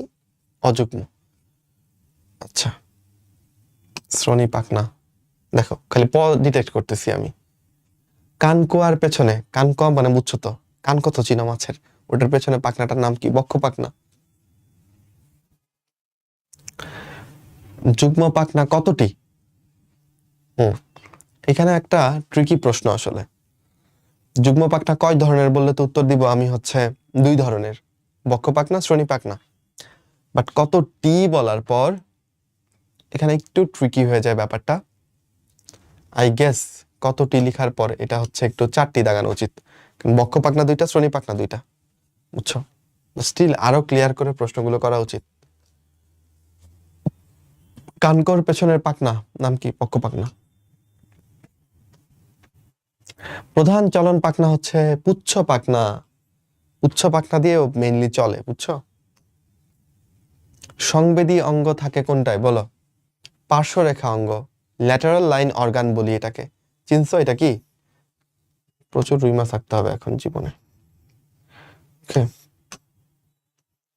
অযুগ্ম। আচ্ছা, শ্রোণী পাখনা, দেখো খালি প ডিটেক্ট করতেছি আমি। কানকোয়ার পেছনে, কানকোয়া মানে বুঝছো তো, কানকো তো চীনা মাছের, ওটার পেছনে পাখনাটার নাম কি? বক্ষ পাখনা। যুগ্ম পাখনা কতটি? এখানে একটা ট্রিকি প্রশ্ন আসলে। যুগ্ম পাখনা কয় ধরনের বললে তো উত্তর দিব আমি হচ্ছে 2 ধরনের, বক্ষ পাখনা, শ্রোণী পাখনা। বাট কতটি বলার পর এখানে একটু ট্রিকি হয়ে যায় ব্যাপারটা। আই গেস কতটি লিখার পর এটা হচ্ছে একটু 4টি দাগানো উচিত, কারণ বক্ষ পাখনা 2টা, শ্রোণী পাখনা 2টা, বুঝছো? স্টিল আরো ক্লিয়ার করে প্রশ্নগুলো করা উচিত। কানকোর পেছনের পাখনা নাম কি? বক্ষ পাখনা। প্রধান চলন পাখনা হচ্ছে পুচ্ছ পাখনা। পুচ্ছ পাখনা দিয়েও মেইনলি চলে, বুঝছো? সংবেদী অঙ্গ থাকে কোনটায় বলো? পার্শ্বরেখা অঙ্গ, ল্যাটারাল লাইন অর্গান বলি এটাকে। চিনছো এটা কি? প্রচুর রুই মাছ থাকতে হবে এখন জীবনে।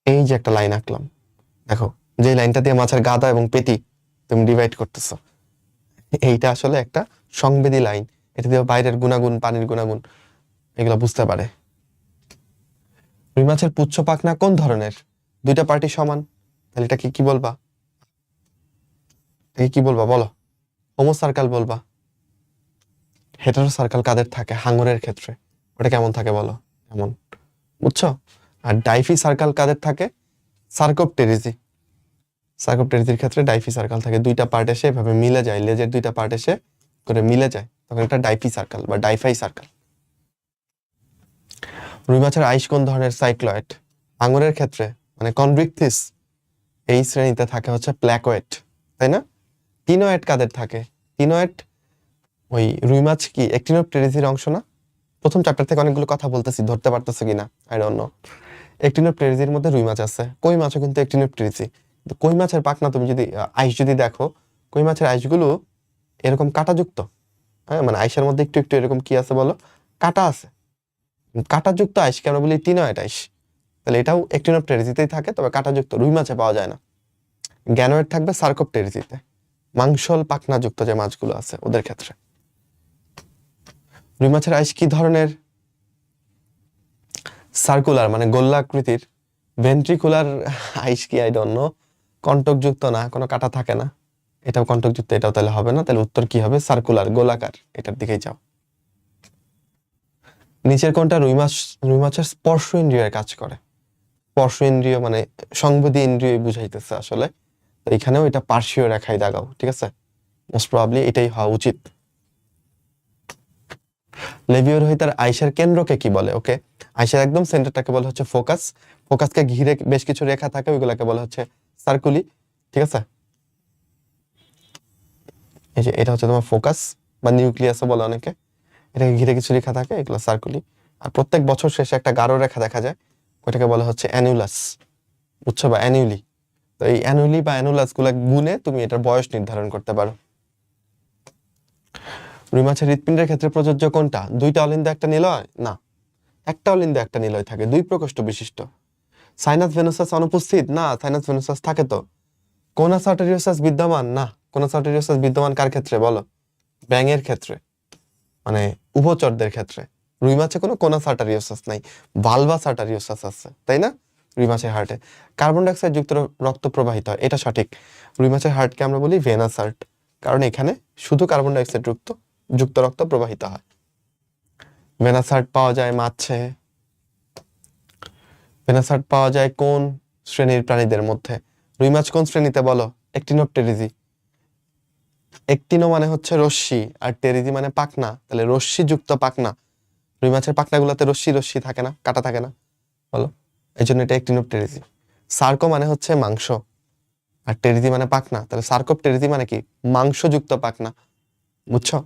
এই যে একটা লাইন আঁকলাম, দেখো যে লাইনটা দিয়ে মাছের গাদা এবং পেটি তুমি ডিভাইড করতেছো, এইটা আসলে একটা সংবেদী লাইন। এটা দিয়ে বাইরের গুণাগুণ, পানির গুণাগুণ এগুলো বুঝতে পারে। রুই মাছের পুচ্ছ পাখনা কোন ধরনের? 2টা পার্টি সমান, তাহলে এটাকে কি বলবা? এটাকে কি বলবা বলো? হোমো সার্কাল বলবা। হেটারো সার্কাল কাদের থাকে? হাঙরের ক্ষেত্রে। ওটা কেমন থাকে বলো? এমন, বুঝছো? আর ডাইফি সার্কাল কাদের থাকে? সার্কোপটেরিজি। সার্কোপটেরিজির ক্ষেত্রে ডাইফি সার্কাল থাকে, 2টা পার্ট এসে এভাবে মিলে যায়, লেজের 2টা পার্ট এসে করে মিলে যায়, তখন এটা ডাইফি সার্কাল বা ডাইফাই সার্কাল। রুই মাছের আইস কোন ধরনের? সাইক্লয়েড। হাঙরের ক্ষেত্রে মানে কনভিকথিস এই শ্রেণীতে থাকে হচ্ছে প্ল্যাকোয়েট, তাই না? টিনোয়েট কাদের থাকে? টিনোয়েট ওই রুই মাছ কি অ্যাক্টিনোপটেরিজির অংশ না? প্রথম চ্যাপ্টার থেকে অনেকগুলো কথা বলতেছি, ধরতে পারতেছো কিনা আই ডোন্ট নো। অ্যাক্টিনোপটেরিজির মধ্যে রুই মাছ আছে, কই মাছও কিন্তু অ্যাক্টিনোপটেরিজি। কই মাছের পাখনা তুমি যদি আইস যদি দেখো, কই মাছের আইসগুলো এরকম কাঁটাযুক্ত, হ্যাঁ, মানে আইসের মধ্যে একটু একটু এরকম কি আছে বলো? কাঁটা আছে। কাঁটাযুক্ত আইসকে আমরা বলি টিনোয়েট আইস। তাহলে এটাও অ্যাক্টিনোপটেরিজিতেই থাকে, তবে কাঁটাযুক্ত রুই মাছে পাওয়া যায় না। গ্যানোয়েড থাকবে সার্কোপটেরিজিতে, মাংসল পাখনাযুক্ত যে মাছগুলো আছে ওদের ক্ষেত্রে। রুই মাছের আইস কি ধরনের? সার্কুলার মানে গোল্লাকৃতির। ভেন্ট্রিকুলার আইস কি? I don't know. কন্টকযুক্ত না, কোনো কাটা থাকে না। এটাও কন্টকযুক্ত, এটাও তাহলে হবে না। তাহলে উত্তর কি হবে? সার্কুলার, গোলাকার। এটার দিকেই যাও। নিচের কোনটা রুই মাছের স্পর্শ ইন্দ্রিয়ের কাজ করে? স্পর্শ ইন্দ্রিয় মানে সংবেদী ইন্দ্রিয় বুঝাইতেছে আসলে। তো এখানেও এটা পার্শ্বীয় রেখায় দাগাও, ঠিক আছে? মোস্ট প্রবাবলি এটাই হওয়া উচিত। লেবিওরহিতার আইসের কেন্দ্রকে কি বলে? ওকে, আইসের একদম সেন্টারটাকে বলা হচ্ছে ফোকাস। ফোকাসকে ঘিরে বেশ কিছু রেখা থাকে, ওইগুলোকে বলা হচ্ছে সার্কুলি, ঠিক আছে? এই যে এটা হচ্ছে তোমার ফোকাস বা নিউক্লিয়াসও বলে অনেকে। এটাকে ঘিরে কিছু রেখা থাকে, এগুলো সার্কুলি। আর প্রত্যেক বছর শেষে একটা গাঢ় রেখা দেখা যায়, ওইটাকে বলা হচ্ছে অ্যানুলাস, বুঝছো? বা অ্যানুলি। তো এই অ্যানুলি বা অ্যানুলাস গুলা গুনে তুমি এটার বয়স নির্ধারণ করতে পারো। রুই মাছের হৃৎপিণ্ডের ক্ষেত্রে প্রযোজ্য কোনটা? দুইটা অলিন্দ একটা নিলয়? না, একটা অলিন্দ একটা নিলয় থাকে, দুই প্রকোষ্ঠ বিশিষ্ট। সাইনাস ভেনুসাস অনুপস্থিত? না, সাইনাস ভেনুসাস থাকে তো। কোনাস আর্টেরিওসাস বিদ্যমান? না, কোনাস আর্টেরিওসাস বিদ্যমান কার ক্ষেত্রে বলো? ব্যাঙের ক্ষেত্রে, মানে উভচরদের ক্ষেত্রে। রুই মাছে কোনো কোনাস আর্টেরিওসাস নাই, ভালভাস আর্টেরিওসাস আছে, তাই না? রুই মাছের হার্টে কার্বন ডাইঅক্সাইড যুক্ত রক্ত প্রবাহিত হয়, এটা সঠিক। রুই মাছের হার্টকে আমরা বলি ভেনাস হার্ট, কারণ এখানে শুধু কার্বন ডাইঅক্সাইড যুক্ত রক্ত প্রবাহিত হয়। ভেনাস হার্ট পাওয়া যায় মাছে। ভেনাস হার্ট পাওয়া যায় কোন শ্রেণীর প্রাণীদের মধ্যে? রুই মাছ কোন শ্রেণীতে বলো? একটিনোপটেরিজি। একটিনো মানে হচ্ছে রশ্মি, আর টেরিজি মানে পাখনা, তাহলে রশ্মি যুক্ত পাখনা। রুই মাছের পাখনাগুলোতে রশ্মি থাকে না, কাটা থাকে না, বলো? এই জন্য এটা একটিনোপটেরিজি। সার্কো মানে হচ্ছে মাংস, আর টেরিজি মানে পাখনা, তাহলে সার্কোপ টেরিজি মানে কি? মাংসযুক্ত পাখনা, বুঝছো?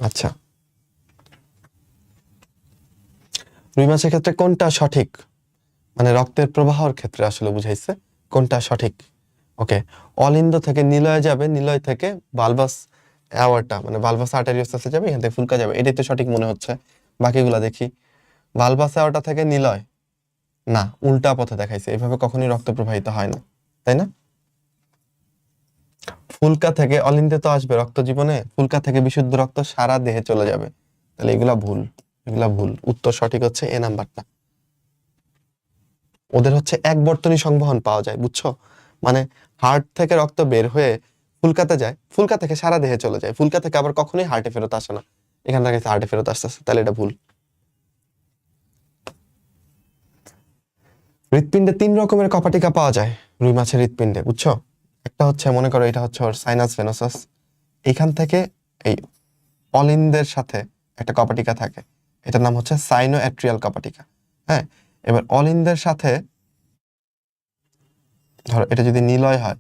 আচ্ছা, রুই মাছের ক্ষেত্রে কোনটা সঠিক? মানে রক্তের প্রবাহের ক্ষেত্রে আসলে বুঝাইছে কোনটা সঠিক। ওকে, অলিন্দ থেকে নিলয়ে যাবে, নিলয় থেকে ভালভাস অ্যাওয়ার্টা মানে ভালভাস আর্টেরিওসাসে যাবে, এখান থেকে ফুলকা যাবে, এটাই তো সঠিক মনে হচ্ছে। বাকিগুলা দেখি। ভালভাস অ্যাওয়ার্টা থেকে নিলয়, না, উল্টা পথে দেখাইছে, এভাবে কখনোই রক্ত প্রবাহিত হয় না, তাই না? ফুলকা থেকে অলিন্দে তো আসবে রক্ত জীবনে, ফুলকা থেকে বিশুদ্ধ রক্ত সারা দেহে চলে যাবে, তাহলে এগুলা ভুল, এগুলা ভুল। উত্তর সঠিক হচ্ছে এ নাম্বারটা। ওদের হচ্ছে এক বর্তনী সংবহন পাওয়া যায়, বুঝছো? মানে হার্ট থেকে রক্ত বের হয়ে ফুলকাতে যায়, ফুলকা থেকে সারা দেহে চলে যায়, ফুলকা থেকে আবার কখনোই হার্টে ফেরত আসে না, এখান থেকে হার্টে ফেরত আসতেছে, তাহলে এটা ভুল। হৃৎপিণ্ডে 3 রকমের কপাটিকা পাওয়া যায় রুই মাছের হৃৎপিণ্ডে, বুঝছো? একটা হচ্ছে, মনে করো এটা হচ্ছে ওর সাইনাস ভেনোসাস, এখান থেকে এই অলিন্দের সাথে একটা কপাটিকা থাকে, এটার নাম হচ্ছে সাইনো অ্যাট্রিয়াল কপাটিকা। হ্যাঁ, এবার অলিন্দের সাথে ধরো এটা যদি নিলয় হয়,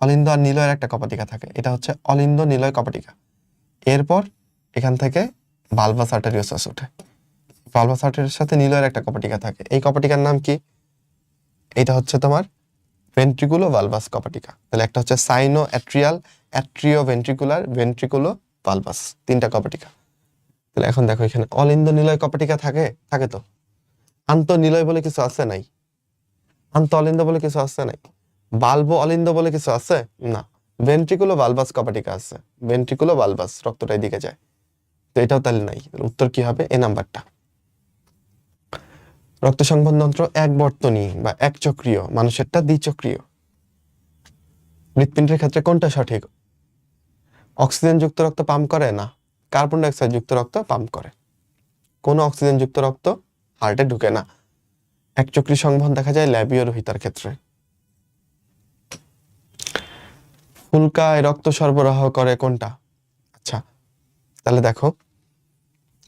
অলিন্দ আর নিলয়ের একটা কপাটিকা থাকে, এটা হচ্ছে অলিন্দ নিলয় কপাটিকা। এরপর এখান থেকে ভালভাস আর্টেরিওসাস ওঠে, ভালভাস আর্টেরিওর সাথে নিলয়ের একটা কপাটিকা থাকে, এই কপাটিকার নাম কি? এটা হচ্ছে তোমার ভেন্ট্রিকুলো ভালভাস কপাটিকা। তাহলে একটা হচ্ছে সাইনো অ্যাট্রিয়াল, অ্যাট্রিও ভেন্ট্রিকুলার, ভেন্ট্রিকুলো ভালভাস, 3টা কপাটিকা। তাহলে এখন দেখো এখানে অলিন্দ নিলয় কপাটিকা থাকে, থাকে তো। আন্ত নিলয় বলে কিছু আছে নাই, আন্ত অলিন্দ বলে কিছু আছে নাই, বাল্বো অলিন্দ বলে কিছু আছে না, ভেন্ট্রিকুলো ভালভাস কপাটিকা আছে, ভেন্ট্রিকুলো ভালভাস, রক্তটা এদিকে যায়, তো এটাও তাহলে নাই। উত্তর কি হবে? এ নাম্বারটা। রক্ত সংবহন যন্ত্র এক বর্তনী বা এক চক্রীয়, মানুষেরটা দ্বিচক্রীয়। হৃৎপিণ্ডের ক্ষেত্রে কোনটা সঠিক? অক্সিজেন যুক্ত রক্ত পাম্প করে না, কার্বন ডাইঅক্সাইড যুক্ত রক্ত পাম্প করে। কোনো অক্সিজেন যুক্ত রক্ত হার্টে ঢুকে না। এক চক্রী সংবহন দেখা যায় ল্যাবিওরহিতার ক্ষেত্রে। ফুলকায় রক্ত সরবরাহ করে কোনটা? আচ্ছা, তাহলে দেখো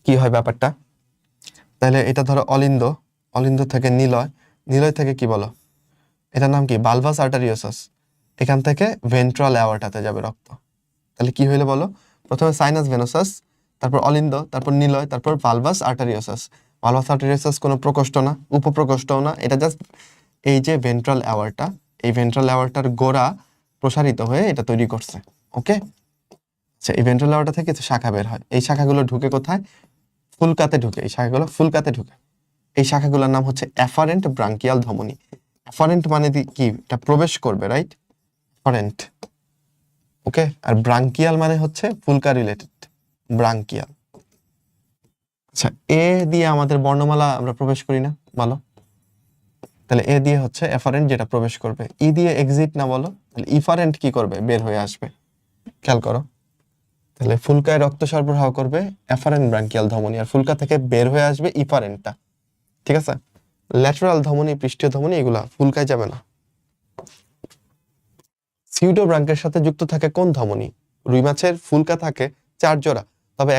কি হয় ব্যাপারটা। তাহলে এটা ধরো অলিন্দ, অলিন্দ থেকে নিলয়, নিলয় থেকে কি বলো? এটার নাম কি? ভালভাস আর্টেরিওসাস। এখান থেকে ভেন্ট্রাল অ্যাওর্টাতে যাবে রক্ত। তাহলে কি হইলো বলো? প্রথমে সাইনাস ভেনোসাস, তারপর অলিন্দ, তারপর নিলয়, তারপর ভালভাস আর্টেরিওসাস। ভালভাস আর্টেরিওসাস কোনো প্রকোষ্ঠ না, উপপ্রকোষ্ঠও না, এটা জাস্ট এই যে ভেন্ট্রাল অ্যাওর্টা, এই ভেন্ট্রাল অ্যাওর্টার গোড়া প্রসারিত হয়ে এটা তৈরি করছে। ওকে, আচ্ছা, এই ভেন্ট্রাল অ্যাওর্টা থেকে শাখা বের হয়, এই শাখাগুলো ঢুকে কোথায়? ফুলকাতে ঢুকে, এই শাখাগুলো ফুলকাতে ঢুকে। এই শাখাগুলোর নাম হচ্ছে অ্যাফারেন্ট ব্রাঙ্কিয়াল ধমনী। অ্যাফারেন্ট মানে কি? এটা প্রবেশ করবে, রাইট? অ্যাফারেন্ট, ওকে। আর ব্রাঙ্কিয়াল মানে হচ্ছে ফুলকা রিলেটেড, ব্রাঙ্কিয়াল। আচ্ছা, এ দিয়ে আমাদের বর্ণমালা আমরা প্রবেশ করি না, বলো? তাহলে এ দিয়ে হচ্ছে এফারেন্ট যেটা প্রবেশ করবে, ই দিয়ে এক্সিট না, বলো? তাহলে ইফারেন্ট কি করবে? বের হয়ে আসবে। খেয়াল করো, তাহলে ফুলকায় রক্ত সরবরাহ করবে এফারেন্ট ব্রাঙ্কিয়াল ধমনী, আর ফুলকা থেকে বের হয়ে আসবে ইফারেন্টটা। ঠিক আছে? ল্যাটারাল ধমনী, পৃষ্ঠীয় ধমনী এগুলা ফুলকায় যাবে না। সিউডো ব্রাঙ্কের সাথে যুক্ত থাকে কোন ধমনী? রুই মাছের ফুলকা থাকে 4 জোড়া, তবে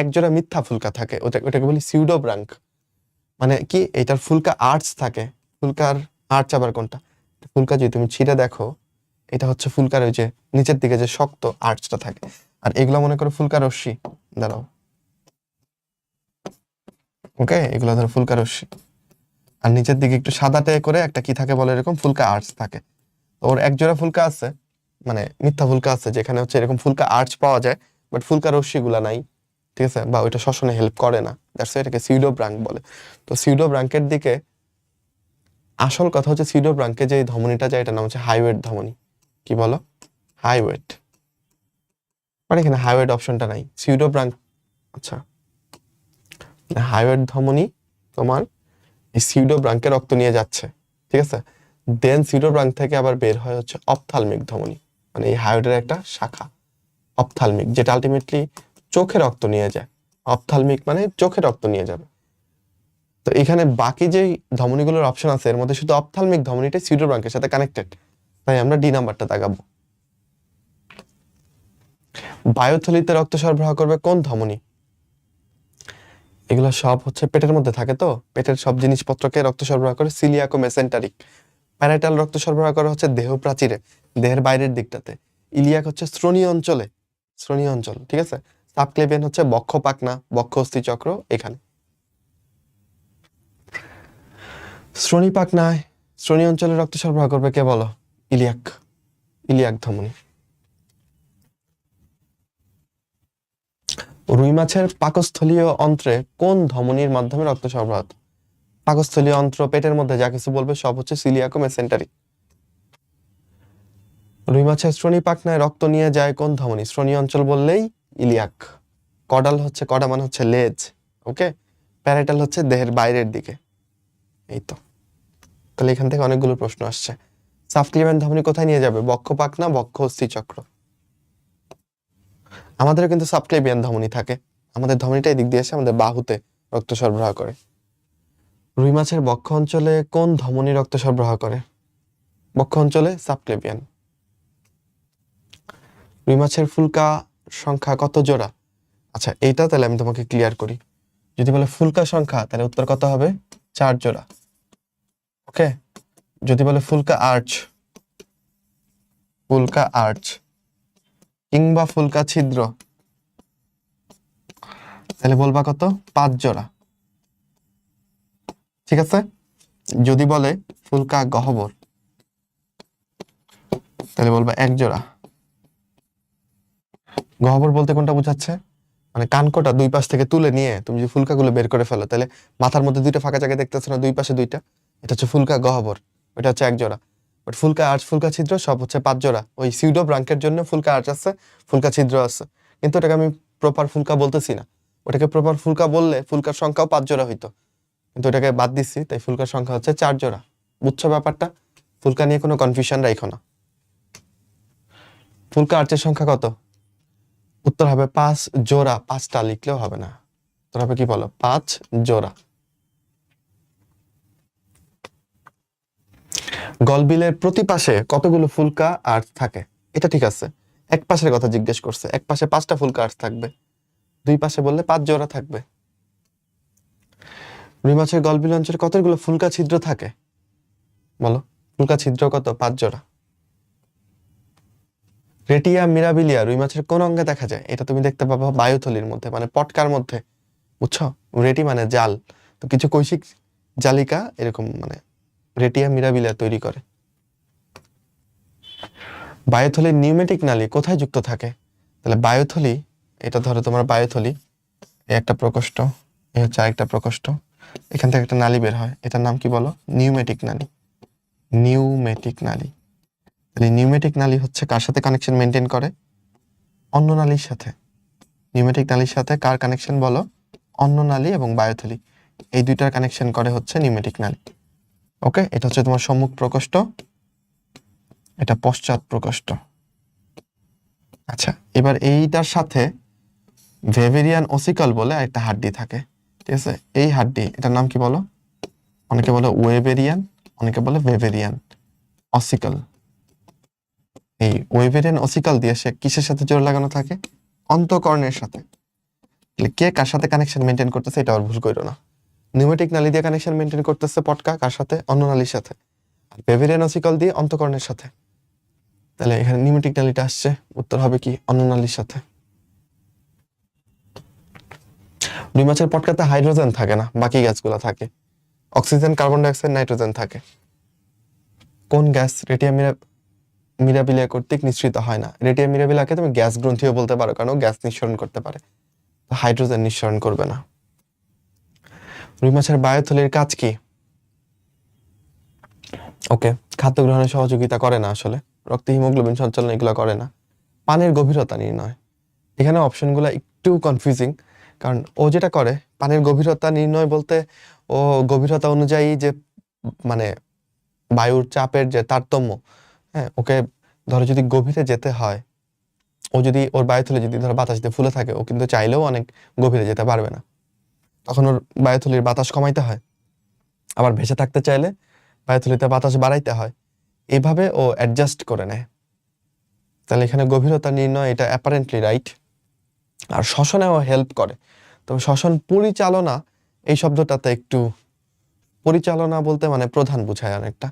এক জোড়া মিথ্যা ফুলকা থাকে, ওটাকে বলি সিউডো ব্রাঙ্ক। মানে কি, এটার ফুলকা আর্চ থাকে। ফুলকার আর্চ আবার কোনটা? ফুলকা যদি তুমি ছিঁড়ে দেখো, এটা হচ্ছে ফুলকার ওই যে নিচের দিকে যে শক্ত আর্চটা থাকে, আর এগুলো মনে করো ফুলকা রশ্মি। দাঁড়াও, ওকে, এগুলো ধরো ফুলকা রশ্মি, আর নিচের দিকে একটু সাদাটে করে একটা কি থাকে বলে, এরকম ফুলকা আর্চ থাকে। ওর এক জোড়া ফুলকা আছে, মানে মিথ্যা ফুলকা আছে, যেখানে হচ্ছে এরকম ফুলকা আর্চ পাওয়া যায়, বাট ফুলকা রশ্মি গুলা নাই। ঠিক আছে? বা ওইটা শ্বসনে হেল্প করে না, দ্যাটস এটাকে সিউডো ব্রাঙ্ক বলে। তো সিউডো ব্রাঙ্কের দিকে আসল কথা হচ্ছে, সিউডো ব্রাঙ্কে যে ধমনীটা যায় এটার নাম হচ্ছে হাইওয়েট ধমনী। কি বলো? হাইওয়েট। মানে এখানে হাইওয়েট অপশনটা নাই, সিউডো ব্রাঙ্ক। আচ্ছা, হাইওয়েট ধমনী তোমার এই সিউডো ব্রাঙ্কে রক্ত নিয়ে যাচ্ছে। ঠিক আছে? দেন সিউডো ব্রাঙ্ক থেকে আবার বের হয় হচ্ছে অপথালমিক ধমনী, মানে এই হাইওয়েটের একটা শাখা অপথালমিক, যেটা আলটিমেটলি চোখে রক্ত নিয়ে যায়। অপথালমিক মানে চোখে রক্ত নিয়ে যাবে। তো এখানে বাকি যে ধমনীগুলোর অপশন আছে, এর মধ্যে শুধু অপথালমিক ধমনীটাই সিউডো ব্রাঙ্কের সাথে কানেক্টেড, তাই আমরা ডি নাম্বারটা দাগাবো। বায়ুথলিতে রক্ত সরবরাহ করবে কোন ধমনী? এগুলো সব হচ্ছে পেটের মধ্যে থাকে, তো পেটের সব জিনিসপত্রকে রক্ত সরবরাহ করে সিলিয়াক ও মেসেন্টারিক। প্যারাইটাল রক্ত সরবরাহ করা হচ্ছে দেহ প্রাচীরে, দেহের বাইরের দিকটাতে। ইলিয়াক হচ্ছে শ্রোণী অঞ্চলে, শ্রোণী অঞ্চল। ঠিক আছে? সাবক্লেভিয়ান হচ্ছে বক্ষ পাকনা, বক্ষ অস্থি চক্র এখানে। শ্রোণী পাকনায়, শ্রোণী অঞ্চলে রক্ত সরবরাহ করবে কে বলো? ইলিয়াক, ইলিয়াক ধমনী। রুই মাছের পাকস্থলীয় অন্ত্রে কোন ধমনীর মাধ্যমে রক্ত সরবরাহ? পাকস্থলীয় অন্ত্র, পেটের মধ্যে যা কিছু বলবে সব হচ্ছে সিলিয়াক ও মেসেন্টারিক। রুই মাছের শ্রোণী পাখনায় রক্ত নিয়ে যায় কোন ধমনী? শ্রোণী অঞ্চল বললেই ইলিয়াক। কডাল হচ্ছে, কডা মানে হচ্ছে লেজ, ওকে। প্যারাইটাল হচ্ছে দেহের বাইরের দিকে। এই তো, তাহলে এখান থেকে অনেকগুলো প্রশ্ন আসছে। সাবক্লেভিয়ান ধমনী কোথায় নিয়ে যাবে? বক্ষ পাখনা, বক্ষ অস্থি চক্র। আমাদেরও কিন্তু সাবক্লেভিয়ান ধমনী থাকে, আমাদের ধমনীটা এদিক দিয়ে এসে আমাদের বাহুতে রক্ত সরবরাহ করে। রুই মাছের বক্ষ অঞ্চলে কোন ধমনী রক্ত সরবরাহ করে? বক্ষ অঞ্চলে সাবক্লেভিয়ান। রুই মাছের ফুলকা সংখ্যা কত জোড়া? আচ্ছা, এইটা তাহলে আমি তোমাকে ক্লিয়ার করি। যদি বলে ফুলকা সংখ্যা, তাহলে উত্তর কত হবে? 4 জোড়া। ওকে। যদি বলে ফুলকা আর্চ, ফুলকা আর্চ কিংবা ফুলকা ছিদ্র, তাহলে বলবা কত? 5 জোড়া। ঠিক আছে? যদি বলে ফুলকা গহ্বর, তাহলে বলবা 1 জোড়া। গহ্বর বলতে কোনটা বোঝাচ্ছে? মানে কানকোটা দুই পাশ থেকে তুলে নিয়ে তুমি যদি ফুলকাগুলো বের করে ফেলো, তাহলে মাথার মধ্যে দুইটা ফাঁকা জায়গা দেখতেছো না, দুই পাশে দুইটা, এটা হচ্ছে ফুলকা গহ্বর, ওটা হচ্ছে 1 জোড়া। বাট ফুলকা আর্চ, ফুলকা ছিদ্র সব হচ্ছে 5 জোড়া। ওই সিউডো ব্রাঙ্কের জন্য ফুলকা আর্চ আছে, ফুলকা ছিদ্র আছে, কিন্তু ওটাকে আমি প্রপার ফুলকা বলতেছি না। ওটাকে প্রপার ফুলকা বললে ফুলকার সংখ্যাও 5 জোড়া হইতো, কিন্তু ওটাকে বাদ দিচ্ছি, তাই ফুলকার সংখ্যা হচ্ছে 4 জোড়া। বুঝছো ব্যাপারটা? ফুলকা নিয়ে কোনো কনফিউশন রাখো না। ফুলকা আর্চের সংখ্যা কত? উত্তর হবে 5 জোড়া। 5টা লিখলেও হবে না, উত্তর হবে কি বলো? 5 জোড়া। গলবিলের প্রতি পাশে কতগুলো ফুলকা আর্চ থাকে? এটা ঠিক আছে, এক পাশের কথা জিজ্ঞেস করছে, এক পাশে 5টা ফুলকা আর্চ থাকবে, দুই পাশে বললে 5 জোড়া থাকবে। রুই মাছের গলবিল অঞ্চলে কতগুলো ফুলকা ছিদ্র থাকে বলো? ফুলকা ছিদ্র কত? 5 জোড়া। রেটিয়া মিরাবিলিয়া রুই মাছের কোন অঙ্গে দেখা যায়? এটা তুমি দেখতে পাবা বায়ুথলির মধ্যে, মানে পটকার মধ্যে। বুঝছো? রেটি মানে জাল, তো কিছু কৈশিক জালিকা এরকম মানে রেটিয়া মিরাবিলিয়া তৈরি করে। বায়ুথলির নিউমেটিক নালী কোথায় যুক্ত থাকে? তাহলে বায়ুথলি, এটা ধরো তোমার বায়ুথলি, এই একটা প্রকোষ্ঠ, এই হচ্ছে আরেকটা প্রকোষ্ঠ, এখান থেকে একটা নালী বের হয়, এটার নাম কি বলো? নিউমেটিক নালী। নিউমেটিক নালী। তাহলে নিউমেটিক নালী হচ্ছে কার সাথে কানেকশন মেনটেন করে? অন্য নালীর সাথে। নিউমেটিক নালীর সাথে কার কানেকশন বলো? অন্ননালী এবং বায়ুথলি, এই দুইটার কানেকশন করে হচ্ছে নিউমেটিক নালী। ওকে, এটা হচ্ছে তোমার সম্মুখ প্রকোষ্ঠ, এটা পশ্চাৎ প্রকোষ্ঠ। আচ্ছা, এবার এইটার সাথে ভেভেরিয়ান ওসিকল বলে একটা হাড্ডি থাকে, ঠিক আছে? এই হাড্ডি, এটার নাম কি বলো? অনেকে বলে ওয়েভেরিয়ান, অনেকে বলে ভেভেরিয়ান অসিকল। এই ওয়েভেরিয়ান অসিকল দিয়ে সে কিসের সাথে জোর লাগানো থাকে? অন্তঃকর্ণের সাথে। কে কার সাথে কানেকশন মেনটেন করতেছে এটা আর ভুল করো না। নিউমেটিক নালী দিয়ে কানেকশন মেনটেন করতেছে পটকা কার সাথে? অন্ননালীর সাথে। আর ভেভেরিয়ান অসিকল দিয়ে অন্তঃকর্ণের সাথে। তাহলে এখানে নিউমেটিক নালীটা আসছে, উত্তর হবে কি? অন্ননালীর সাথে। রুই মাছের পটকাতে হাইড্রোজেন থাকে না, বাকি গ্যাসগুলো থাকে। অক্সিজেন, কার্বন ডাইঅক্সাইড, নাইট্রোজেন থাকে। কোন গ্যাস রেটিয়া মিরাবিলিয়া কর্তৃক নিঃসৃত হয় না? রেটিয়া মিরাবিলাকে তুমি গ্যাস গ্রন্থিও বলতে পারো, কারণ গ্যাস নিঃসরণ করতে পারে, হাইড্রোজেন নিঃসরণ করবে না। রুই মাছের বায়ুথলির কাজ কি? ওকে, খাদ্য গ্রহণে সহযোগিতা করে না, আসলে রক্তে হিমোগ্লোবিন সঞ্চালন এগুলো করে না। পানির গভীরতা নির্ণয়, এখানে অপশনগুলো একটু কনফিউজিং, কারণ ও যেটা করে পানির গভীরতা নির্ণয় বলতে ও গভীরতা অনুযায়ী যে মানে বায়ুর চাপের যে তারতম্য, হ্যাঁ, ওকে ধরো যদি গভীরে যেতে হয়, ও যদি ওর বায়ুথলি যদি ধরো বাতাস দিয়ে ফুলে থাকে, ও কিন্তু চাইলেও অনেক গভীরে যেতে পারবে না, তখন ওর বায়ুথলির বাতাস কমাইতে হয়। আবার ভেসে থাকতে চাইলে বায়ুথলিতে বাতাস বাড়াইতে হয়, এইভাবে ও অ্যাডজাস্ট করে নেয়। তাহলে এখানে গভীরতা নির্ণয় এটা অ্যাপারেন্টলি রাইট। আর শ্বসনেও হেল্প করে, তবে শ্বসন পরিচালনা এই শব্দটাতে একটু, পরিচালনা বলতে মানে প্রধান বুঝায় অনেকটা।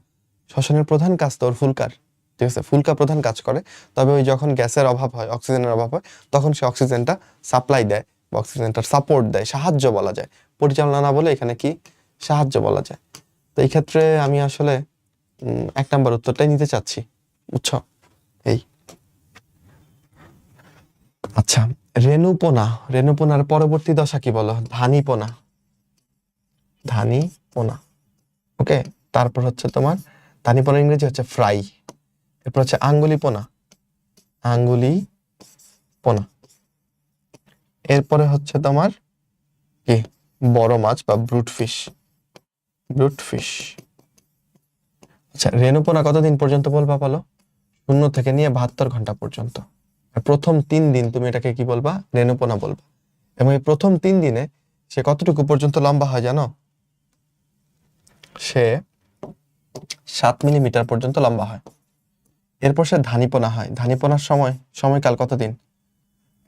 শ্বসনের প্রধান কাজ তো ওর ফুলকার, ঠিক আছে? ফুলকা প্রধান কাজ করে, তবে ওই যখন গ্যাসের অভাব হয়, অক্সিজেনের অভাব হয়, তখন সে অক্সিজেনটা সাপ্লাই দেয় বা অক্সিজেনটার সাপোর্ট দেয়, সাহায্য বলা যায়। পরিচালনা না বলে এখানে কি সাহায্য বলা যায়। তো এই ক্ষেত্রে আমি আসলে 1 নাম্বার উত্তরটাই নিতে চাচ্ছি, বুঝছো? এই আচ্ছা, রেণুপোনা, রেণুপোনার পরবর্তী দশা কি বলো? ধানীপোনা, ধানীপোনা। ওকে, তারপর হচ্ছে তোমার ধানীপোনা ইংরেজি হচ্ছে ফ্রাই। এরপর হচ্ছে আঙ্গুলিপোনা, আঙ্গুলিপোনা। এরপরে হচ্ছে তোমার কি? বড় মাছ বা ব্রুট ফিশ, ব্রুট ফিশ। আচ্ছা, রেণুপোনা কতদিন পর্যন্ত বলবা বলো? 0 থেকে নিয়ে 72 ঘন্টা পর্যন্ত। আর প্রথম 3 দিন তুমি এটাকে কি বলবা? রেণুপোনা বলবা। এবং এই প্রথম 3 দিনে সে কতটুকু পর্যন্ত লম্বা হয় জানো? সে 7 মিলিমিটার পর্যন্ত লম্বা হয়। এরপর সে ধানীপোনা হয়। ধানীপোনার সময়কাল কতদিন?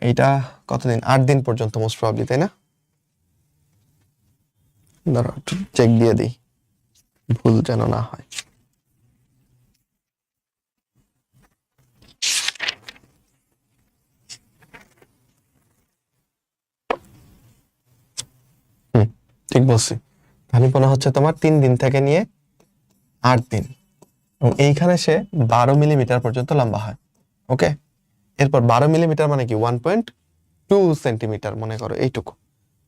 এইটা কতদিন? 8 দিন পর্যন্ত মোস্ট প্রবাবলি, তাই না? ধরো একটু চেক দিয়ে দিই, ভুল যেন না হয়। ঠিক বলছি। ধানীপোনা হচ্ছে তোমার 3 দিন থেকে নিয়ে 8 দিন, এবং এইখানে সে 12 মিলিমিটার পর্যন্ত লম্বা হয়। ওকে, এরপর 12 মিলিমিটার মানে কি? 1.2 সেন্টিমিটার মনে করো, এইটুকু।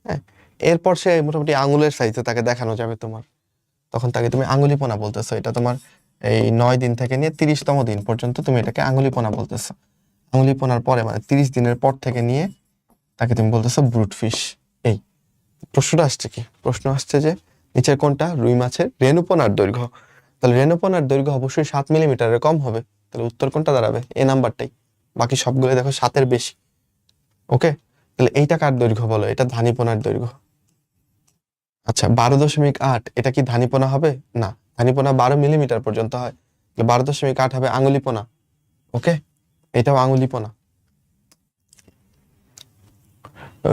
হ্যাঁ, এরপর সে মোটামুটি আঙুলের সাইজে তাকে দেখানো যাবে তোমার, তখন তাকে তুমি আঙুলিপোনা বলতেছো। এটা তোমার এই 9 দিন থেকে নিয়ে 30তম দিন পর্যন্ত তুমি এটাকে আঙুলিপোনা বলতেছো। আঙুলিপোনার পরে মানে 30 দিনের পর থেকে নিয়ে তাকে তুমি বলতেছো ব্রুট ফিশ। এই প্রশ্নটা আসছে কি? প্রশ্ন আসছে যে নিচের কোনটা রুই মাছের রেণুপোনার দৈর্ঘ্য? তাহলে রেণুপোনার দৈর্ঘ্য অবশ্যই 7 মিলিমিটারের কম হবে। তাহলে উত্তর কোনটা দাঁড়াবে? এ নাম্বারটাই। বাকি সবগুলো দেখো 7-এর বেশি। ওকে, তাহলে এইটা কার দৈর্ঘ্য বলো? এটা ধানীপোনার দৈর্ঘ্য। আচ্ছা, 12.8 এটা কি ধানীপোনা হবে? না, ধানীপোনা 12 মিলিমিটার পর্যন্ত হয়, 12.8 হবে আঙুলিপোনা। ওকে, এটাও আঙুলিপোনা।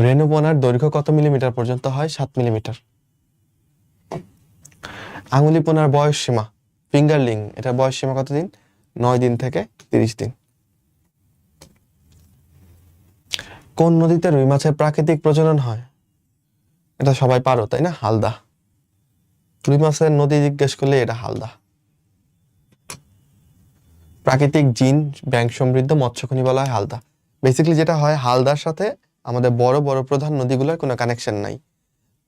রেণুপোনার দৈর্ঘ্য কত মিলিমিটার পর্যন্ত হয়? 7 মিলিমিটার। আঙুলিপোনার বয়স সীমা, ফিঙ্গারলিং, এটা বয়স সীমা কতদিন? 9 দিন থেকে 30 দিন। কোন নদীতে রুই মাছের প্রাকৃতিক প্রজনন হয়? এটা সবাই পারো, তাই না? হালদা। রুই মাছের নদী জিজ্ঞেস করলে এটা হালদা। প্রাকৃতিক জিন ব্যাংক সমৃদ্ধ মৎস্যখনি বলা হয় হালদা। বেসিক্যালি যেটা হয়, হালদার সাথে আমাদের বড় বড় প্রধান নদীগুলোর কোনো কানেকশন নাই,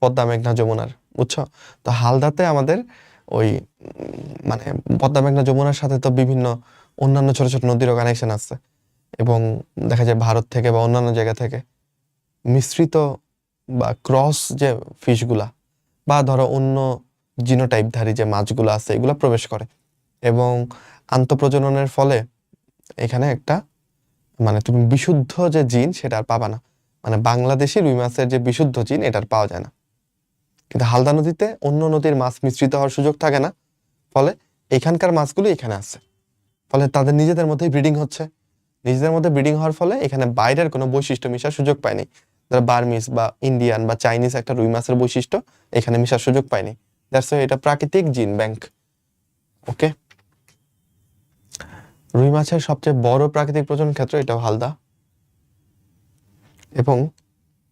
পদ্মা, মেঘনা, যমুনার, বুঝছো? তো হালদাতে আমাদের ওই মানে পদ্মা, মেঘনা, যমুনার সাথে তো বিভিন্ন অন্যান্য ছোট ছোট নদীরও কানেকশন আছে, এবং দেখা যায় ভারত থেকে বা অন্যান্য জায়গা থেকে মিশ্রিত বা ক্রস যে ফিশগুলা বা ধরো অন্য জিনোটাইপধারী যে মাছগুলো আছে এগুলা প্রবেশ করে এবং আন্তঃপ্রজননের ফলে এখানে একটা মানে তুমি বিশুদ্ধ যে জিন সেটা আর পাবা না। মানে বাংলাদেশি রুই মাছের যে বিশুদ্ধ জিন এটা আর পাওয়া যায় না। কিন্তু হালদা নদীতে অন্য নদীর মাছ মিশ্রিত হওয়ার সুযোগ থাকে না, ফলে এখানকার মাছগুলো এখানে আছে, ফলে তাদের নিজেদের মধ্যেই ব্রিডিং হচ্ছে। নিজেদের মধ্যে ব্রিডিং হওয়ার ফলে এখানে বাইরের কোনো বৈশিষ্ট্য মিশার সুযোগ পায়নি। যারা বার্মিস বা ইন্ডিয়ান বা চাইনিজ একটা রুই মাছের বৈশিষ্ট্য এখানে মিশার সুযোগ পায়নি। দ্যাটস ওয়াই এটা প্রাকৃতিক জিন ব্যাংক। ওকে, রুই মাছের সবচেয়ে বড় প্রাকৃতিক প্রজনন ক্ষেত্র এটাও হালদা। এবং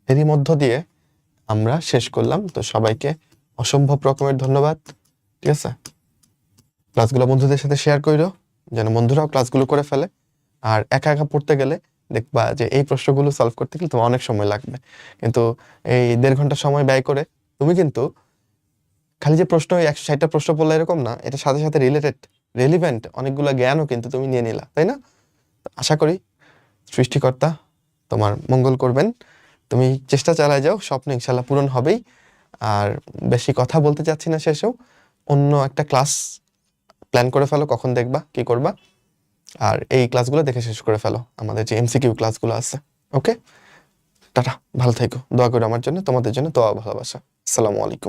এরই মধ্য দিয়ে আমরা শেষ করলাম। তো সবাইকে অসম্ভব রকমের ধন্যবাদ। ঠিক আছে, ক্লাসগুলো বন্ধুদের সাথে শেয়ার করো যেন বন্ধুরাও ক্লাসগুলো করে ফেলে। আর একা একা পড়তে গেলে দেখবা যে এই প্রশ্নগুলো সলভ করতে গেলে তোমার অনেক সময় লাগবে, কিন্তু এই 1.5 ঘন্টা সময় ব্যয় করে তুমি কিন্তু খালি যে প্রশ্ন 160টা প্রশ্ন পড়লে এরকম না, এটার সাথে সাথে রিলেভেন্ট অনেকগুলো জ্ঞানও কিন্তু তুমি নিয়ে নিলা, তাই না? আশা করি সৃষ্টিকর্তা তোমার মঙ্গল করবেন। তুমি চেষ্টা চালায় যাও, স্বপ্ন ইনশাল্লাহ পূরণ হবেই। আর বেশি কথা বলতে চাচ্ছি না, শেষেও অন্য একটা ক্লাস প্ল্যান করে ফেলো, কখন দেখবা, কি করবা। আর এই ক্লাসগুলো দেখে শেষ করে ফেলো, আমাদের যে এমসিকিউ ক্লাসগুলো আছে। ওকে, টাটা, ভালো থেকো, দোয়া করো আমার জন্য, তোমাদের জন্য দোয়া ভালোবাসা। আসসালামু আলাইকুম।